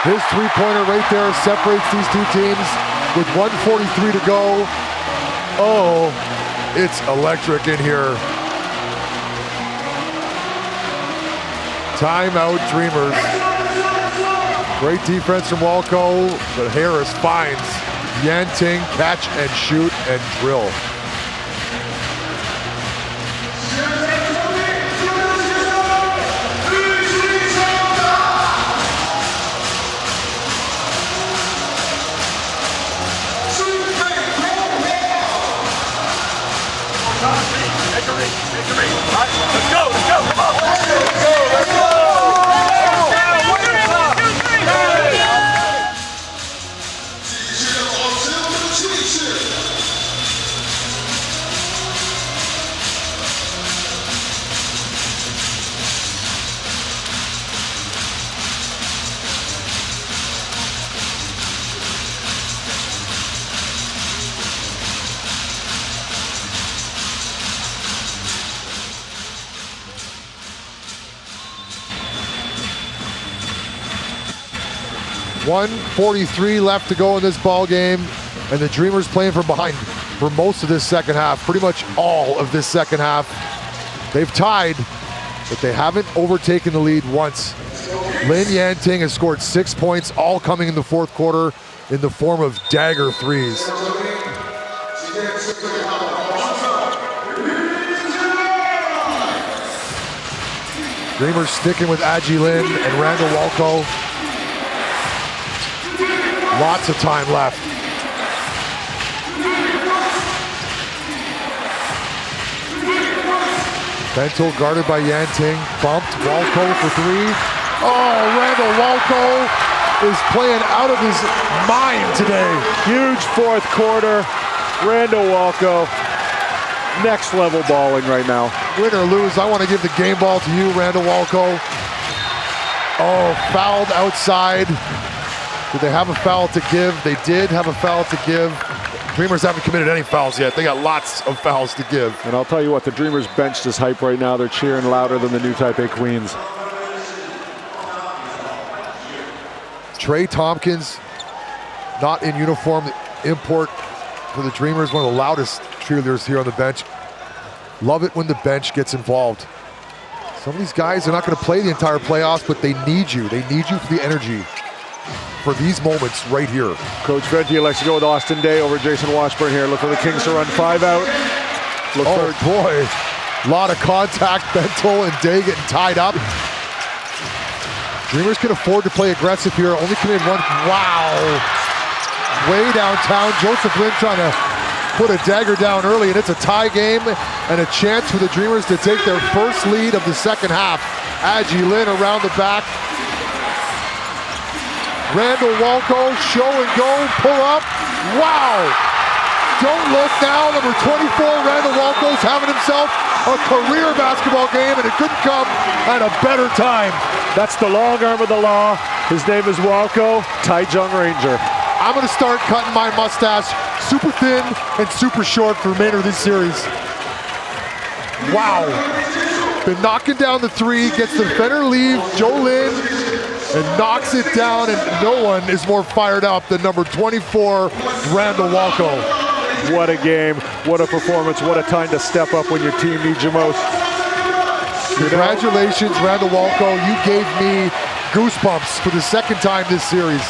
His 3-pointer right there separates these 2 teams with 1:43 to go. Oh, it's electric in here. Timeout, Dreamers. Great defense from Walco, but Harris finds Yanting, catch and shoot and drill.
Let's go, come on. Let's go.
1:43 left to go in this ball game, and the Dreamers playing from behind for most of this second half, pretty much all of this second half. They've tied, but they haven't overtaken the lead once. Lin Yanting has scored 6 points, all coming in the fourth quarter in the form of dagger threes. Dreamers sticking with Aji Lin and Randall Walco. Lots of time left. Bento guarded by Yanting, bumped, Walco for three. Oh, Randall Walco is playing out of his mind today.
Huge fourth quarter. Randall Walco, next level balling right now.
Win or lose, I want to give the game ball to you, Randall Walco. Oh, fouled outside. Did they have a foul to give? They did have a foul to give. Dreamers haven't committed any fouls yet. They got lots of fouls to give.
And I'll tell you what, the Dreamers bench is hype right now. They're cheering louder than the new Taipei Queens.
Trey Tompkins, not in uniform, import for the Dreamers, one of the loudest cheerleaders here on the bench. Love it when the bench gets involved. Some of these guys are not going to play the entire playoffs, but they need you. They need you for the energy for these moments right here.
Coach Venti likes to go with Austin Day over Jason Washburn here. Look for the Kings to run 5 out.
Oh boy, a lot of contact. Bento and Day getting tied up. Dreamers can afford to play aggressive here. Only committed one. Wow. Way downtown. Joseph Lin trying to put a dagger down early, and it's a tie game and a chance for the Dreamers to take their first lead of the second half. Aji Lin around the back. Randall Walco, show and go, pull up. Wow. Don't look now. Number 24, Randall Walco's having himself a career basketball game, and it couldn't come at a better time.
That's the long arm of the law. His name is Walco, Taichung Ranger.
I'm going to start cutting my mustache super thin and super short for the remainder of this series. Wow. Been knocking down the three, gets the defender leave, Joe Lin, and knocks it down, and no one is more fired up than number 24, Randall Walco.
What a game, what a performance, what a time to step up when your team needs you most.
Congratulations, Randall Walco. You gave me goosebumps for the second time this series.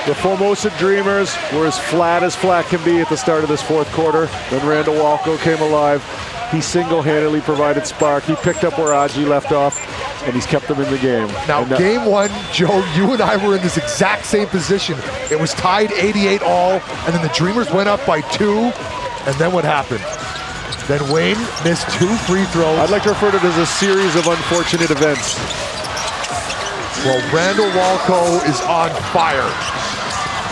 The Formosa Dreamers were as flat can be at the start of this fourth quarter. Then Randall Walco came alive. He single-handedly provided spark. He picked up where Aji left off, and he's kept them in the game.
Now, game one, Joe, you and I were in this exact same position. It was tied 88 all, and then the Dreamers went up by 2, and then what happened? Then Wayne missed 2 free throws.
I'd like to refer to it as a series of unfortunate events.
Well, Randall Walco is on fire.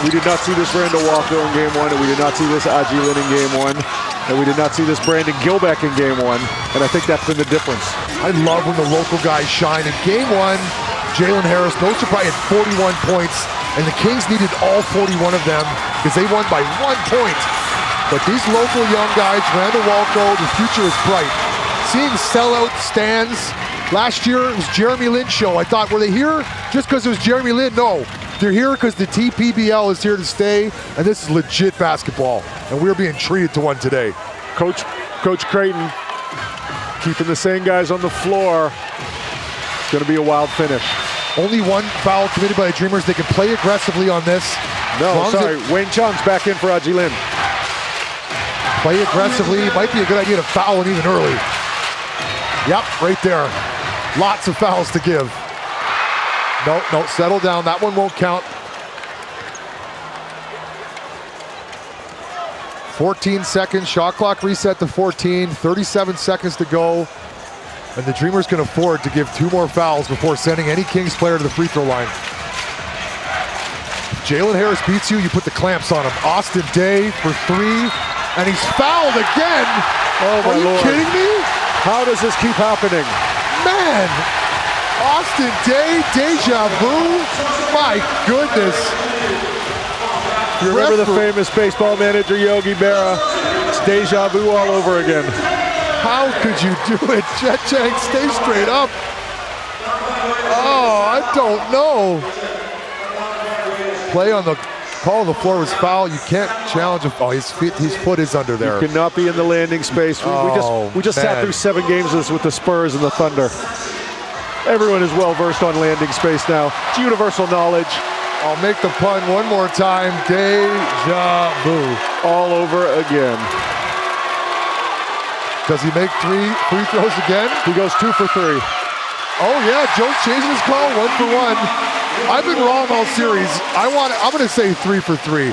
We did not see this Randall Walco in game 1, and we did not see this Aji Lin in game 1, and we did not see this Brandon Gilbeck in game 1, and I think that's been the difference.
I love when the local guys shine. In game 1, Jalen Harris, no surprise, had 41 points, and the Kings needed all 41 of them because they won by 1 point. But these local young guys, Randall Walco, the future is bright. Seeing sellout stands. Last year, it was Jeremy Lin's show. I thought, were they here just because it was Jeremy Lin? No. They're here because the TPBL is here to stay, and this is legit basketball. And we're being treated to one today.
Coach Creighton keeping the same guys on the floor. It's going to be a wild finish.
Only 1 foul committed by the Dreamers. They can play aggressively on this.
No, sorry. Wayne Chung's back in for Aji Lin.
Play aggressively. Might be a good idea to foul him even early. Yep, right there. Lots of fouls to give. No, settle down. That one won't count. 14 seconds. Shot clock reset to 14. 37 seconds to go. And the Dreamers can afford to give 2 more fouls before sending any Kings player to the free throw line. If Jalen Harris beats you, you put the clamps on him. Austin Day for 3. And he's fouled again.
Oh, my Lord.
Are you kidding me?
How does this keep happening?
Man, Austin Day, deja vu. My goodness.
You remember the famous baseball manager Yogi Berra? It's deja vu all over again.
How could you do it? Jet Chang, stay straight up. Oh, I don't know. play on the call on the floor was foul. You can't challenge him. Oh, his foot is under there.
You cannot be in the landing space. We just sat through 7 games of this with the Spurs and the Thunder. Everyone is well versed on landing space now. It's universal knowledge.
I'll make the pun one more time. Deja vu.
All over again.
Does he make 3 free throws again?
He goes 2 for 3.
Oh yeah, Joe's changing his call, 1 for 1. I've been wrong all series. I'm gonna say 3 for 3.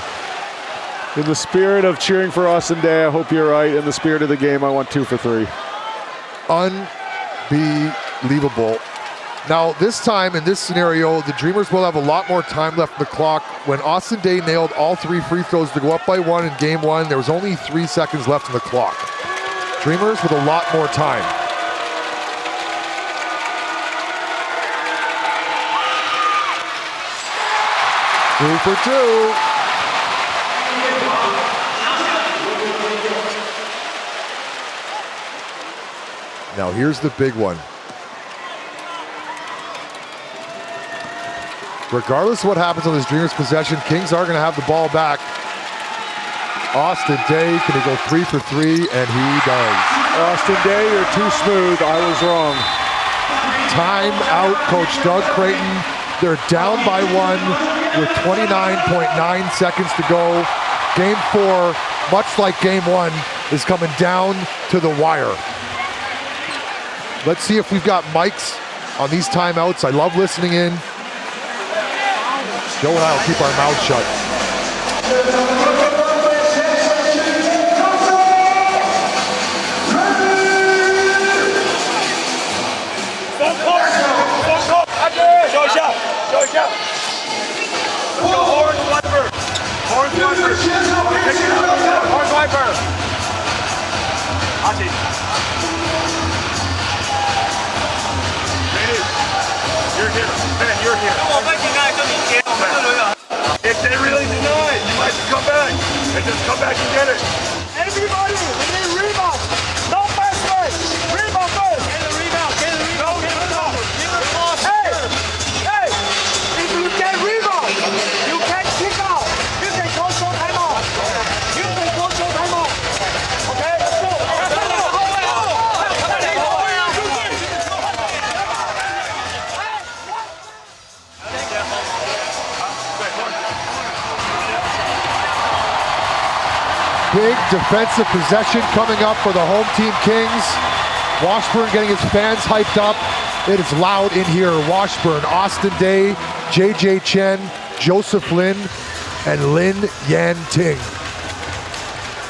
In the spirit of cheering for Austin Day, I hope you're right. In the spirit of the game, I want 2 for 3.
Unbelievable. Now, this time in this scenario, the Dreamers will have a lot more time left in the clock. When Austin Day nailed all 3 free throws to go up by 1 in game 1, there was only 3 seconds left in the clock. Dreamers with a lot more time. Two for 2. Now here's the big one. Regardless of what happens on this Dreamers possession, Kings are going to have the ball back. Austin Day, can he go 3 for 3? And he does.
Austin Day, you're too smooth. I was wrong.
Time out, Coach Doug Creighton. They're down by 1 with 29.9 seconds to go. Game 4, much like game 1, is coming down to the wire. Let's see if we've got mics on these timeouts. I love listening in. Joe and I will keep our mouths shut.
You're here. If they really deny it, you might come back and just come back and get it. Everybody, we need rebound. No fast break. Rebound first. Get the rebound. Get the rebound. Get the rebound. Give it off. Hey, if you get rebound, you can kick out. You can go short timeout. You can go short timeout. Okay, let's go.
Big defensive possession coming up for the home team Kings. Washburn getting his fans hyped up. It is loud in here. Washburn, Austin Day, JJ Chen, Joseph Lin, and Lin Yan Ting.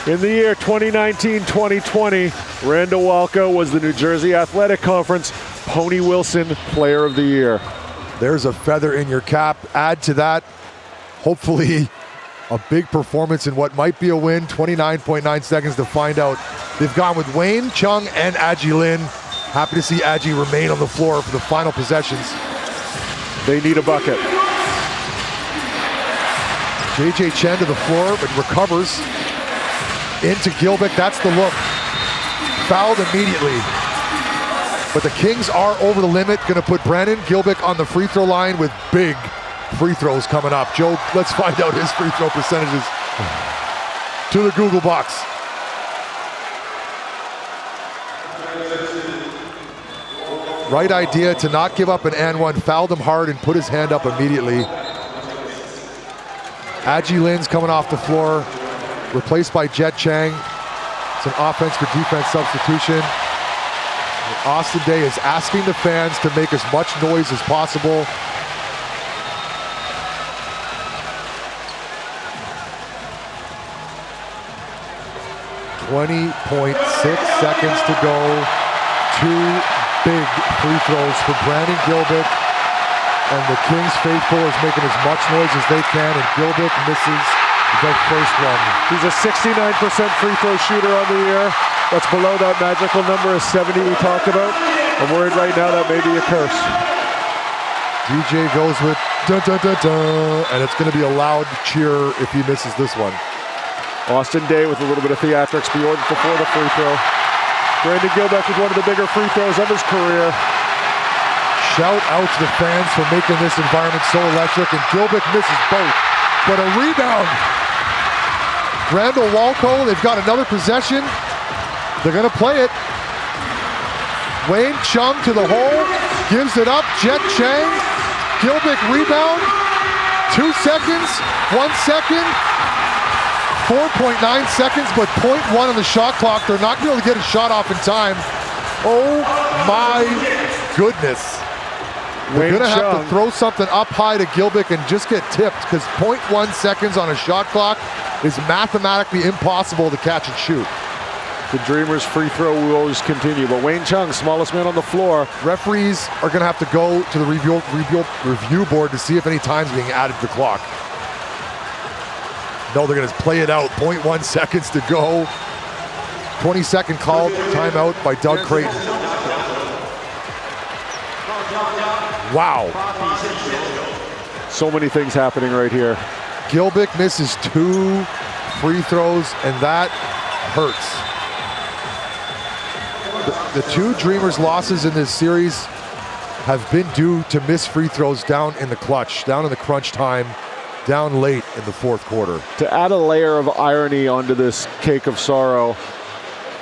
In the year 2019-2020, Randall Walco was the New Jersey Athletic Conference Pony Wilson Player of the Year.
There's a feather in your cap. Add to that, hopefully, a big performance in what might be a win. 29.9 seconds to find out. They've gone with Wayne, Chung, and Adji Lin. Happy to see Adji remain on the floor for the final possessions.
They need a bucket.
JJ Chen to the floor, but recovers. Into Gilbeck, that's the look. Fouled immediately. But the Kings are over the limit. Gonna put Brandon Gilbeck on the free throw line with big free throws coming up. Joe, let's find out his free throw percentages. To the Google box. Right idea to not give up an and one. Fouled him hard and put his hand up immediately. Adji Lin's coming off the floor. Replaced by Jet Chang. It's an offense for defense substitution. Austin Day is asking the fans to make as much noise as possible. .6 seconds to go. 2 big free throws for Brandon Gilbeck. And the Kings faithful is making as much noise as they can, and Gilbeck misses the first one.
He's a 69% free throw shooter on the year. That's below that magical number of 70 we talked about. I'm worried right now that may be a curse.
DJ goes with dun dun dun dun, and it's going to be a loud cheer if he misses this one.
Austin Day with a little bit of theatrics before the free throw. Brandon Gilbeck with one of the bigger free throws of his career.
Shout out to the fans for making this environment so electric, and Gilbeck misses both. but a rebound. Randall Walco, they've got another possession. They're gonna play it. Wayne Chung to the hole, gives it up, Jet Chang. Gilbick rebound, 2 seconds, 1 second. 4.9 seconds, but 0.1 on the shot clock. They're not going to be able to get a shot off in time. Oh my goodness. They're going to have to throw something up high to Gilbick and just get tipped because 0.1 seconds on a shot clock is mathematically impossible to catch and shoot.
The Dreamers' free throw woes continue, but Wayne Chung, smallest man on the floor.
Referees are going to have to go to the review board to see if any time's being added to the clock. No, they're going to play it out. 0.1 seconds to go. 20-second called timeout by Doug Creighton. Wow.
So many things happening right here.
Gilbick misses 2 free throws, and that hurts. The 2 Dreamers losses in this series have been due to missed free throws down in the clutch, down in the crunch time, down late in the fourth quarter.
To add a layer of irony onto this cake of sorrow,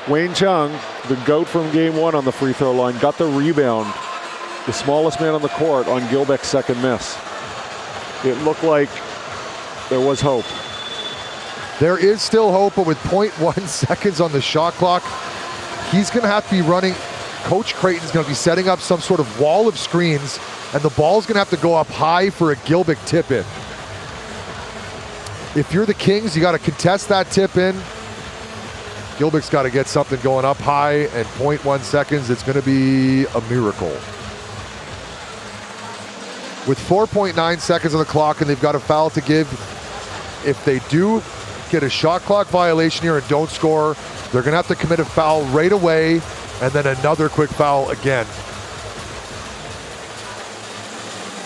Wayne Chung, the GOAT from game 1 on the free throw line, got the rebound, the smallest man on the court, on Gilbick's second miss. It looked like there was hope.
There is still hope, but with 0.1 seconds on the shot clock, he's going to have to be running. Coach Creighton's going to be setting up some sort of wall of screens, and the ball's going to have to go up high for a Gilbick tip-in. If you're the Kings, you got to contest that tip-in. Gilbick's got to get something going up high, and 0.1 seconds, it's going to be a miracle. With 4.9 seconds on the clock, and they've got a foul to give. If they do get a shot clock violation here and don't score, they're going to have to commit a foul right away, and then another quick foul again.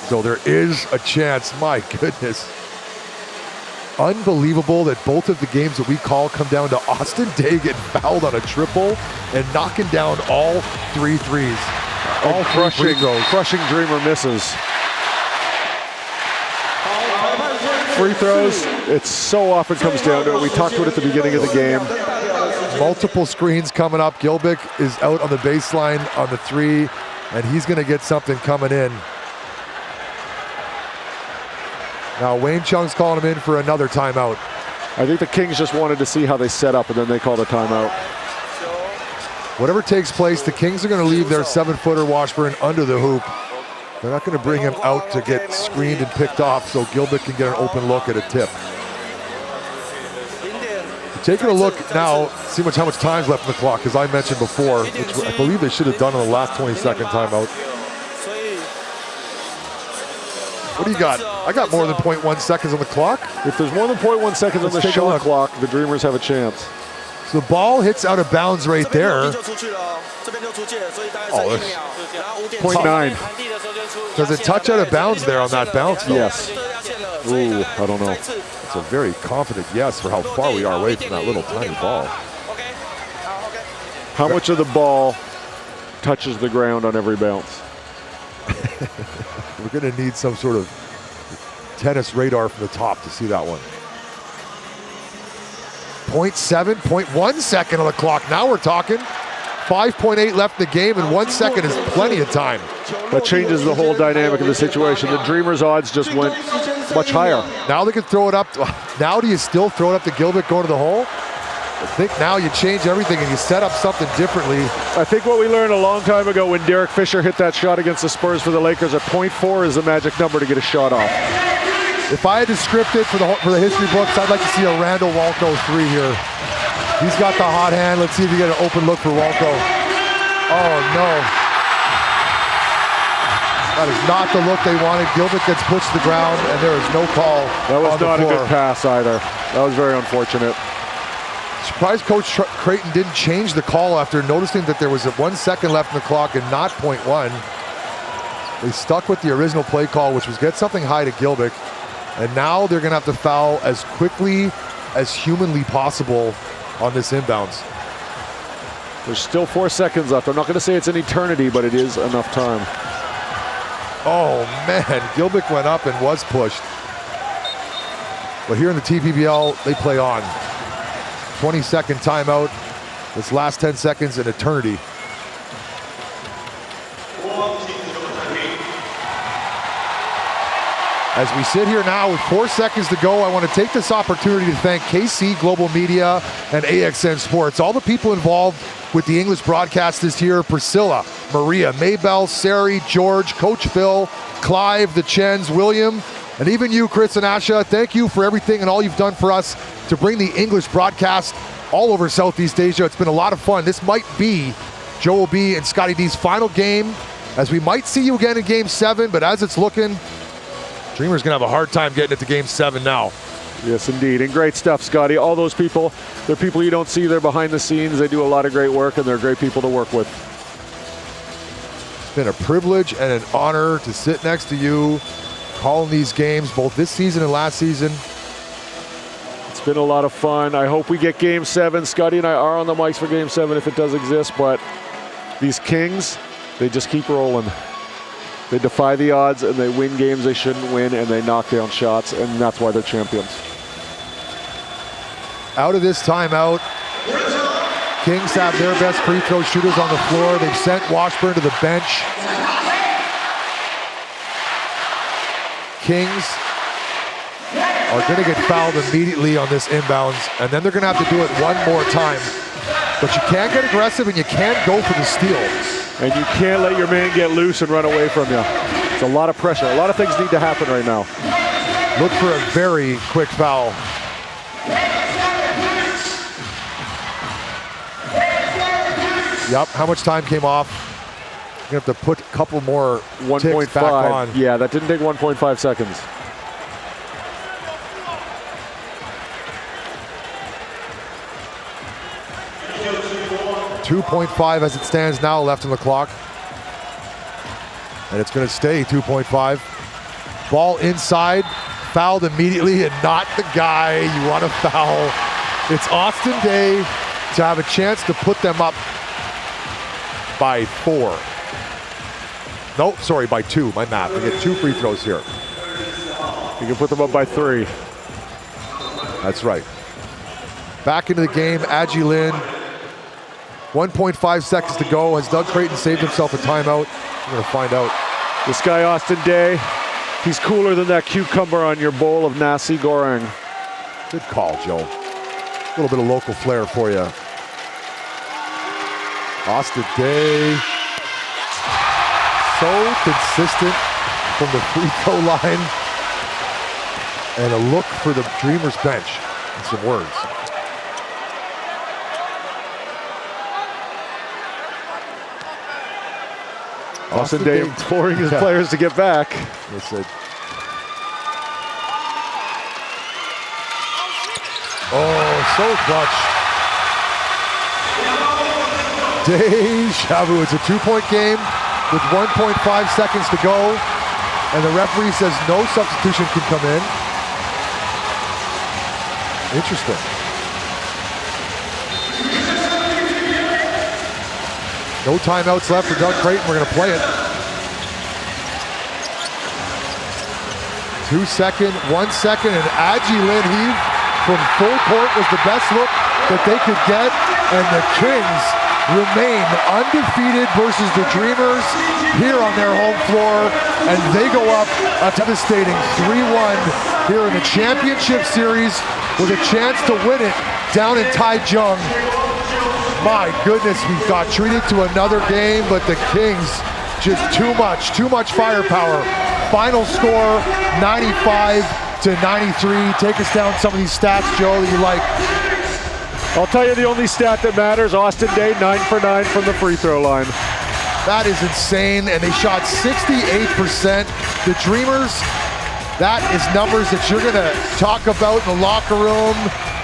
So there is a chance. My goodness. Unbelievable that both of the games that we call come down to Austin Day getting fouled on a triple and knocking down all 3 threes.
All crushing Dreamer misses. Free throws, it so often comes down to it. We talked about it at the beginning of the game.
Multiple screens coming up. Gilbick is out on the baseline on the 3, and he's going to get something coming in. Now Wayne Chung's calling him in for another timeout.
I think the Kings just wanted to see how they set up, and then they called a timeout.
Whatever takes place, the Kings are going to leave their 7-footer Washburn under the hoop. They're not going to bring him out to get screened and picked off so Gilbick can get an open look at a tip. Taking a look now, see how much time's left in the clock, as I mentioned before, which I believe they should have done on the last 20-second timeout. What do you got? I got more than 0.1 seconds on the clock.
If there's more than 0.1 seconds on the shot clock, the Dreamers have a chance.
So the ball hits out of bounds right there. Oh, that's
0.9.
Does it touch out of bounds there on that bounce? Though?
Yes. Ooh, I don't know.
It's a very confident yes for how far we are away from that little tiny ball.
How much of the ball touches the ground on every bounce?
We're going to need some sort of tennis radar from the top to see that one. 0.7, 0.1 second on the clock. Now we're talking. 5.8 left in the game, and 1 second is plenty of time.
That changes the whole dynamic of the situation. The Dreamers' odds just went much higher.
Now they can throw it up. Now do you still throw it up to Gilbick going to the hole? I think now you change everything and you set up something differently.
I think what we learned a long time ago when Derek Fisher hit that shot against the Spurs for the Lakers at 0.4 is the magic number to get a shot off.
If I had to script it for the history books, I'd like to see a Randall Walco 3 here. He's got the hot hand. Let's see if we get an open look for Walco. Oh no. That is not the look they wanted. Gilbick gets pushed to the ground and there is no call.
That was not a good pass either. That was very unfortunate.
Surprised Coach Creighton didn't change the call after noticing that there was 1 second left in the clock and not 0.1. They stuck with the original play call, which was get something high to Gilbick. And now they're going to have to foul as quickly as humanly possible on this inbounds.
There's still 4 seconds left. I'm not going to say it's an eternity, but it is enough time.
Oh man, Gilbick went up and was pushed. But here in the TPBL, they play on. 20-second timeout. This last 10 seconds, an eternity. As we sit here now with 4 seconds to go, I want to take this opportunity to thank KC Global Media and AXN Sports, all the people involved with the English broadcast this year: Priscilla, Maria, Maybell, Sari, George, Coach Phil, Clive, the Chens, William, and even you, Chris and Asha. Thank you for everything and all you've done for us to bring the English broadcast all over Southeast Asia. It's been a lot of fun. This might be Joel B and Scotty D's final game, as we might see you again in Game 7, but as it's looking, Dreamers gonna have a hard time getting it to Game 7 now.
Yes, indeed, and great stuff, Scotty. All those people, they're people you don't see. They're behind the scenes. They do a lot of great work, and they're great people to work with.
It's been a privilege and an honor to sit next to you, calling these games, both this season and last season.
It's been a lot of fun. I hope we get Game 7. Scotty and I are on the mics for Game 7 if it does exist, but these Kings, they just keep rolling. They defy the odds, and they win games they shouldn't win, and they knock down shots, and that's why they're champions.
Out of this timeout, Kings have their best free throw shooters on the floor. They've sent Washburn to the bench. Kings are going to get fouled immediately on this inbounds, and then they're going to have to do it one more time. But you can get aggressive, and you can go for the steal.
And you can't let your man get loose and run away from you. It's a lot of pressure. A lot of things need to happen right now.
Look for a very quick foul. Yep, how much time came off? You're gonna have to put a couple more 1.5 back on.
Yeah, that didn't take 1.5 seconds.
.5 as it stands now left on the clock. And it's going to stay 2.5. Ball inside, fouled immediately, and not the guy you want to foul. It's Austin Day to have a chance to put them up by 4. No, sorry, by 2, my math. They get 2 free throws here.
You can put them up by 3.
That's right. Back into the game, Adji Lin. 1.5 seconds to go. Has Doug Creighton saved himself a timeout? We're going to find out.
This guy, Austin Day, he's cooler than that cucumber on your bowl of nasi goreng.
Good call, Joe. A little bit of local flair for you. Austin Day. So consistent from the free throw line. And a look for the Dreamers bench. And some words.
Austin Day imploring his players to get back.
They said, oh, so clutch. Deja vu. It's a 2-point game with 1.5 seconds to go. And the referee says no substitution can come in. Interesting. No timeouts left for Doug Creighton. We're going to play it. 2 second, 1 second, and Adji Lin Heave from full court was the best look that they could get. And the Kings remain undefeated versus the Dreamers here on their home floor. And they go up a devastating 3-1 here in the championship series with a chance to win it down in Taichung. My goodness, we got treated to another game, but the Kings just too much firepower. Final score, 95-93. Take us down some of these stats, Joe, that you like.
I'll tell you the only stat that matters. Austin Day, 9 for 9 from the free throw line.
That is insane, and they shot 68%. The Dreamers, that is numbers that you're gonna talk about in the locker room,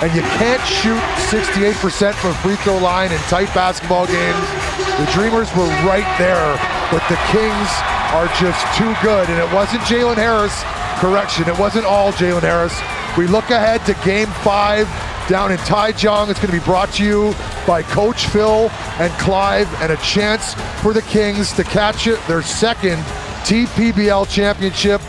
and you can't shoot 68% from a free throw line in tight basketball games. The Dreamers were right there, but the Kings are just too good, and it wasn't Jalen Harris. Correction, it wasn't all Jalen Harris. We look ahead to Game 5 down in Taichung. It's going to be brought to you by Coach Phil and Clive, and a chance for the Kings to catch it, their second TPBL championship.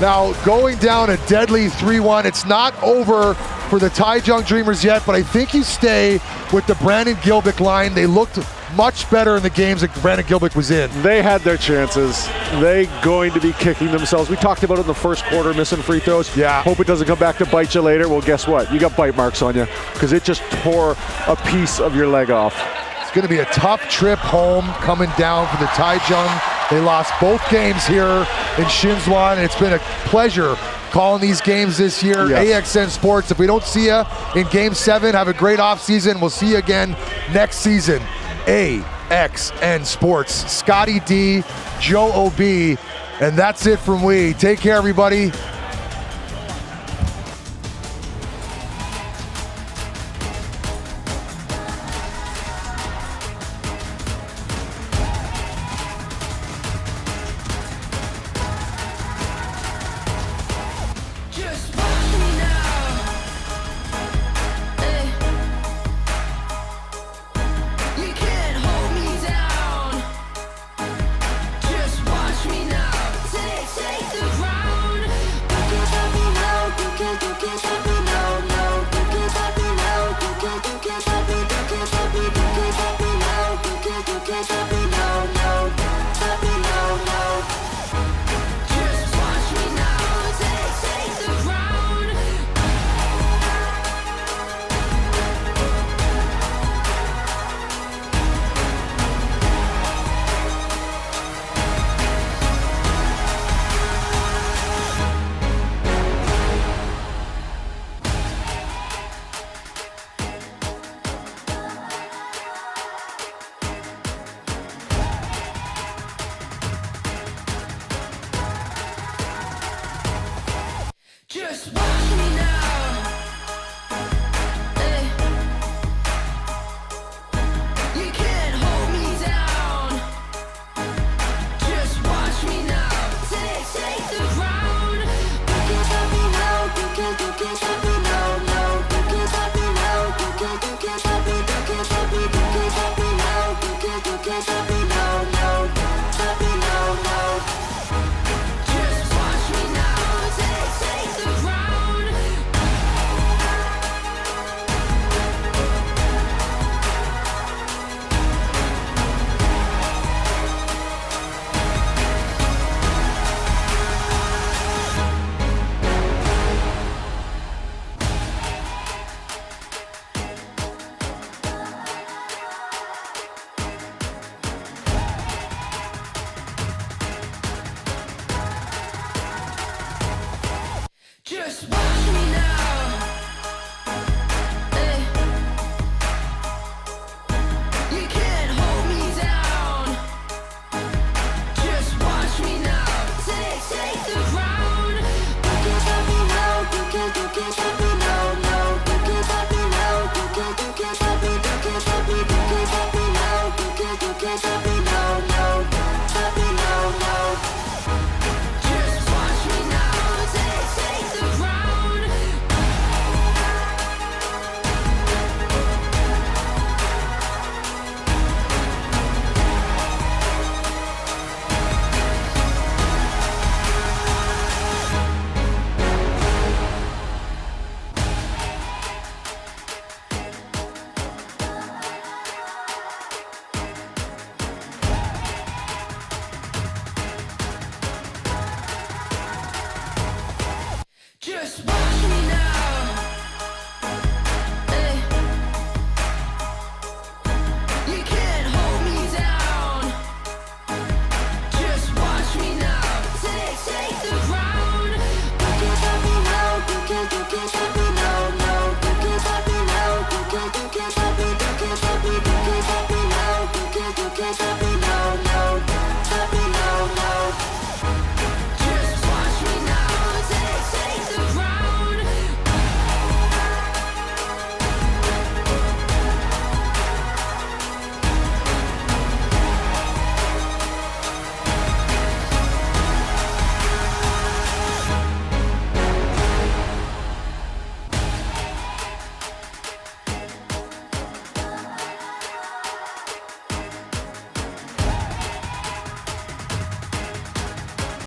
Now going down a deadly 3-1. It's not over for the Taiwan Dreamers yet, but I think you stay with the Brandon Gilbick line. They looked much better in the games that Brandon Gilbick was in.
They had their chances. They going to be kicking themselves. We talked about it in the first quarter, missing free throws.
Yeah.
Hope it doesn't come back to bite you later. Well, guess what? You got bite marks on you because it just tore a piece of your leg off.
It's going to be a tough trip home coming down for the Taiwan. They lost both games here in Shinzhuan, and it's been a pleasure calling these games this year.
Yes.
AXN Sports, if we don't see you in Game 7, have a great offseason. We'll see you again next season. AXN Sports, Scotty D, Joe OB, and that's it from we. Take care, everybody.